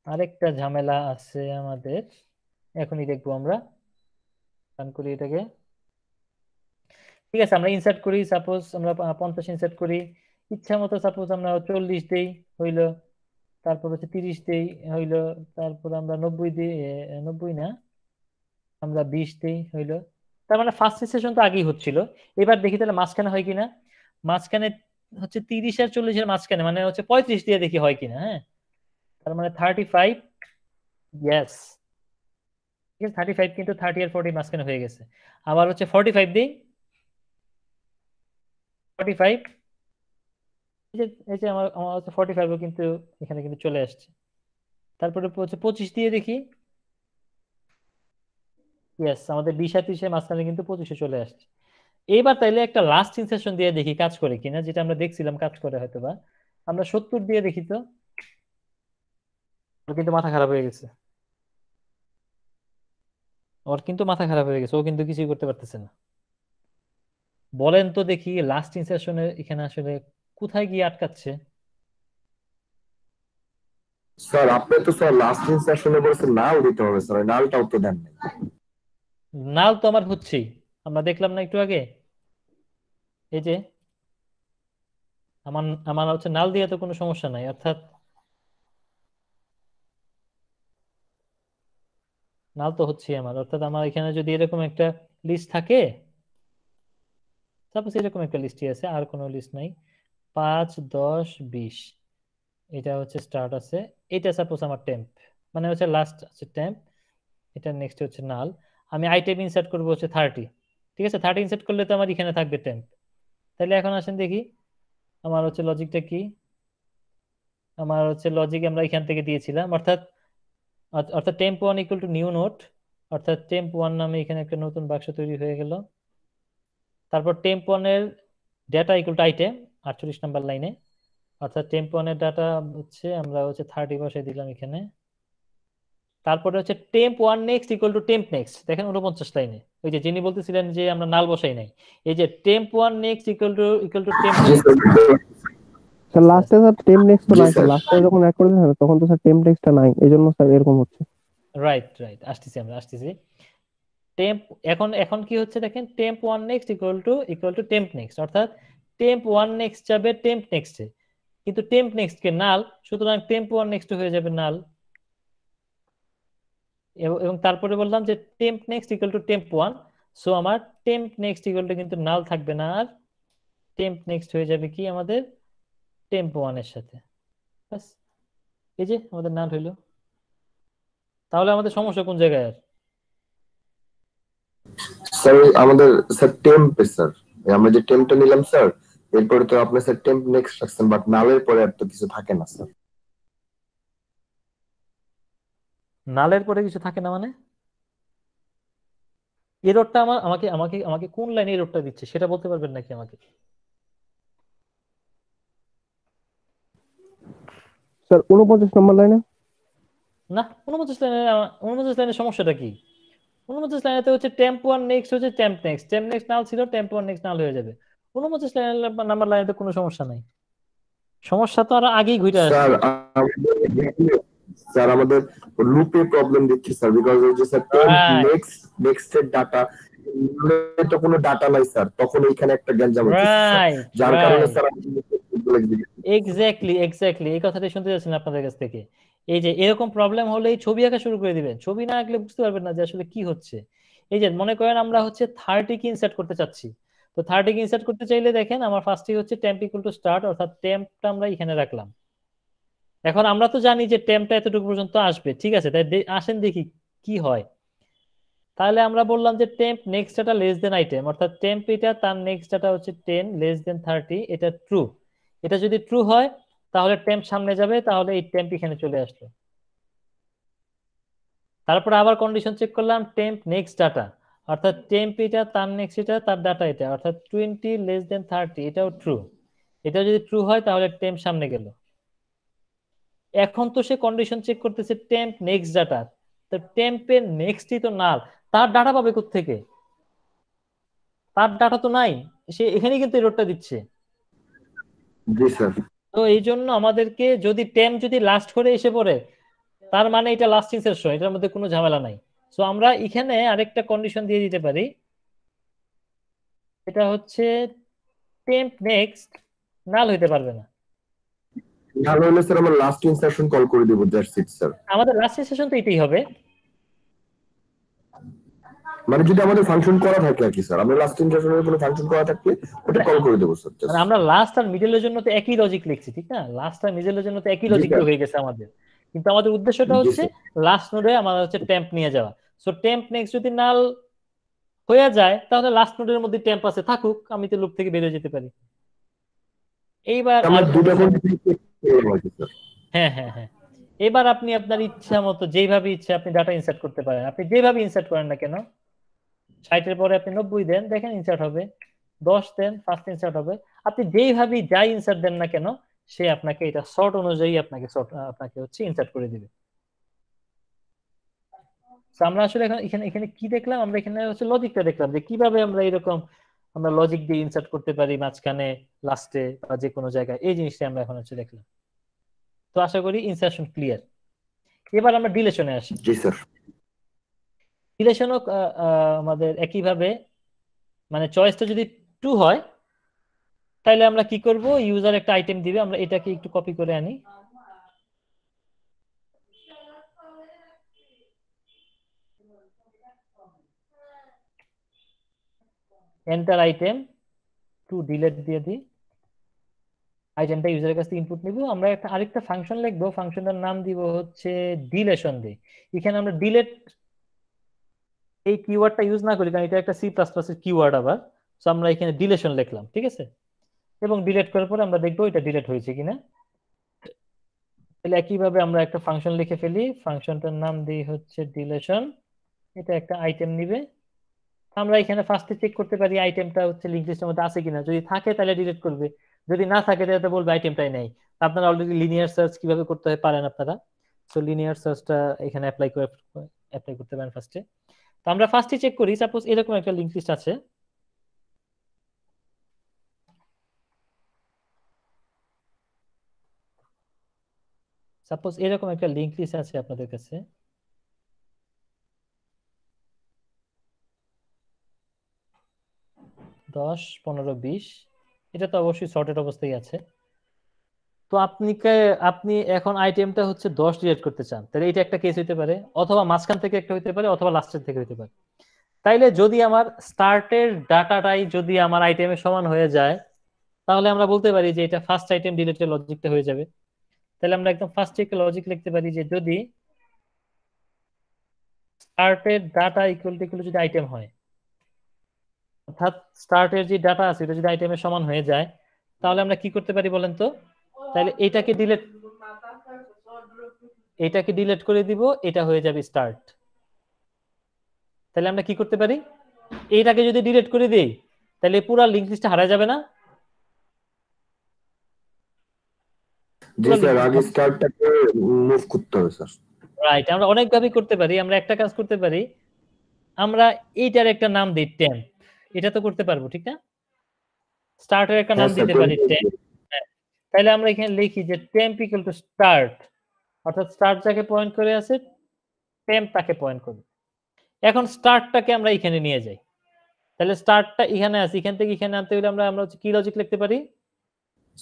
Speaker 1: আরেকটা ঝামেলা আছে আমাদের, এখনই দেখবো আমরা। রান করি এটাকে। ঠিক আছে, আমরা ইনসার্ট করি, সাপোজ আমরা 50 ইনসার্ট করি। ইচ্ছা মতো সাপোজ আমরা 40 দেই, হইলো। তারপর হচ্ছে 30 দেই, হইলো। তারপর আমরা 90 দিই, 90 না, আমরা 20 দেই, হইলো। তার মানে ফার্স্ট সেশন তো আগেই হচ্ছিল। এবার দেখি তাহলে মাঝখানে হয় কিনা। মাঝখানে হচ্ছে 30 আর 40 এর মাঝখানে, মানে হচ্ছে 35 দিয়ে দেখি হয় কিনা। হ্যাঁ, তার মানে 35, ইয়েস, ঠিক আছে, 35 কিন্তু 30 আর 40 মাঝখানে হয়ে গেছে। আবার হচ্ছে 45 দিই, 45, এই যে আমার আমার হচ্ছে 45 কিন্তু এখানে কিন্তু চলে আসছে। তারপরে হচ্ছে 25 দিয়ে দেখি, ইয়েস, আমাদের 20 আর 30 এর মাঝখানে কিন্তু 25 চলে আসছে। এইবার তাইলে একটা লাস্ট ইনসারশন দিয়ে দেখি কাজ করে কিনা, যেটা আমরা দেখছিলাম কাজ করে হয়তোবা। আমরা 70 দিয়ে দেখি তো। ওর কিন্তু মাথা খারাপ হয়ে গেছে, ওর কিন্তু মাথা খারাপ হয়ে গেছে, ও কিন্তু কিছুই করতে পারতেছে না। বলেন তো দেখি লাস্ট ইনসারশনে এখানে আসলে কোথায় গিয়ে আটকাচ্ছে?
Speaker 2: স্যার আপনি তো স্যার লাস্ট ইনসারশনে বলেছেন নাল দিতে হবে স্যার, ওই নালটাও তো দেন নাই।
Speaker 1: নাল তো আমার হচ্ছেই, আমরা দেখলাম না একটু আগে। এই যে আমার আমার হচ্ছে নাল দিয়ে তো কোনো সমস্যা নাই, অর্থাৎ নাল তো হচ্ছে আমার, অর্থাৎ আমার এখানে যদি এরকম একটা লিস্ট থাকে, সাপোজ এরকম একটা লিস্টই আছে, আর কোনো লিস্ট নাই, 5 10 20, এটা হচ্ছে স্টার্ট আছে, এটা সাপোজ আমার টেম্প, মানে হচ্ছে লাস্ট আছে টেম্প, এটা নেক্সট হচ্ছে নাল। আমি আইটেম ইনসার্ট করবো হচ্ছে 30, ঠিক আছে, 30 ইনসার্ট করলে তো আমার এখানে থাকবে টেম্প। তাহলে এখন আসেন দেখি আমার হচ্ছে লজিকটা কি। আমার হচ্ছে লজিক আমরা এখান থেকে দিয়েছিলাম, অর্থাৎ অর্থাৎ temp 1 equal to new node, অর্থাৎ টেম্প 1 নামে এখানে একটা নতুন বাক্স তৈরি হয়ে গেল। তারপর টেম্প 1 এর data equal to item 48 number লাইনে, অর্থাৎ টেম্প 1 এর ডাটা হচ্ছে আমরা হচ্ছে 30 বসাই দিলাম এখানে। তারপরে হচ্ছে temp 1 next equal to temp next, দেখেন 49 লাইনে, ওই যে যিনি বলতেছিলেন যে আমরা নাল বসাই নাই, এই যে temp 1 next equal to temp
Speaker 2: জি
Speaker 1: নেক্সট।
Speaker 2: স্যার।
Speaker 3: স্যার লাস্টে স্যার টেম নেক্সট তো
Speaker 2: জি
Speaker 3: নাই স্যার,
Speaker 2: স্যার।
Speaker 3: লাস্টে যখন অ্যাড করে দেন তখন তো স্যার টেম নেক্সটটা নাই, এই জন্য স্যার এরকম হচ্ছে।
Speaker 1: রাইট রাইট, আসতেছি আমরা আসতেছি। টেম্প এখন এখন কি হচ্ছে দেখেন, temp 1 next equal to temp next, অর্থাৎ টেম্প 1 নেক্সট যাবে টেম্প নেক্সটে, কিন্তু টেম্প নেক্সট কে নাল, সুতরাং টেম্প 1 নেক্সট হয়ে যাবে নাল। এবং তারপরে বললাম যে temp next equal to temp 1, so আমার টেম্প নেক্সট ইকুয়াল টু কিন্তু নাল থাকবে না, আর টেম্প নেক্সট হয়ে যাবে কি আমাদের টেম্প 1 এর সাথে, ব্যাস, এই যে আমাদের নাল হইলো। তাহলে আমাদের সমস্যা কোন জায়গায়? আর
Speaker 2: স্যার আমাদের স্যার টেম্প স্যার, আমরা যে টেম্পটা নিলাম স্যার, এরপরে তো আপনি স্যার টেম্প নেক্সট রাখছেন, বাট নালের পরে আর তো কিছু থাকে না স্যার।
Speaker 1: নালের পরে কিছু থাকে না মানে এররটা আমাকে আমাকে আমাকে কোন লাইনে এররটা দিচ্ছে সেটা বলতে পারবেন নাকি আমাকে?
Speaker 3: স্যার 49 নম্বর লাইনে।
Speaker 1: না, 49 লাইনের সমস্যাটা কি? 49 লাইনেতে হচ্ছে টেম্প 1 নেক্সট হচ্ছে টেম্প নেক্সট নাল ছিল, টেম্প 1 নেক্সট নাল হয়ে যাবে। 49 নাম্বার লাইনেতে কোনো সমস্যা নাই, সমস্যা তো আরো আগেই ঘুরে
Speaker 2: স্যার
Speaker 1: আসছে।
Speaker 2: স্যার আমাদের লুপে প্রবলেম দিচ্ছে স্যার, বিকজ ওই যে স্যার টেম্প
Speaker 1: রাইট
Speaker 2: নেক্সট এর ডাটা তো কোনো ডাটা নাই স্যার, তখন এইখানে একটা গ্যাঞ্জাম হচ্ছে স্যার,
Speaker 1: রাইট
Speaker 2: যার কারণে
Speaker 1: রাইট,
Speaker 2: স্যার
Speaker 1: এক্স্যাক্টলি এক্স্যাক্টলি, এই কথাটাই শুনতে যাচ্ছিলাম আপনাদের কাছ থেকে। এই যে এরকম প্রবলেম হলেই ছবি আঁকা শুরু করে দিবেন, ছবি না আঁকলে বুঝতে পারবেন না যে আসলে কি হচ্ছে। এই যে মনে করেন আমরা হচ্ছে 30 কে ইনসার্ট করতে চাচ্ছি, তো 30 কে ইনসার্ট করতে চাইলে দেখেন আমার ফার্স্টে হচ্ছে টেম্প ইকুয়াল টু স্টার্ট, অর্থাৎ টেম্পটা আমরা এখানে রাখলাম। এখন আমরা তো জানি যে টেম্পটা এতটুকু পর্যন্ত আসবে, ঠিক আছে, তাই আসেন দেখি কি হয়। তাহলে আমরা বললাম যে temp next data less than item, অর্থাৎ টেম্প এটা তার নেক্সট ডাটা হচ্ছে 10 লেস দেন 30, এটা ট্রু। এটা যদি ট্রু হয় তাহলে টেম্প সামনে যাবে, তাহলে এই টেম্প এখানে চলে আসলো। তারপর আবার কন্ডিশন চেক করলাম, টেম্প নেক্সট ডাটা, অর্থাৎ টেম্প এটা তার নেক্সট এটা তার ডাটা এটা, অর্থাৎ 20 লেস দেন 30, এটাও ট্রু। এটা যদি ট্রু হয় তাহলে টেম্প সামনে গেল। এখন তো সে কন্ডিশন চেক করতেছে টেম্প নেক্সট ডাটা, তো টেম্পের নেক্সটই তো নাল, তার ডাটা পাবে কোত্থেকে? তার ডাটা তো নাই, সে এখানে কিন্তু এররটা দিচ্ছে।
Speaker 2: জি স্যার।
Speaker 1: তো এই জন্য আমাদেরকে যদি টেম্প যদি লাস্ট করে এসে পড়ে, তার মানে এটা লাস্ট ইনসারশন, এটার মধ্যে কোনো ঝামেলা নাই। সো আমরা এখানে আরেকটা কন্ডিশন দিয়ে দিতে পারি, এটা হচ্ছে টেম্প নেক্সট নাল হইতে পারবে না।
Speaker 2: ভালো হলে স্যার আমরা লাস্ট ইনসারশন কল করে দিব, দ্যাটস ইট স্যার।
Speaker 1: আমাদের লাস্ট ইনসারশন তো এটাই হবে,
Speaker 2: মানে যদি আমাদের ফাংশন করা থাকে আর কি স্যার, আমরা লাস্ট ইনসারশনের কোনো ফাংশন করা থাকলে ওটা কল করে দেবো স্যার।
Speaker 1: মানে আমরা লাস্ট আর মিডলের জন্য তো একই লজিক লিখছি, ঠিক না? লাস্ট আর মিডলের জন্য তো একই লজিক হয়ে গেছে আমাদের, কিন্তু আমাদের উদ্দেশ্যটা
Speaker 2: জি
Speaker 1: হচ্ছে
Speaker 2: স্যার।
Speaker 1: লাস্ট নোডে আমাদের হচ্ছে টেম্প নিয়ে যাওয়া। সো টেম্প নেক্সট যদি নাল হয়ে যায় তাহলে লাস্ট নোডের মধ্যে টেম্প আছে, থাকুক, আমি তো লুপ থেকে বেরিয়ে যেতে পারি। এইবার
Speaker 2: আমরা
Speaker 1: আর
Speaker 2: দুটো
Speaker 1: কোনো,
Speaker 2: স্যার।
Speaker 1: হ্যাঁ হ্যাঁ হ্যাঁ, এবার আপনি আপনার ইচ্ছা মতো যেইভাবে ইচ্ছা আপনি ডাটা ইনসার্ট করতে পারেন, আপনি যেভাবে ইনসার্ট করেন না কেন, 60 এর পরে আপনি 90 দেন, দেখেন ইনসার্ট হবে, 10 দেন, ফার্স্ট ইনসার্ট হবে। আপনি যেইভাবে যাই ইনসার্ট দেন না কেন, সে আপনাকে এটা সর্ট অনুযায়ী আপনাকে হচ্ছে ইনসার্ট করে দিবে। তো আমরা আসলে এখন এখানে এখানে কি দেখলাম, আমরা এখানে হচ্ছে লজিকটা দেখলাম যে কিভাবে আমরা এরকম আমরা লজিক দিয়ে ইনসার্ট করতে পারি মাঝখানে, লাস্টে বা যে কোনো জায়গায়, এই জিনিসটা আমরা এখন হচ্ছে দেখলাম। তো আশা করি ইনসার্শন ক্লিয়ার। এবার আমরা ডিলেশনে আসি।
Speaker 2: জি স্যার।
Speaker 1: ডিলেশনও আমাদের একইভাবে, মানে চয়েসটা যদি ট্রু হয় তাহলে আমরা কি করব, ইউজার একটা আইটেম দিবে, আমরা এটাকে একটু কপি করে আনি। এন্টার আইটেম টু ডিলেট দিয়ে দিই, আইটেমটা ইউজারের কাছ থেকে ইনপুট নিব, আমরা একটা আরেকটা ফাংশন লিখবো, ফাংশনটার নাম দিব হচ্ছে ডিলেশন দিই। এখানে আমরা ডিলেট এই কিওয়ার্ডটা ইউজ না করি কারণ এটা একটা সি প্লাস প্লাস এর কিওয়ার্ড আবার, সো আমরা এখানে ডিলেশন লিখলাম, ঠিক আছে, এবং ডিলেট করার পরে আমরা দেখবো এটা ডিলেট হয়েছে কিনা। তাহলে একইভাবে আমরা একটা ফাংশন লিখে ফেলি, ফাংশনটার নাম দিই হচ্ছে ডিলেশন, এটা একটা আইটেম নিবে, আমরা এখানে ফার্স্টে চেক করতে পারি আইটেমটা হচ্ছে লিঙ্ক লিস্টের মধ্যে আছে কিনা, যদি থাকে তাহলে ডিলিট করবে, যদি না থাকে তাহলে বলবে আইটেমটাই নেই। আপনারা অলরেডি লিনিয়ার সার্চ কিভাবে করতে হয় পারেন আপনারা, সো লিনিয়ার সার্চটা এখানে অ্যাপ্লাই করতে পারেন ফার্স্টে। তো আমরা ফার্স্টে চেক করি, সাপোজ এরকম একটা লিঙ্ক লিস্ট আছে, সাপোজ এরকম একটা লিঙ্ক লিস্ট আছে আপনাদের কাছে, দশ 15 20, এটা তো অবশ্যই সর্টেড অবস্থায় আছে। তো আপনি এখন আইটেমটা হচ্ছে 10 ডিলিট করতে চান, তাহলে এটা একটা কেস হইতে পারে, অথবা মাঝখান থেকে একটা হইতে পারে, অথবা লাস্টের থেকে হইতে পারে। তাইলে যদি আমার স্টার্টের ডাটাটাই যদি আমার আইটেমের সমান হয়ে যায়, তাহলে আমরা বলতে পারি যে এটা ফার্স্ট আইটেম ডিলিটের লজিকটা হয়ে যাবে। তাহলে আমরা একদম ফার্স্ট থেকে লজিক লিখতে পারি যে যদি স্টার্টের ডাটা ইকুয়াল টু যদি আইটেম হয়, অর্থাৎ স্টার্টের যে ডাটা আছে এটা যদি আইটেমের সমান হয়ে যায়, তাহলে আমরা কি করতে পারি বলেন তো? তাহলে এটাকে ডিলিট করে দিব, এটা হয়ে যাবে স্টার্ট। তাহলে আমরা কি করতে পারি, এইটাকে যদি ডিলিট করে দিই তাহলে পুরো লিংক লিস্টটা হারা যাবে না?
Speaker 2: জি স্যার, আগে স্টার্টটাকে মুভ করতে হবে স্যার।
Speaker 1: রাইট, আমরা অনেক ভাবে করতে পারি। আমরা একটা কাজ করতে পারি, আমরা এইটার একটা নাম দিই টেম্প, এটা তো করতে পারবো ঠিক না? স্টার্টের একটা নাম দিতে পারি টেম্প, তাহলে আমরা এখানে লিখি যে টেম্প ইকুয়াল টু স্টার্ট, অর্থাৎ স্টার্ট যাকে পয়েন্ট করে আছে টেম্প তাকে পয়েন্ট করবে। এখন স্টার্টটাকে আমরা এখানে নিয়ে যাই, তাহলে স্টার্টটা এখানে আছে, এখান থেকে এখানে আনতে হলে আমরা কি লজিক লিখতে পারি?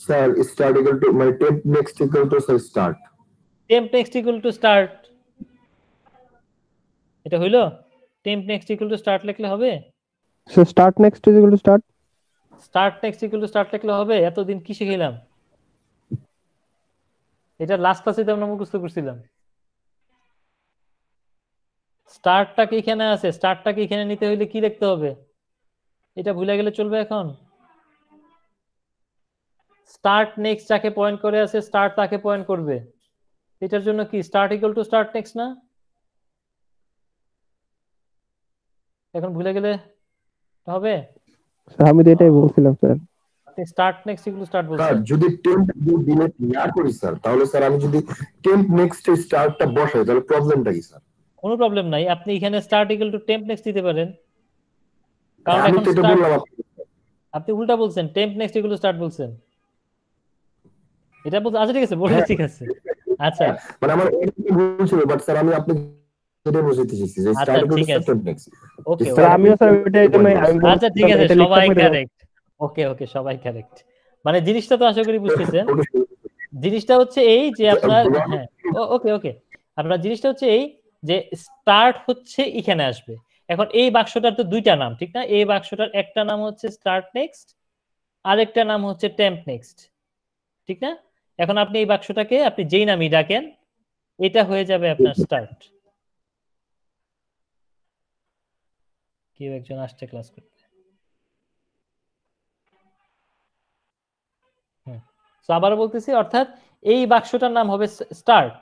Speaker 2: স্যার স্টার্ট ইকুয়াল টু মানে temp next equal to sir start,
Speaker 1: temp next equal to start, এটা হইলো temp next equal to start লিখলে হবে?
Speaker 3: So start next is equal to start,
Speaker 1: start next equal to start লিখলে হবে? এতদিন কি শিখলাম, এটা লাস্ট ক্লাসে তো আমরা মুখস্থ করছিলাম। স্টার্টটাকে এখানে আছে, স্টার্টটাকে এখানে নিতে হইলে কি লিখতে হবে? এটা ভুলে গেলে চলবে এখন? স্টার্ট নেক্সট যাকে পয়েন্ট করে আছে স্টার্ট তাকে পয়েন্ট করবে, এটার জন্য কি start equal to start next না? এখন ভুলে গেলে হবে?
Speaker 3: স্যার আমি তো এটাই বলছিলাম স্যার।
Speaker 1: আপনি start next equal to start
Speaker 2: sir
Speaker 1: বলছেন।
Speaker 2: যদি টেম্প ডিলিট না করি স্যার, তাহলে স্যার আমি যদি টেম্প নেক্সট স্টার্টটা বসাই তাহলে প্রবলেমটা কি স্যার?
Speaker 1: কোনো প্রবলেম নাই, আপনি এখানে start equal to temp next দিতে পারেন, কারণ
Speaker 2: আমি
Speaker 1: এখন
Speaker 2: তো এটা বললাম
Speaker 1: আপনি উল্টা বলছেন, temp next equal to start বলছেন, এটা বলতে আচ্ছা ঠিক আছে বলে ঠিক আছে। আচ্ছা
Speaker 2: মানে আমার ভুল ছিল, বাট স্যার আমি আপনি যেটা বুঝাইতে চাইছি যে
Speaker 1: আচ্ছা
Speaker 2: স্টার্ট ইকুয়াল
Speaker 1: ঠিক
Speaker 2: টু
Speaker 1: আছে,
Speaker 2: টেম্প নেক্সট।
Speaker 1: ওকে
Speaker 3: স্যার আমিও স্যার ওইটাই
Speaker 1: আচ্ছা ঠিক আছে সবাই কারেক্ট, ওকে সবাই কারেক্ট। মানে জিনিসটা তো আশা করি বুঝতেছেন। জিনিসটা হচ্ছে এই যে আপনার হ্যাঁ ওকে আপনার জিনিসটা হচ্ছে এই যে স্টার্ট হচ্ছে এখানে আসবে। এখন এই বাক্সটার তো দুইটা নাম ঠিক না, এই বাক্সটার একটা নাম হচ্ছে স্টার্ট নেক্সট, আরেকটা নাম হচ্ছে টেম্প নেক্সট, ঠিক না? এখন আপনি এই বাক্সটাকে আপনি যেই নামই ডাকেন এটা হয়ে যাবে আপনার স্টার্ট। কেউ একজন আসছে ক্লাস করতে, সো আবার বলতেছি, অর্থাৎ এই বাক্সটার নাম হবে স্টার্ট।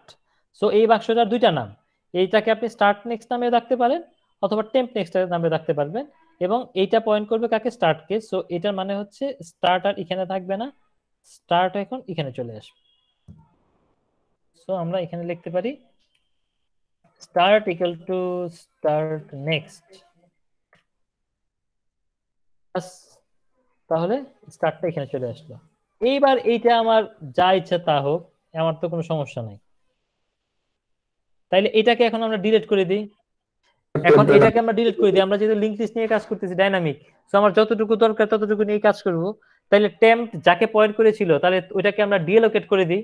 Speaker 1: সো এই বাক্সটার দুইটা নাম, এইটাকে আপনি স্টার্ট নেক্সট নামে রাখতে পারেন অথবা টেম্প নেক্সট নামে রাখতে পারবেন, এবং এইটা পয়েন্ট করবে কাকে? স্টার্টকে। সো এটার মানে হচ্ছে স্টার্ট আর এখানে থাকবে না, স্টার্ট এখন এখানে চলে আসবে। সো আমরা এখানে লিখতে পারি start equal to start next, তাহলে স্টার্টটা এখানে চলে আসলো। এইবার এইটা আমার যা ইচ্ছা তা হোক, আমার তো কোনো সমস্যা নাই। তাইলে এটাকে এখন আমরা ডিলিট করে দিই। এখন এটাকে আমরা ডিলিট করে দিই, আমরা যেহেতু লিংক লিস্ট নিয়ে কাজ করতেছি ডাইনামিক, সো আমার যতটুকু দরকার ততটুকু নিয়ে কাজ করব। তাইলে টেম্প যাকে পয়েন্ট করেছিল তাহলে ওইটাকে আমরা ডিএলোকেট করে দিই,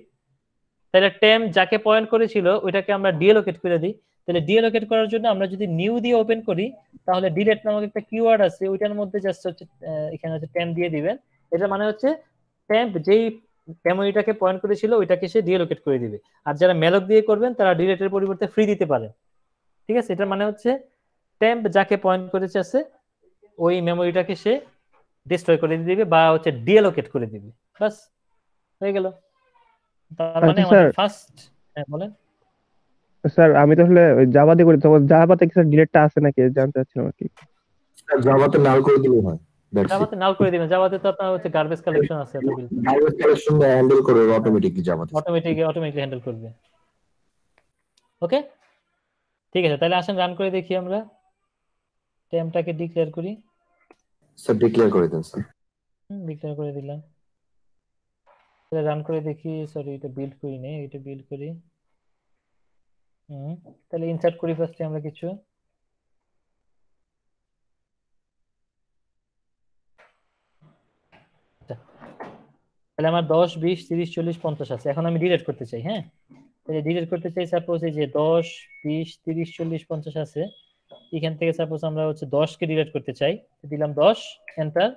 Speaker 1: তাহলে টেম্প যাকে পয়েন্ট করেছিল ওইটাকে আমরা ডিএলোকেট করে দিই, তাহলে ডিএলোকেট করার জন্য আমরা যদি নিউ দিয়ে ওপেন করি তাহলে ডিলেট নামক একটা কিওয়ার্ড আছে, ওইটার মধ্যে জাস্ট হচ্ছে এখানে হচ্ছে টেম্প দিয়ে দিবেন। এটা মানে হচ্ছে টেম্প যেই মেমোরিটাকে পয়েন্ট করেছিল ওইটাকে সে ডিএলোকেট করে দিবে। আর যারা ম্যালক দিয়ে করবেন তারা ডিলেটের পরিবর্তে ফ্রি দিতে পারেন। ঠিক আছে, এটা মানে হচ্ছে টেম্প যাকে পয়েন্ট করেছে আছে ওই মেমোরিটাকে সে ডিস্ট্রয় করে দিবে বা হচ্ছে ডিএলোকেট করে দিবে। বাস হয়ে গেল। তার মানে
Speaker 3: আচ্ছা
Speaker 1: আমাদের
Speaker 3: স্যার,
Speaker 1: ফার্স্ট, হ্যাঁ বলেন।
Speaker 3: স্যার আমি তো আসলে জাভাতে করি, তখন জাভাতে কি স্যার ডিলেটটা আছে নাকি জানতে চাচ্ছিলাম আর কি।
Speaker 2: জাভাতে নাল করে দিলে হয়, দ্যাটস ইট।
Speaker 1: জাভাতে নাল করে দিবেন। জাভাতে তো আপনার হচ্ছে গার্বেজ কালেকশন আছে, এত বিল
Speaker 2: গার্বেজ কালেকশন হ্যান্ডেল করে অটোমেটিকলি জাভাতে।
Speaker 1: অটোমেটিকলি হ্যান্ডেল করবে। ওকে, ঠিক আছে, তাহলে আসেন রান করে দেখি আমরা। টেম্পটাকে ডিক্লেয়ার করি।
Speaker 2: স্যার ডিক্লেয়ার করে দেন স্যার।
Speaker 1: ডিক্লেয়ার করে দিলাম। তাহলে রান করে দেখি। সরি, এটা বিল্ড করি নেই, এটা বিল্ড করি। তাহলে ইনসার্ট করি ফার্স্টে আমরা কিছু। তাহলে আমার 10 20 30 40 50 আছে। এখন আমি ডিলিট করতে চাই। হ্যাঁ, তাহলে ডিলিট করতে চাই সাপোজ এই যে 10 20 30 40 50 আছে, এখান থেকে সাপোজ আমরা হচ্ছে 10 কে ডিলিট করতে চাই, দিলাম 10, এন্টার।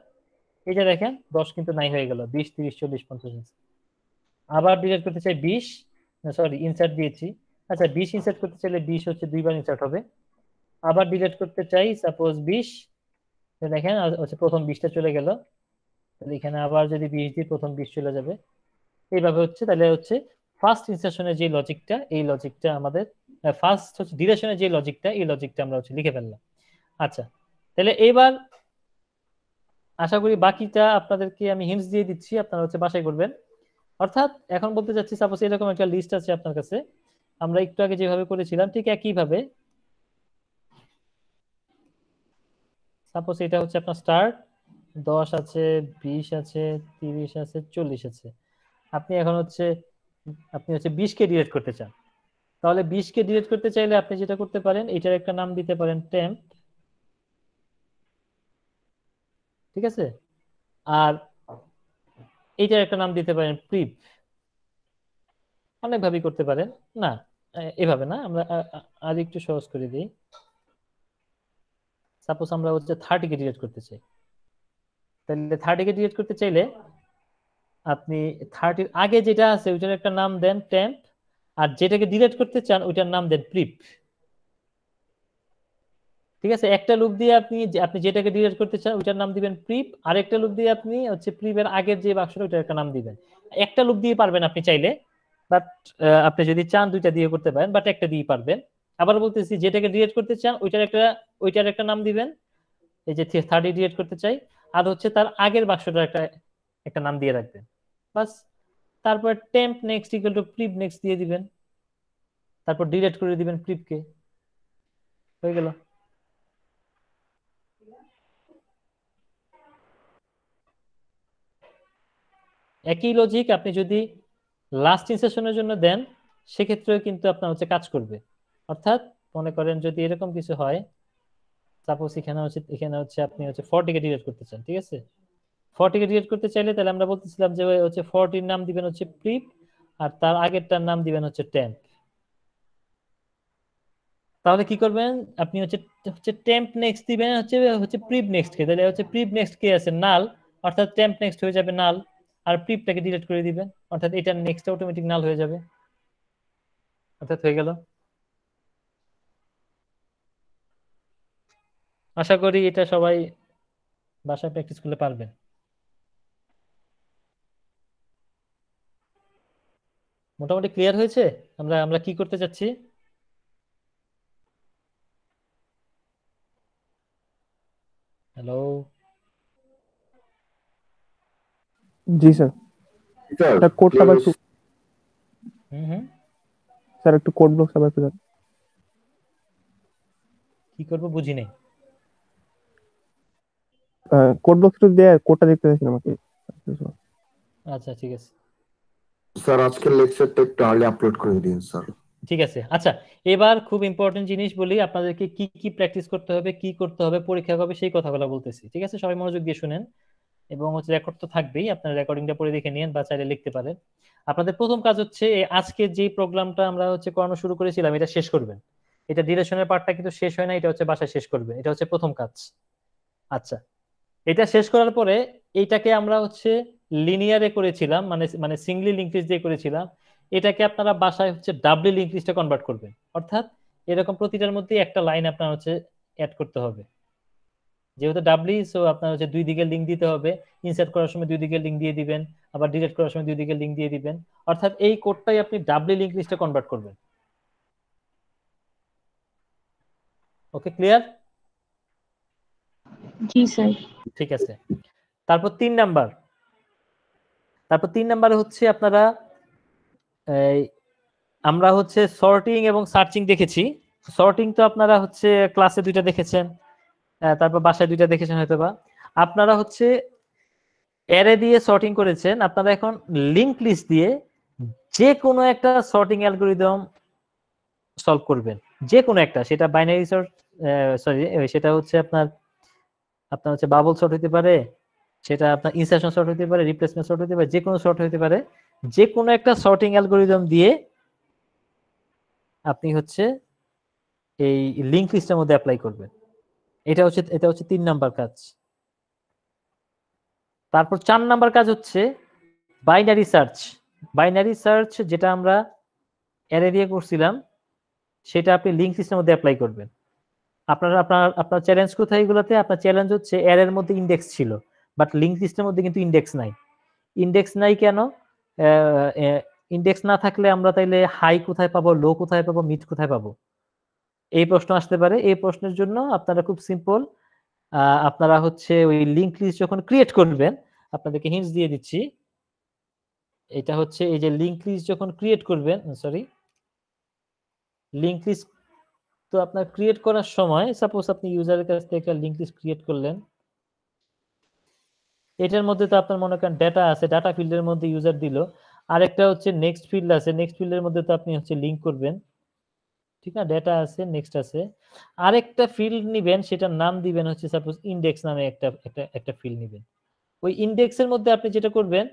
Speaker 1: এই যে দেখেন 10 কিন্তু নাই হয়ে গেল, 20 30 40 50 আছে। আবার ডিলিট করতে চাই 20, সরি ইনসার্ট দিয়েছি। আচ্ছা 20 ইনসার্ট করতে চাইলে 20 হচ্ছে দুইবার ইনসার্ট হবে। আবার ডিলিট করতে চাই সাপোজ 20, দেখেন হচ্ছে প্রথম 20টা চলে গেল। তাহলে এখানে আবার যদি 20 দিই প্রথম 20 চলে যাবে। এইভাবে হচ্ছে, তাহলে হচ্ছে ফার্স্ট ইনসার্শনের যে লজিকটা, এই লজিকটা আমাদের ফার্স্ট হচ্ছে ডিরেকশনের যে লজিকটা, এই লজিকটা আমরা হচ্ছে লিখে ফেললাম। আচ্ছা, তাহলে এবার আশা করি বাকিটা আপনাদেরকে আমি হিন্টস দিয়ে দিচ্ছি, আপনারা হচ্ছে বাছাই করবেন। অর্থাৎ এখন বলতে চাচ্ছি সাপোজ এরকম একটা লিস্ট আছে আপনার কাছে, আমরা একটু আগে যেভাবে করেছিলাম ঠিক একইভাবে। সাপোজ এটা হচ্ছে আপনার স্টার্ট, 10 আছে, 20 আছে, 30 আছে, 40 আছে। আপনি এখন হচ্ছে 20 কে ডিলিট করতে চান। তাহলে 20 কে ডিলিট করতে চাইলে আপনি যেটা করতে পারেন, এটার একটা নাম দিতে পারেন টেম্প। ঠিক আছে, আর এইটার একটা নাম দিতে পারেন প্রিপ। অনেকভাবেই করতে পারেন। না, এভাবে না, আমরা আর একটু সহজ করে দিই। সাপোজ আমরা হচ্ছে 30 কে ডিলিট করতে চাই। তাহলে 30 কে ডিলিট করতে চাইলে আপনি 30 আগে যেটা আছে ওইটার একটা নাম দেন টেম্প, আর যেটাকে ডিলিট করতে চান ওইটার নাম দেন প্রিপ। ঠিক আছে, একটা লুপ দিয়ে আপনি যেটাকে ডিলিট করতে চান ওইটার নাম দিবেন প্রিপ, আর একটা লুপ দিয়ে আপনি হচ্ছে প্রিপের আগের যে বাক্সটা ওইটার একটা নাম দিবেন। একটা লুপ দিয়ে পারবেন আপনি চাইলে, বাট আপনি যদি চান দুইটা দিয়ে করতে পারেন, বাট একটা দিয়ে পারবেন। আবার বলতেছি, যেটাকে ডিলিট করতে চান ওইটার একটা নাম দিবেন, এই যে 30 ডিলিট করতে চাই, আর হচ্ছে তার আগের বাক্সটার একটা নাম দিয়ে রাখবেন। বাস, তারপর temp next equal to prev next দিয়ে দিবেন, তারপর ডিলিট করে দিবেন প্রিপকে। হয়ে গেল। একই লজিক আপনি যদি লাস্ট ইনসার্শনের জন্য দেন, সেক্ষেত্রেও কিন্তু আপনার হচ্ছে কাজ করবে। অর্থাৎ মনে করেন যদি এরকম কিছু হয়, সাপোজ এখানে হচ্ছে আপনি হচ্ছে 40 কে ডিলিট করতে চান। ঠিক আছে, 40 কে ডিলিট করতে চাইলে তাহলে আমরা বলতেছিলাম যে হচ্ছে 40 নাম দিবেন হচ্ছে প্রিপ, আর তার আগেরটার নাম দিবেন হচ্ছে টেম্প। তাহলে কি করবেন আপনি হচ্ছে টেম্প নেক্সট দিবেন হচ্ছে প্রিপ নেক্সট কে। তাহলে হচ্ছে প্রিপ নেক্সট কে আছে নাল, অর্থাৎ টেম্প নেক্সট হয়ে যাবে নাল, আর প্রিপটাকে ডিলিট করে দিবেন, অর্থাৎ এটা নেক্সট অটোমেটিক নাল হয়ে যাবে। অর্থাৎ হয়ে গেল। আশা করি এটা সবাই বাসায় প্র্যাকটিস করলে পারবেন। মোটামুটি ক্লিয়ার হয়েছে আমরা আমরা কি করতে চাচ্ছি। হ্যালো,
Speaker 3: জি স্যার,
Speaker 2: স্যার
Speaker 3: এটা কোডটা আবার একটু,
Speaker 1: হুম,
Speaker 3: স্যার একটু কোড ব্লক আবার একটু দেন।
Speaker 1: কি করবো বুঝি নেই।
Speaker 3: কোড ব্লক একটু দিয়ে কোডটা দেখতে চাইছেন আমাকে।
Speaker 1: আচ্ছা ঠিক আছে,
Speaker 2: স্যার আজকের লেকচারটা একটু আর্লি আপলোড করে দিন স্যার।
Speaker 1: ঠিক আছে। আচ্ছা, এবার খুব ইম্পর্টেন্ট জিনিস বলি, আপনাদেরকে কি কি প্র্যাকটিস করতে হবে, কি করতে হবে, পরীক্ষা কবে, সেই কথাগুলো বলতেছি। ঠিক আছে, সবাই মনোযোগ দিয়ে শুনেন, এবং হচ্ছে রেকর্ড তো থাকবেই, আপনারা রেকর্ডিংটা পরে দেখে নিন বা চাইলে লিখতে পারেন। আপনাদের প্রথম কাজ হচ্ছে আজকে যে প্রোগ্রামটা আমরা হচ্ছে করানো শুরু করেছিলাম এটা শেষ করবেন। এটা ডিরেকশনের পার্টটা কিন্তু শেষ হয় না, এটা হচ্ছে বাসায় শেষ করবে, এটা হচ্ছে প্রথম কাজ। আচ্ছা, এটা শেষ করার পরে এইটাকে আমরা হচ্ছে লিনিয়ারে করেছিলাম, মানে মানে সিঙ্গলি লিঙ্ক লিস্ট দিয়ে করেছিলাম, এটাকে আপনারা বাসায় হচ্ছে ডাবলি লিঙ্ক লিস্টে কনভার্ট করবেন। অর্থাৎ এরকম প্রতিটার মধ্যে একটা লাইন আপনার হচ্ছে অ্যাড করতে হবে, যেহেতু ডাবলি, সো আপনার হচ্ছে দুই দিকে লিঙ্ক দিতে হবে। ইনসার্ট করার সময় দুই দিকে লিঙ্ক দিয়ে দিবেন, আবার ডিলিট করার সময় দুই দিকে লিঙ্ক দিয়ে দিবেন। অর্থাৎ এই কোডটাই আপনি ডাবলি লিঙ্ক লিস্টে কনভার্ট করবেন। ওকে, ক্লিয়ার?
Speaker 4: জি স্যার।
Speaker 1: ঠিক আছে। তারপর 3 নাম্বার হচ্ছে আপনারা আমরা হচ্ছে সর্টিং এবং সার্চিং দেখেছি। সর্টিং তো আপনারা হচ্ছে ক্লাসে 2টা দেখেছেন, তারপর বাসায় 2টা দেখেছেন হয়তোবা। আপনারা হচ্ছে অ্যারে দিয়ে সর্টিং করেছেন, আপনারা এখন লিংক লিস্ট দিয়ে যে কোনো একটা সর্টিং অ্যালগরিদম সলভ করবেন, যে কোনো একটা। সেটা বাইনারি সর্ট, সরি সেটা হচ্ছে আপনার হচ্ছে বাবল সর্ট হতে পারে, সেটা আপনার ইনসার্শন সর্ট হতে পারে, রিপ্লেসমেন্ট সর্ট হতে পারে, যে কোনো সর্ট হতে পারে। যে কোনো একটা সর্টিং অ্যালগরিদম দিয়ে আপনি হচ্ছে এই লিংক লিস্টের মধ্যে অ্যাপ্লাই করবেন। এটা হচ্ছে 3 নাম্বার কাজ। তারপর 4 নাম্বার কাজ হচ্ছে বাইনারি সার্চ। বাইনারি সার্চ যেটা আমরা অ্যারে দিয়ে করছিলাম, সেটা আপনি লিংক লিস্টের মধ্যে অ্যাপ্লাই করবেন। আপনার চ্যালেঞ্জ কোথায় এগুলোতে? আপনার চ্যালেঞ্জ হচ্ছে অ্যারের মধ্যে ইন্ডেক্স ছিল, বাট লিংক লিস্টের মধ্যে কিন্তু ইন্ডেক্স নাই। ইন্ডেক্স নাই কেন? ইন্ডেক্স না থাকলে আমরা তাইলে হাই কোথায় পাবো, লো কোথায় পাবো, মিড কোথায় পাবো, এই প্রশ্ন আসতে পারে। এই প্রশ্নের জন্য আপনারা খুব সিম্পল, আপনারা হচ্ছে ওই লিংক লিস্ট যখন ক্রিয়েট করবেন, আপনাদেরকে হিন্টস দিয়ে দিচ্ছি। এটা হচ্ছে এই যে লিংক লিস্ট যখন ক্রিয়েট করবেন, সরি, লিংক লিস্ট তো আপনার ক্রিয়েট করার সময়, সাপোজ আপনি ইউজারের কাছ থেকে একটা লিংক লিস্ট ক্রিয়েট করলেন, এটার মধ্যে তো আপনার মনে করেন ডেটা আছে, ডাটা ফিল্ডের মধ্যে ইউজার দিল, আরেকটা হচ্ছে নেক্সট ফিল্ড আছে, নেক্সট ফিল্ডের মধ্যে তো আপনি হচ্ছে লিংক করবেন, ঠিক না? ডেটা আছে, নেক্সট আছে, আরেকটা ফিল্ড নিবেন, সেটার নাম দিবেন হচ্ছে সাপোজ ইনডেক্স নামে একটা ফিল্ড নিবেন। ওই ইনডেক্সের মধ্যে আপনি যেটা করবেন,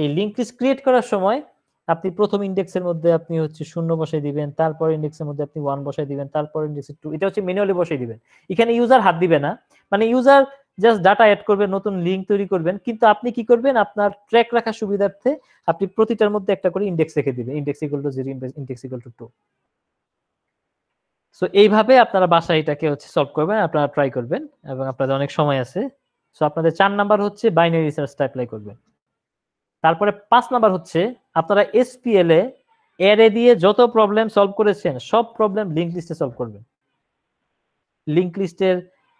Speaker 1: এই লিংক লিস্ট ক্রিয়েট করার সময় আপনি প্রথম ইনডেক্সের মধ্যে আপনি হচ্ছে 0 বসাই দিবেন, তারপর ইনডেক্সের মধ্যে আপনি 1 বসাই দিবেন, তারপর ইনডেক্সে 2, এটা হচ্ছে ম্যানুয়ালি বসাই দিবেন। এখানে ইউজার হাত দিবে না, মানে ইউজার জাস্ট ডাটা অ্যাড করবেন, নতুন লিংক তৈরি করবেন। কিন্তু আপনি কি করবেন, আপনার ট্র্যাক রাখার সুবিধার্থে আপনি প্রতিটার মধ্যে একটা করে ইনডেক্স রেখে দিবেন, index equal to 0, index equal to 2। So এইভাবে আপনারা বাসায় এটাকে হচ্ছে সলভ করবেন, আপনারা ট্রাই করবেন, এবং আপনাদের অনেক সময় আছে। সো আপনাদের 4 নাম্বার হচ্ছে বাইনারি সার্চটা অ্যাপ্লাই করবেন। তারপরে 5 নাম্বার হচ্ছে আপনারা এসপিএল এ অ্যারে দিয়ে যত প্রবলেম সলভ করেছেন, সব প্রবলেম লিংক লিস্টে সলভ করবেন। লিংক লিস্টের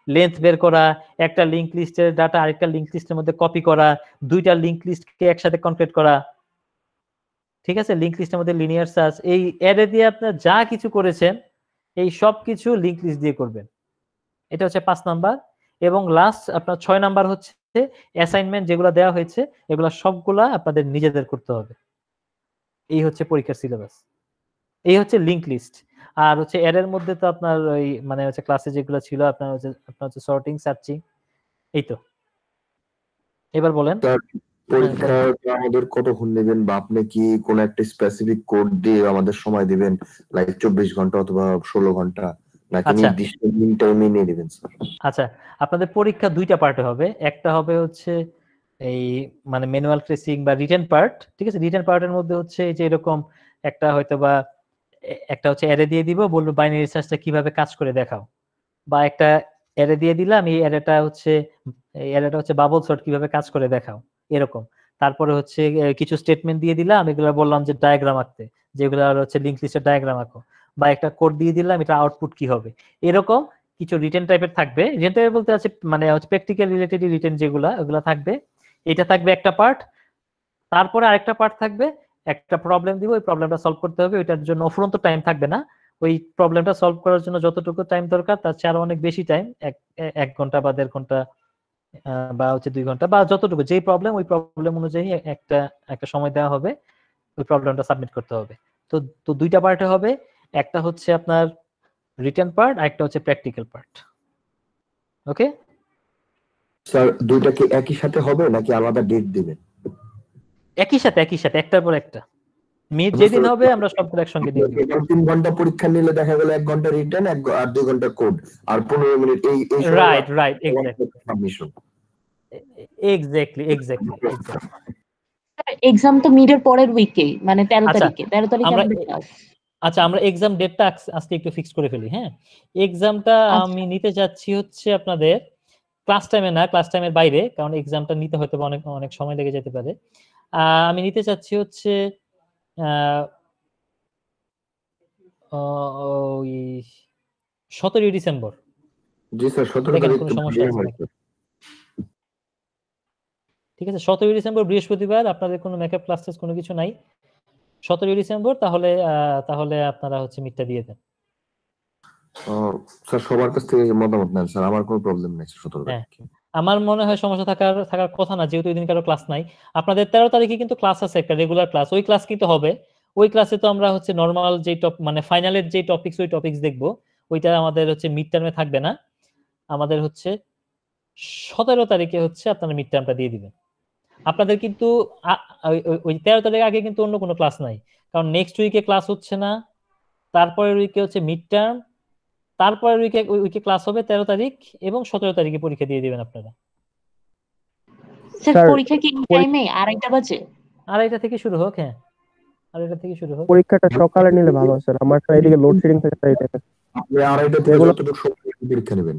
Speaker 1: লেন্থ বের করা, একটা লিংক লিস্টের ডাটা আরেকটা লিংক লিস্টের মধ্যে কপি করা, দুইটা লিংক লিস্টকে একসাথে কনক্রিট করা, ঠিক আছে? লিংক লিস্টের মধ্যে লিনিয়ার সার্চ, এই অ্যারে দিয়ে আপনারা যা কিছু করেছেন এই সব কিছু লিংক লিস্ট দিয়ে করবেন। এটা হচ্ছে 5 নাম্বার। এবং লাস্ট আপনার 6 নাম্বার হচ্ছে অ্যাসাইনমেন্ট যেগুলো দেওয়া হয়েছে, এগুলো সবগুলা আপনাদের নিজেদের করতে হবে। এই হচ্ছে পরীক্ষার সিলেবাস, এই হচ্ছে লিংক লিস্ট। আর হচ্ছে এর মধ্যে তো আপনার ওই মানে হচ্ছে ক্লাসে যেগুলো ছিল আপনার হচ্ছে সর্টিং, সার্চিং, এই তো। এবার বলেন
Speaker 2: স্যার, পরীক্ষাটা আমাদের কতক্ষণ নেবেন, বা আপনি কি কোন একটা স্পেসিফিক কোড দিয়ে আমাদের সময় দিবেন, লাইক 24 ঘন্টা অথবা 16 ঘন্টা, নাকি
Speaker 1: আচ্ছা।
Speaker 2: নির্দিষ্ট মিন টাইমে নিয়ে দিবেন স্যার?
Speaker 1: আচ্ছা, আপনাদের পরীক্ষা 2টা পার্টে হবে। একটা হবে হচ্ছে এই মানে ম্যানুয়াল ট্রেসিং বা রিটেন পার্ট, ঠিক আছে? রিটেন পার্টের মধ্যে হচ্ছে এই যে এরকম একটা হয়তোবা একটা হচ্ছে অ্যারে দিয়ে দিব, বলবো বাইনারি সার্চটা কিভাবে কাজ করে দেখাও, বা একটা অ্যারে দিয়ে দিলাম, এই অ্যারেটা হচ্ছে বাবল সর্ট কিভাবে কাজ করে দেখাও, এরকম। তারপরে হচ্ছে কিছু স্টেটমেন্ট দিয়ে দিলাম, এগুলো বললাম যে ডায়াগ্রাম আঁকতে, যেগুলো হচ্ছে লিংক লিস্টের ডায়াগ্রাম আঁকো, বা একটা কোড দিয়ে দিলাম, এটা আউটপুট কি হবে, এরকম কিছু রিটেন টাইপের থাকবে। রিটেন টাইপের বলতে আছে মানে হচ্ছে প্র্যাকটিক্যাল রিলেটেড রিটেন যেগুলো, ওগুলো থাকবে। এটা থাকবে একটা পার্ট। তারপরে আরেকটা পার্ট থাকবে, একটা প্রবলেম দিব, ওই প্রবলেমটা সলভ করতে হবে, ওইটার জন্য অফুরন্ত টাইম থাকবে না। ওই প্রবলেমটা সলভ করার জন্য যতটুকু টাইম দরকার তার চেয়ে আরো অনেক বেশি টাইম, 1 ঘন্টা বা 1.5 ঘন্টা বা হচ্ছে 2 ঘন্টা, বা যতটুকু, যেই প্রবলেম ওই প্রবলেম অনুযায়ী একটা সময় দেওয়া হবে, ওই প্রবলেমটা সাবমিট করতে হবে। তো তো 2টা পার্টে হবে, একটা হচ্ছে আপনার রিটেন পার্ট, আর একটা হচ্ছে প্র্যাকটিক্যাল পার্ট। ওকে
Speaker 2: স্যার, দুইটা কি একই সাথে হবে নাকি আলাদা ডেট দিবেন?
Speaker 1: একই সাথে একটার পর একটা। মিড যেদিন হবে আমরা সবগুলো একসঙ্গে দিয়ে দিব।
Speaker 2: 3 ঘন্টা পরীক্ষা নিলে দেখা গেল 1 ঘন্টা রিটার্ন আর 2 ঘন্টা কোড আর 15 মিনিট এই
Speaker 1: right right exactly
Speaker 2: submission.
Speaker 1: Exactly.
Speaker 4: Exam তো মিডের পরের উইকে, মানে 13
Speaker 1: আচ্ছা,
Speaker 4: তারিখে। 13 তারিখে
Speaker 1: আমরা
Speaker 4: আমাদের ক্লাস।
Speaker 1: আচ্ছা আমরা এক্সাম ডেটটা আজকে একটু ফিক্স করে ফেলি। হ্যাঁ, এক্সামটা
Speaker 4: আচ্ছা।
Speaker 1: আমি নিতে যাচ্ছি হচ্ছে আপনাদের ক্লাস টাইমে না, ক্লাস টাইমের বাইরে, কারণ এক্সামটা নিতে হয়তো অনেক অনেক সময় লেগে যেতে পারে। আমি নিতে চাচ্ছি হচ্ছে ওই 17 ডিসেম্বর।
Speaker 2: জি স্যার 17
Speaker 1: দেখেন
Speaker 2: তারিখ
Speaker 1: কোনো
Speaker 2: তো
Speaker 1: সমস্যা আছে নাকি? ঠিক আছে, 17 ডিসেম্বর বৃহস্পতিবার, আপনাদের কোনো মেকআপ ক্লাসেস কোনো কিছু নাই। 17 ডিসেম্বর তাহলে তাহলে আপনারা হচ্ছে মিডটা দিয়ে দেন।
Speaker 2: স্যার সবার কাছ থেকে মতামত নেন স্যার, আমার কোনো প্রবলেম নেই 17
Speaker 1: হ্যাঁ,
Speaker 2: তারিখে।
Speaker 1: আমার মনে হয় সমস্যা থাকার কথা না, যেহেতু ওই দিন কারো ক্লাস নাই। আপনাদের 13 তারিখে কিন্তু ক্লাস আছে, একটা রেগুলার ক্লাস, ওই ক্লাস কিন্তু হবে। ওই ক্লাসে তো আমরা হচ্ছে নরমাল যে মানে ফাইনালের যে টপিকস, ওই টপিকস দেখবো। ওইটা আমাদের হচ্ছে মিড টার্মে থাকবে না, আমাদের হচ্ছে 17 তারিখে হচ্ছে আপনারা মিড টার্মটা দিয়ে দিবেন। আপনাদের কিন্তু ওই 13 তারিখ আগে কিন্তু অন্য কোনো ক্লাস নাই, কারণ নেক্সট উইকে ক্লাস হচ্ছে না, তারপরের উইকে হচ্ছে মিড টার্ম, তারপরের উইকে ক্লাস হবে 13 তারিখ এবং 17 তারিখে পরীক্ষা দিয়ে দিবেন আপনারা।
Speaker 4: স্যার
Speaker 3: স্যার,
Speaker 4: পরীক্ষা কি টাইমে 2:30 বাজে?
Speaker 1: 2:30 থেকে শুরু হোক। হ্যাঁ, 2:30 থেকে শুরু হোক।
Speaker 3: পরীক্ষাটা সকালে নিলে ভালো হয় স্যার, আমার তো এদিকে লোডশেডিং থাকে তাই এটা।
Speaker 2: আপনি 2:30 থেকে
Speaker 3: এগুলো-
Speaker 2: যতটুকু সময় পরীক্ষা নেবেন।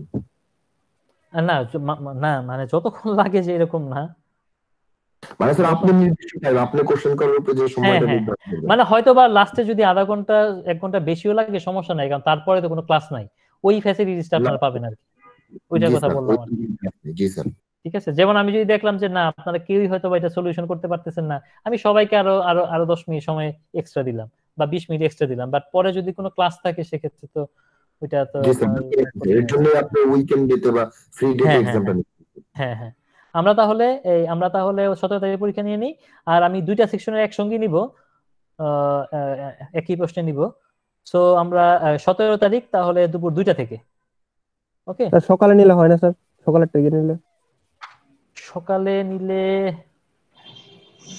Speaker 1: না না, মানে যতক্ষণ লাগে যে এরকম না,
Speaker 2: মানে স্যার আপনি নির্দিষ্ট টাইম, আপনি কোশ্চেন করার উপর যে সময়টা
Speaker 1: হ্যাঁ,
Speaker 2: নির্ধারণ করবেন।
Speaker 1: মানে হয়তো বা লাস্টে যদি আধা ঘন্টা 1 ঘন্টা বেশিও লাগে সমস্যা নাই, কারণ তারপরে তো কোনো ক্লাস নাই, ওই ফ্যাসিলিটিসটা আপনারা পাবেন আর কি, ওইটার
Speaker 2: জি
Speaker 1: কথা
Speaker 2: স্যার,
Speaker 1: বললাম আর কি।
Speaker 2: জি স্যার।
Speaker 1: ঠিক আছে, যেমন আমি যদি দেখলাম যে না আপনারা কেউই হয়তো বা এটা সলিউশন করতে পারতেছেন না, আমি সবাইকে আরো 10 মিনিট সময় এক্সট্রা দিলাম বা 20 মিনিট এক্সট্রা দিলাম, বাট পরে যদি কোনো ক্লাস থাকে সেক্ষেত্রে তো ওইটা তো
Speaker 2: জি স্যার,
Speaker 1: আপনার
Speaker 2: এর জন্য আপনি উইকেন্ড ডেতে বা ফ্রি ডেতে
Speaker 1: হ্যাঁ,
Speaker 2: এক্সামটা নিচ্ছেন।
Speaker 1: হ্যাঁ, আমরা তাহলে 17 তারিখে পরীক্ষা নিয়ে নিই, আর আমি 2টা সেকশনের একসঙ্গে নিব, একই প্রশ্নে নিব। সো আমরা 17 তারিখ তাহলে দুপুর 2টা থেকে। ওকে,
Speaker 3: স্যার সকালে নিলে হয় না স্যার? সকালের থেকে নিলে
Speaker 1: সকালে নিলে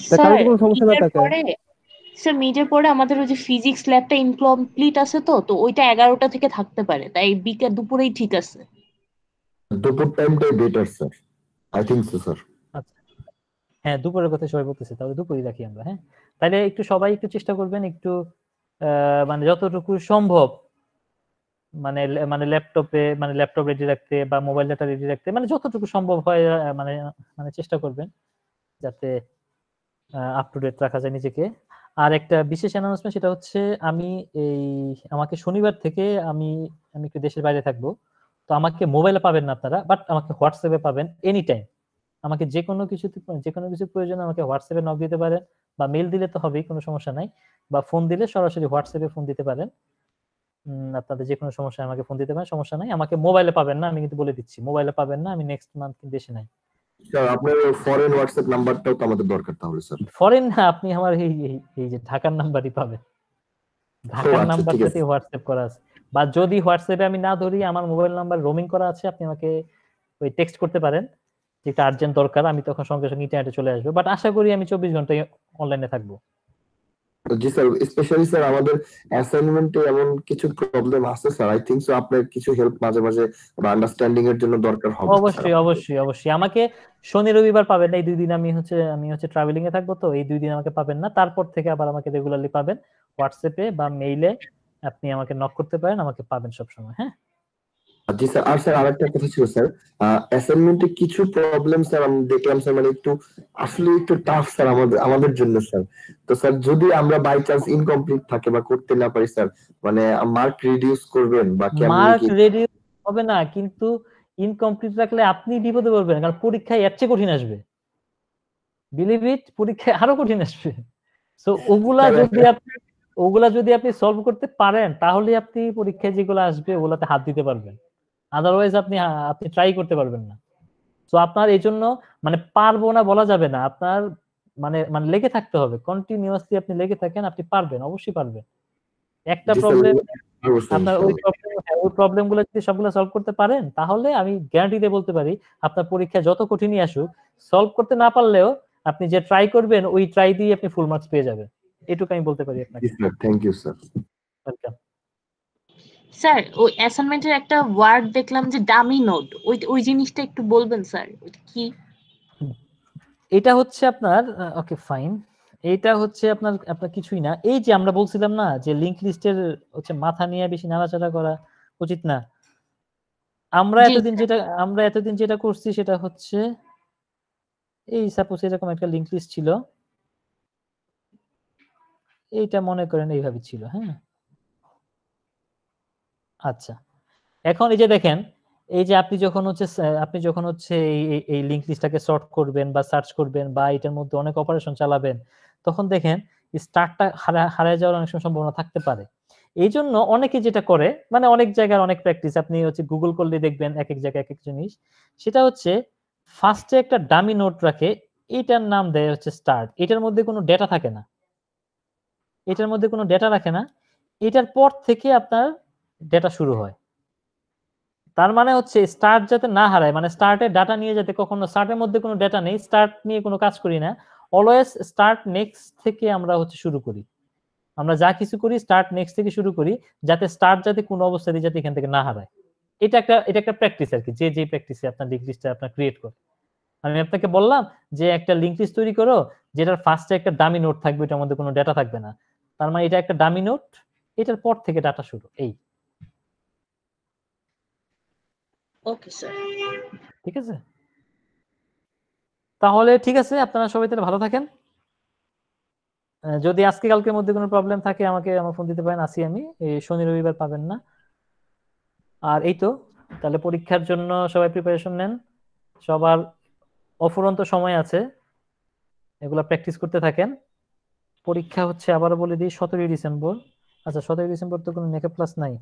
Speaker 3: স্যার, কারো কোনো সমস্যা না
Speaker 4: মিডের
Speaker 3: থাকে?
Speaker 4: পরে স্যার মিডের পরে আমাদের ওই যে ফিজিক্স ল্যাবটা ইনকমপ্লিট আছে, তো ওইটা 11টা থেকে থাকতে পারে, তাই বিকেল দুপুরেই ঠিক আছে।
Speaker 2: দুপুর টাইমটাই better sir, I think so sir.
Speaker 1: আচ্ছা, হ্যাঁ দুপুরের কথা সবাই বলতেছে, তাহলে দুপুরই রাখি আমরা। হ্যাঁ, তাহলে একটু সবাই একটু চেষ্টা করবেন, একটু মানে যতটুকু সম্ভব মানে ল্যাপটপ রেডি রাখতে বা মোবাইল ডাটা রেডি রাখতে, মানে যতটুকু সম্ভব হয় মানে মানে চেষ্টা করবেন যাতে আপ টু ডেট রাখা যায় নিজেকে। আর একটা বিশেষ অ্যানাউন্সমেন্ট, সেটা হচ্ছে আমাকে শনিবার থেকে আমি একটু দেশের বাইরে থাকবো, তো আমাকে মোবাইলে পাবেন না আপনারা, বাট আমাকে হোয়াটসঅ্যাপে পাবেন এনি টাইম। আমাকে যে কোনো কিছু প্রয়োজনে আমাকে হোয়াটসঅ্যাপে নক দিতে পারেন, বা মেল দিলে তো হবেই, কোনো সমস্যা নাই, বা ফোন দিলে সরাসরি হোয়াটসঅ্যাপে ফোন দিতে পারেন। আপনাদের যে কোনো সমস্যায় আমাকে ফোন দিতে পারেন, সমস্যা নাই। আমাকে মোবাইলে পাবেন না, আমি কিন্তু বলে দিচ্ছি, মোবাইলে পাবেন না, আমি নেক্সট মান্থ দেশে নাই।
Speaker 2: স্যার আপনার ফরেন হোয়াটসঅ্যাপ নাম্বারটাও তো আমাদের দরকার তাহলে স্যার।
Speaker 1: ফরেন না, আপনি আমার এই যে ঢাকার নাম্বারই পাবেন, ঢাকার
Speaker 2: আচ্ছা, ঠিক
Speaker 1: নাম্বারটাতে
Speaker 2: আছে।
Speaker 1: হোয়াটসঅ্যাপ করা আছে। বা যদি হোয়াটসঅ্যাপে আমি না ধরি, আমার মোবাইল নাম্বার রোমিং করা আছে, আপনি আমাকে ওই টেক্সট করতে পারেন যেটা আর্জেন্ট দরকার, আমি তখন সঙ্গে সঙ্গে ইন্টারনেটে চলে আসবো, বাট আশা করি আমি 24 ঘন্টায় অনলাইনে থাকবো।
Speaker 2: জি স্যার, স্পেশালি স্যার আমাদের অ্যাসাইনমেন্টে এমন কিছু প্রবলেম আছে স্যার, আই থিংক সো আপনার কিছু হেল্প মাঝে মাঝে বা আন্ডারস্ট্যান্ডিং এর জন্য দরকার হবে স্যার।
Speaker 1: অবশ্যই আমাকে শনি রবিবার পাবেন না, এই 2 দিন আমি হচ্ছে ট্রাভেলিং এ থাকবো, তো এই 2 দিন আমাকে পাবেন না, তারপর থেকে আবার আমাকে রেগুলারলি পাবেন হোয়াটসঅ্যাপে বা মেইলে, আপনি আমাকে নক করতে পারেন, আমাকে পাবেন সবসময়। হ্যাঁ,
Speaker 2: জি স্যার, আর স্যার আরেকটা কথা ছিল স্যার, অ্যাসাইনমেন্টে কিছু প্রবলেম স্যার আমি দেখলাম স্যার, মানে আসলে একটু টাফ স্যার আমাদের জন্য স্যার। তো স্যার যদি আমরা বাই চান্স ইনকমপ্লিট থাকে বা করতে না পারি স্যার, মানে মার্ক রিডিউস করবেন বা কেমন
Speaker 1: মার্ক
Speaker 2: কি?
Speaker 1: রেডি হবে না, কিন্তু ইনকমপ্লিট রাখলে আপনি বিপদে পড়বেন, কারণ পরীক্ষায় এর চেয়ে কঠিন আসবে, বিলিভ ইট, পরীক্ষায় আরো কঠিন আসবে। সো ওগুলা যদি আপনি সলভ করতে পারেন, তাহলে আপনি পরীক্ষায় যেগুলো আসবে ওগুলাতে হাত দিতে পারবেন, আদারওয়াইজ আপনি ট্রাই করতে পারবেন না। তো আপনার এই জন্য মানে পারবো না বলা যাবে না, আপনার মানে মানে লেগে থাকতে হবে, কন্টিনিউয়াসলি আপনি লেগে থাকেন, আপনি পারবেন, অবশ্যই পারবেন। একটা
Speaker 2: জি স্যার,
Speaker 1: প্রবলেম,
Speaker 2: অবশ্যই
Speaker 1: আপনার
Speaker 2: ইনশাআল্লাহ।
Speaker 1: ওই প্রবলেম গুলো যদি সবগুলো সলভ করতে পারেন, তাহলে আমি গ্যারান্টি দিয়ে বলতে পারি আপনার পরীক্ষা যত কঠিনই আসুক, সলভ করতে না পারলেও আপনি যে ট্রাই করবেন, ওই ট্রাই দিয়ে আপনি ফুল মার্কস পেয়ে যাবেন, এটুকু আমি বলতে পারি আপনাকে।
Speaker 2: জি sir, thank you sir.
Speaker 1: Welcome.
Speaker 4: Sir ওই অ্যাসাইনমেন্টের একটা ওয়ার্ড দেখলাম যে ডামি নোড, ওই ওই জিনিসটা একটু বলবেন স্যার, ওইটা কি?
Speaker 1: এটা হচ্ছে আপনার ওকে ফাইন, এটা হচ্ছে আপনার আপনার কিছুই না। এই যে আমরা বলছিলাম না যে লিংক লিস্টের হচ্ছে মাথা নিয়ে বেশি নাড়াচাড়া করা উচিত না। আমরা
Speaker 4: জি
Speaker 1: এতদিন যেটা করছি সেটা হচ্ছে এই সাপোজ এরকম একটা লিংক লিস্ট ছিল, এইটা মনে করেন এইভাবে ছিল, হ্যাঁ। আচ্ছা, এখন এই যে দেখেন, এই যে আপনি যখন হচ্ছে এই লিংক লিস্টটাকে সর্ট করবেন বা সার্চ করবেন বা এটার মধ্যে অনেক অপারেশন চালাবেন, তখন দেখেন স্টার্টটা হারিয়ে যাওয়ার অনেক সময় সম্ভাবনা থাকতে পারে। এই জন্য অনেকে যেটা করে, মানে অনেক জায়গার অনেক প্র্যাকটিস, আপনি হচ্ছে গুগল করলে দেখবেন এক এক জায়গায় এক এক জিনিস। সেটা হচ্ছে ফার্স্টে একটা ডামি নোট রাখে, এটার নাম দেয় হচ্ছে স্টার্ট। এটার মধ্যে কোনো ডেটা থাকে না, এটার মধ্যে কোনো ডেটা রাখে না, এটার পর থেকে আপনার ডেটা শুরু হয়। তার মানে হচ্ছে স্টার্ট যাতে না হারায়, মানে স্টার্টের ডাটা নিয়ে যাতে কখনো, স্টার্টের মধ্যে কোনো ডেটা নেই, স্টার্ট নিয়ে কোনো কাজ করি না, অলওয়েজ স্টার্ট নেক্সট থেকে আমরা হচ্ছে শুরু করি। আমরা যা কিছু করি স্টার্ট নেক্সট থেকে শুরু করি, যাতে স্টার্ট যাতে কোনো অবস্থাতেই যাতে এখান থেকে না হারায়। এটা একটা প্র্যাকটিস আর কি, যে প্র্যাকটিসে আপনার লিংক লিস্টটা আপনার ক্রিয়েট করে। আমি আপনাকে বললাম যে একটা লিংক লিস্ট তৈরি করো যেটার ফার্স্টে একটা ডামি নোট থাকবে, এটার মধ্যে কোনো ডেটা থাকবে না, তার মানে এটা একটা ডামি নোট, এটার পর থেকে ডাটা শুরু। এই
Speaker 4: ওকে স্যার।
Speaker 1: ঠিক আছে, তাহলে ঠিক আছে, আপনারা সবাই তাহলে ভালো থাকেন। যদি আজকে কালকের মধ্যে কোনো প্রবলেম থাকে আমাকে আমার ফোন দিতে পারেন, আসি আমি, এই শনি রবিবার পাবেন না। আর এই তো, তাহলে পরীক্ষার জন্য সবাই প্রিপারেশন নেন, সবার অফুরন্ত সময় আছে, এগুলা প্র্যাকটিস করতে থাকেন। পরীক্ষা হচ্ছে আবারও বলে দিই 17ই ডিসেম্বর। আচ্ছা 17ই ডিসেম্বর তো কোনো মেকআপ ক্লাস নাই,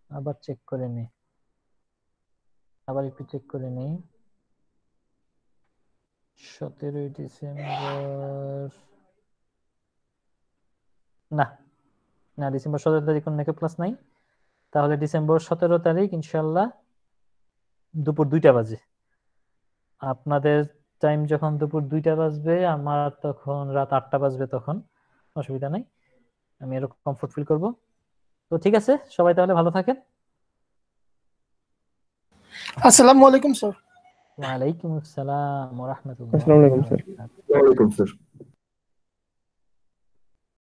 Speaker 1: আবার চেক করে নেই, আবার একটু চেক করে নেই। 17ই ডিসেম্বর না, না ডিসেম্বর 17 তারিখ কোনো মেকআপ ক্লাস নাই। তাহলে ডিসেম্বর 17 তারিখ ইনশাল্লাহ দুপুর 2টা বাজে। আপনাদের টাইম যখন দুপুর 2টা বাজবে, আমার তখন রাত 8টা বাজবে, তখন অসুবিধা নাই, আমি এরকম কমফোর্ট ফিল করবো। তো ঠিক আছে, সবাই তাহলে ভালো থাকেন।
Speaker 6: আসসালামু আলাইকুম স্যার।
Speaker 1: ওয়ালাইকুম আসসালাম ওয়া রাহমাতুল্লাহি
Speaker 3: আসসালামু আলাইকুম
Speaker 1: ওয়া
Speaker 3: স্যার।
Speaker 1: বারাকাতুহু।
Speaker 2: ওয়ালাইকুম স্যার।